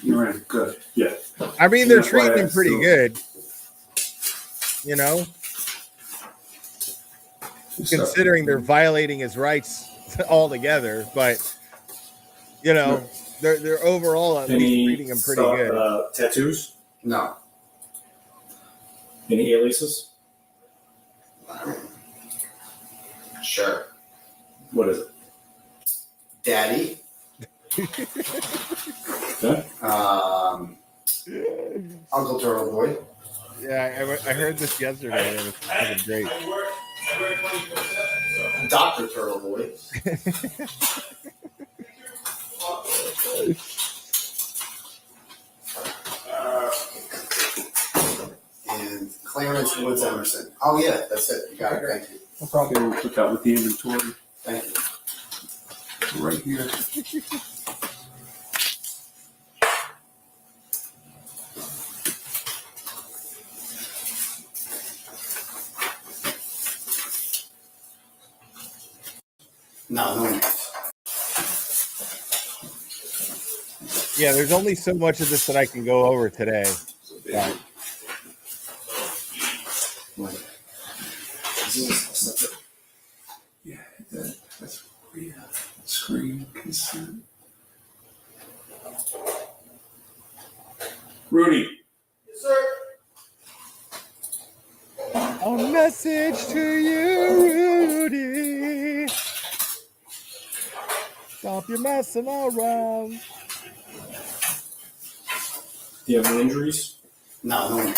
You're in. Good. Yeah. I mean, they're treating him pretty good. You know? Considering they're violating his rights altogether, but you know, they're overall at least treating him pretty good. Tattoos? No. Any aliases? Sure. What is it? Daddy. Okay. Uncle Turtleboy. Yeah, I heard this yesterday. It was fucking great. Dr. Turtleboy. And Clarence Woods Emerson. Oh yeah, that's it. You got it. Thank you. I'll probably look out with the inventory. Thank you. Right here. No. Yeah, there's only so much of this that I can go over today. But Yeah, that's Korea. Screen consent. Rudy. Yes, sir. a message to you, Rudy. Stop your messing around. Do you have any injuries? No.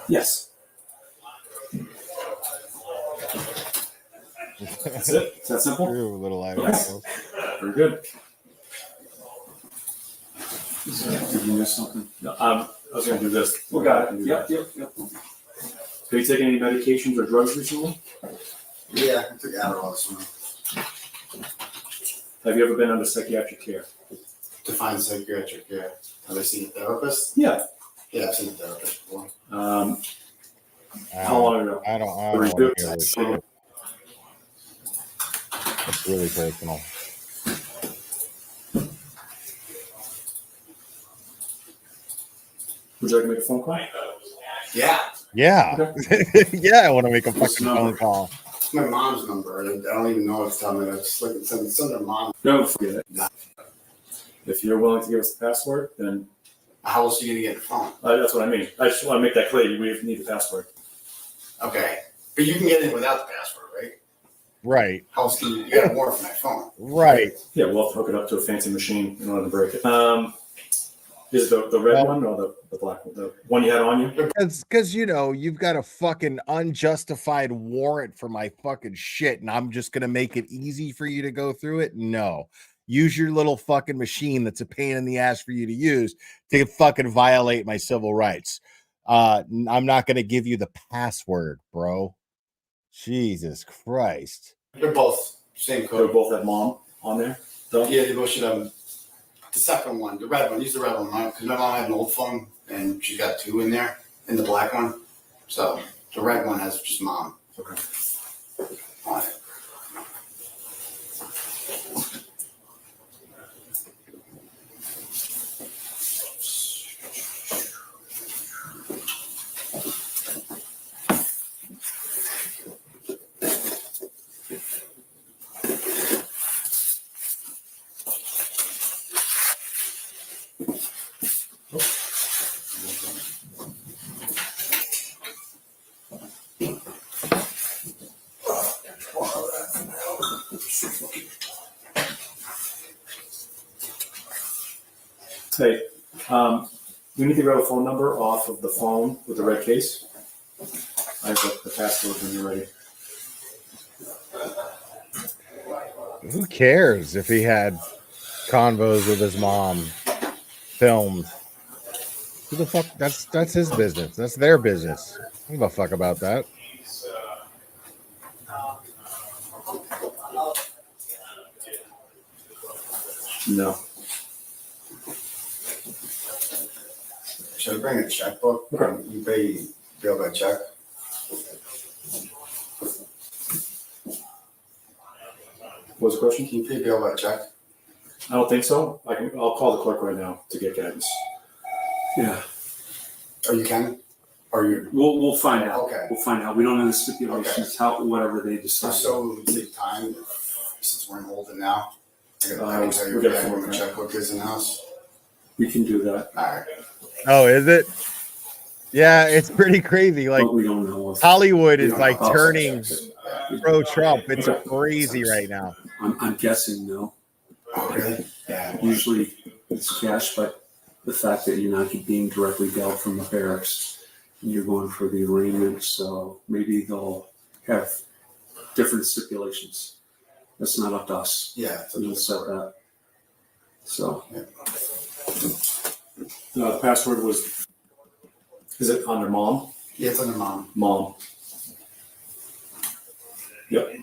Yes. That's it? Is that simple? True, little item. Yes. Very good. Did you miss something? No, I was going to do this. We got it. Yep. Have you taken any medications or drugs recently? Yeah, I took Adderall this morning. Have you ever been under psychiatric care? Define psychiatric care. Have I seen a therapist? Yeah. Yeah, I've seen a therapist before. How long ago? I don't want to hear this shit. It's really personal. Would you like to make a phone call? Yeah. Yeah. Yeah, I want to make a fucking phone call. It's my mom's number. I don't even know what's telling me. I just like it's their mom. Don't forget it. If you're willing to give us the password, then how else are you gonna get the phone? That's what I mean. I just want to make that clear. We need the password. Okay, but you can get in without the password, right? Right. How else do you got a warrant for my phone? Right. Yeah, we'll have to hook it up to a fancy machine in order to break it. Is it the red one or the black one? The one you had on you? Because you know, you've got a fucking unjustified warrant for my fucking shit, and I'm just gonna make it easy for you to go through it. No. Use your little fucking machine that's a pain in the ass for you to use to fucking violate my civil rights. I'm not gonna give you the password, bro. Jesus Christ. They're both same code. They both have mom on there? Though? Yeah, they both should have the second one, the red one. Use the red one, right? Because my mom had an old phone and she got two in there, in the black one. So the red one has just mom. Okay. On it. Hey, we need to grab a phone number off of the phone with the red case. I have the password when you're ready. Who cares if he had convos with his mom filmed? Who the fuck? That's his business. That's their business. I don't give a fuck about that. No. Should I bring a checkbook? Okay. You pay bill by check. What's the question? Can you pay bill by check? I don't think so. I'll call the clerk right now to get guidance. Yeah. Or you can? Or you? We'll find out. Okay. We'll find out. We don't know the stipulations, whatever they decide. So it would take time since we're in Holden now. I gotta tell you we gotta where find my out. checkbook is in the house. We can do that. All right. Oh, is it? Yeah, it's pretty crazy. Like, But we don't know. Hollywood is don't like know. turning pro-Trump. It's crazy right now. I'm guessing no. Okay. Yeah. Usually it's cash, but the fact that you're not being directly dealt from the barracks, and you're going for the arraignment, so maybe they'll have different stipulations. That's not up to us. Yeah. We'll set that. So. The password was, is it under mom? Yeah, it's under mom. Mom. Yep.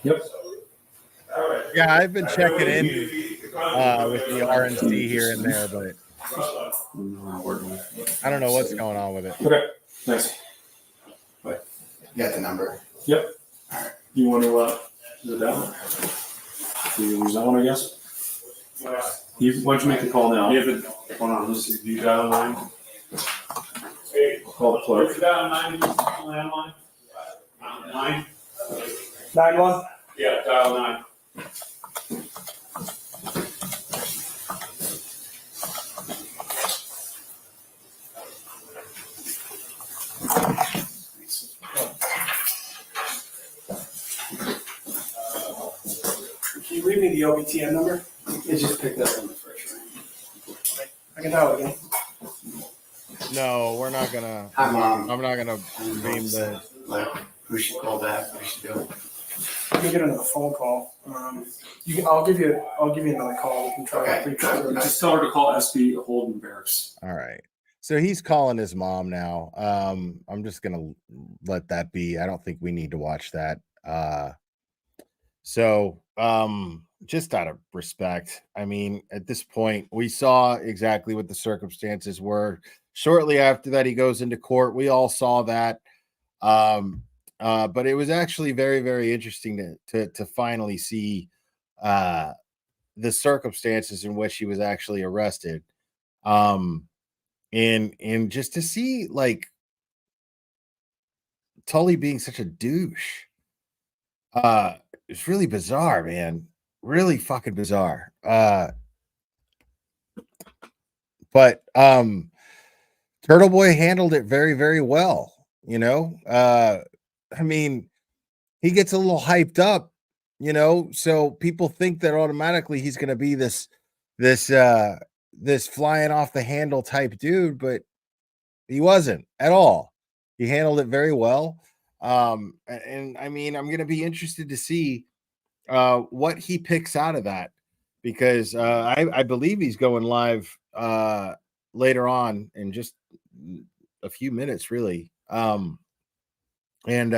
Yep. Yeah, I've been checking in with the RNC here and there, but I don't know what's going on with it. Okay. Nice. You got the number. Yep. All right. You want to do that one? Do you use that one, I guess? Why don't you make the call now? Hold on, let's see. Do you dial 9? Call the clerk. If you dial 9, landline. 9? 9-1? Yeah, dial 9. Can you read me the OBTN number? It just picked up on the first ring. I can dial again. No, we're not gonna. Hi, Mom. I'm not gonna name the. Like, who should call back? Who should do it? Let me get another phone call. I'll give you another call. We can try. Okay. Just tell her to call SB Holden Barracks. All right. So he's calling his mom now. I'm just gonna let that be. I don't think we need to watch that. just out of respect. I mean, at this point, we saw exactly what the circumstances were. Shortly after that, he goes into court. We all saw that. Um, but it was actually very, very interesting to finally see uh, the circumstances in which he was actually arrested. Um, and just to see like Tully being such a douche. It's really bizarre, man. Really fucking bizarre. But Turtle Boy handled it very, very well. You know, I mean, he gets a little hyped up, you know, so people think that automatically he's going to be this flying off the handle type dude, but he wasn't at all. He handled it very well. And I mean, I'm going to be interested to see what he picks out of that because I believe he's going live later on in just a few minutes, really. And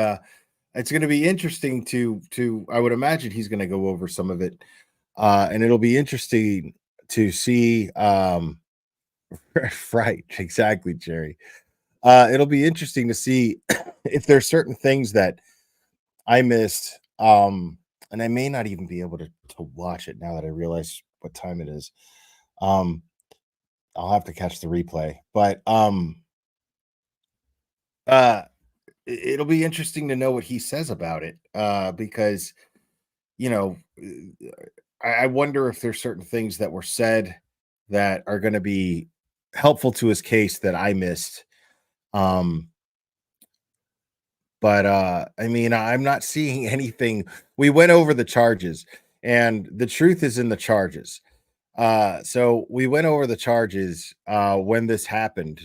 it's going to be interesting to I would imagine he's going to go over some of it, and it'll be interesting to see. Right, exactly, Jerry. It'll be interesting to see if there's certain things that I missed. And I may not even be able to watch it now that I realize what time it is. Um, I'll have to catch the replay, but uh, it'll be interesting to know what he says about it. Because you know, I wonder if there's certain things that were said that are going to be helpful to his case that I missed. Um, But I mean, I'm not seeing anything. We went over the charges, and the truth is in the charges. So we went over the charges when this happened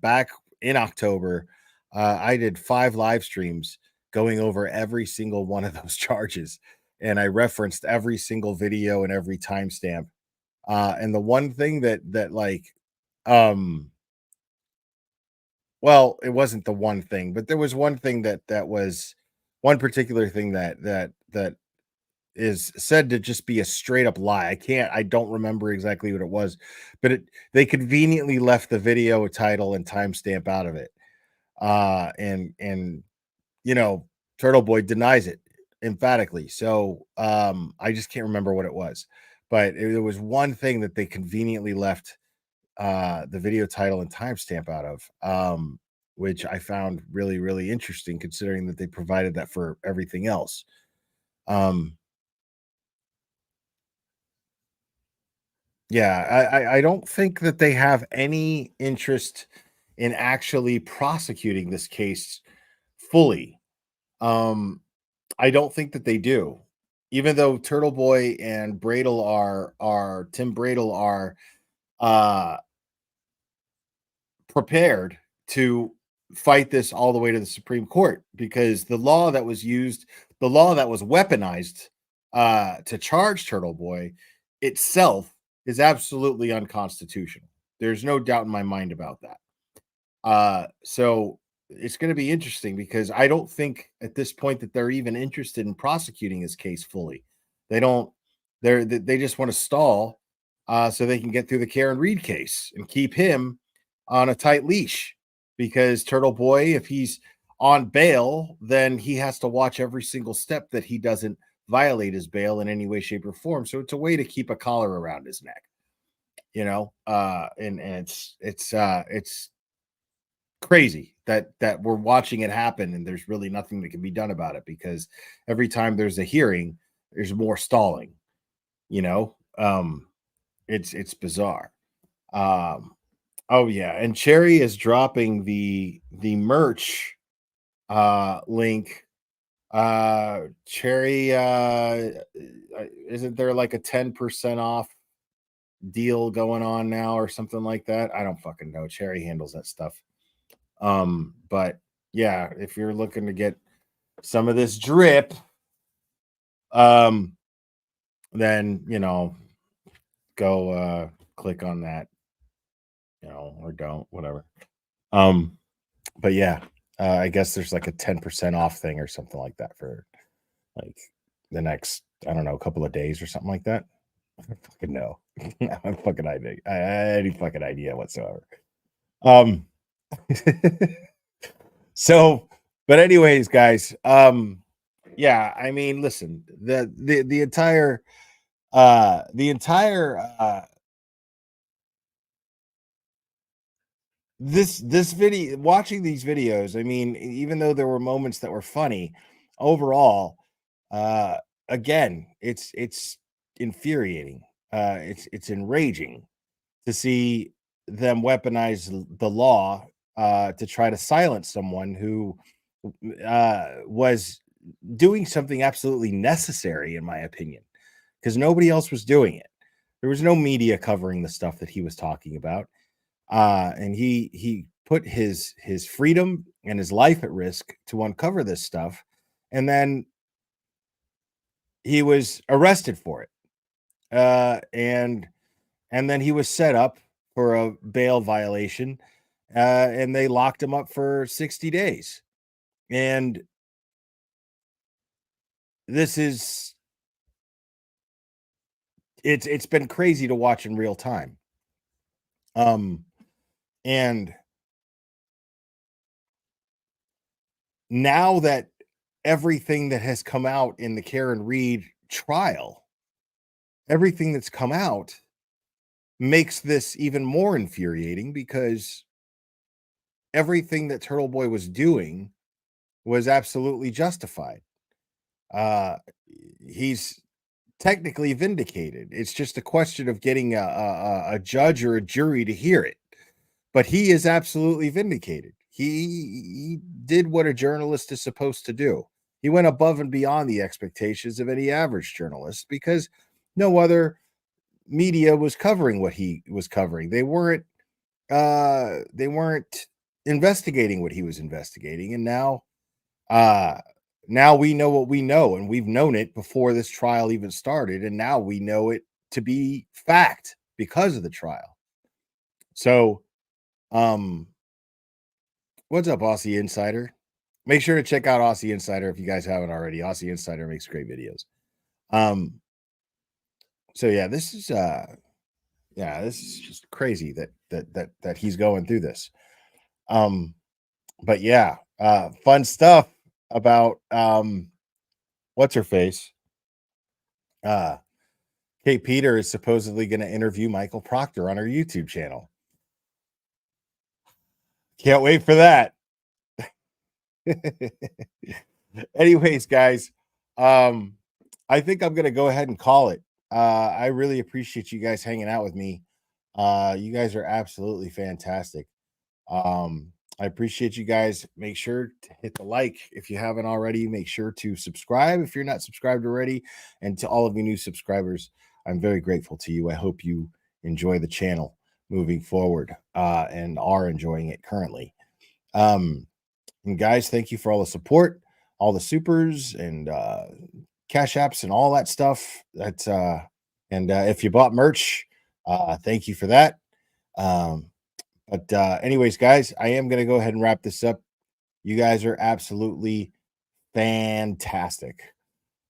back in October. I did 5 live streams going over every single one of those charges, and I referenced every single video and every timestamp. And the one thing that like um well, it wasn't the one thing, but there was one thing that was one particular thing that is said to just be a straight up lie. I don't remember exactly what it was, but they conveniently left the video title and timestamp out of it. And you know, Turtle Boy denies it emphatically. So I just can't remember what it was. But there was one thing that they conveniently left the video title and timestamp out of, which I found really, really interesting considering that they provided that for everything else. Um, yeah, I don't think that they have any interest in actually prosecuting this case fully. Um, I don't think that they do, even though Turtle Boy and Bradle are Tim Bradle are uh prepared to fight this all the way to the Supreme Court because the law that was used, the law that was weaponized to charge Turtle Boy itself is absolutely unconstitutional. There's no doubt in my mind about that. So it's going to be interesting because I don't think at this point that they're even interested in prosecuting his case fully. They don't. They just want to stall so they can get through the Karen Reed case and keep him on a tight leash because Turtle Boy, if he's on bail, then he has to watch every single step that he doesn't violate his bail in any way, shape, or form. So it's a way to keep a collar around his neck, you know. And it's crazy that we're watching it happen and there's really nothing that can be done about it because every time there's a hearing, there's more stalling, you know. It's bizarre. Oh yeah, and Cherry is dropping the merch link. Cherry isn't there like a 10% off deal going on now or something like that? I don't fucking know. Cherry handles that stuff. But yeah, if you're looking to get some of this drip, then you know, go click on that, you know, or don't, whatever. Um, but yeah, I guess there's like a 10% off thing or something like that for like the next, I don't know, couple of days or something like that. I don't fucking know. I have fucking idea. I any fucking idea whatsoever. So, but anyways, guys, yeah, I mean, listen, the entire this video, watching these videos, I mean, even though there were moments that were funny, overall, uh again, it's infuriating. It's enraging to see them weaponize the law to try to silence someone who was doing something absolutely necessary, in my opinion, because nobody else was doing it. There was no media covering the stuff that he was talking about, and he put his freedom and his life at risk to uncover this stuff, and then he was arrested for it, and then he was set up for a bail violation, and they locked him up for 60 days. And this is it's been crazy to watch in real time. And now that everything that has come out in the Karen Reed trial, everything that's come out makes this even more infuriating, because everything that Turtleboy was doing was absolutely justified. He's technically vindicated. It's just a question of getting a judge or a jury to hear it. But he is absolutely vindicated. He did what a journalist is supposed to do. He went above and beyond the expectations of any average journalist, because no other media was covering what he was covering. They weren't investigating what he was investigating. And now we know what we know, and we've known it before this trial even started, and now we know it to be fact because of the trial. So what's up, Aussie Insider? Make sure to check out Aussie Insider if you guys haven't already. Aussie Insider makes great videos. So yeah, this is just crazy that he's going through this. But yeah, fun stuff about what's her face? Kate Peter is supposedly going to interview Michael Proctor on her YouTube channel. Can't wait for that. Anyways, guys, I think I'm going to go ahead and call it. I really appreciate you guys hanging out with me. You guys are absolutely fantastic. I appreciate you guys. Make sure to hit the like if you haven't already. Make sure to subscribe if you're not subscribed already. And to all of you new subscribers, I'm very grateful to you. I hope you enjoy the channel moving forward, and are enjoying it currently. And guys, thank you for all the support, all the supers and cash apps and all that stuff. That's and if you bought merch, thank you for that. But anyways, guys, I am going to go ahead and wrap this up. You guys are absolutely fantastic.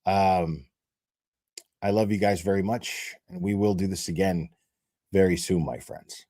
I love you guys very much, and we will do this again very soon, my friends.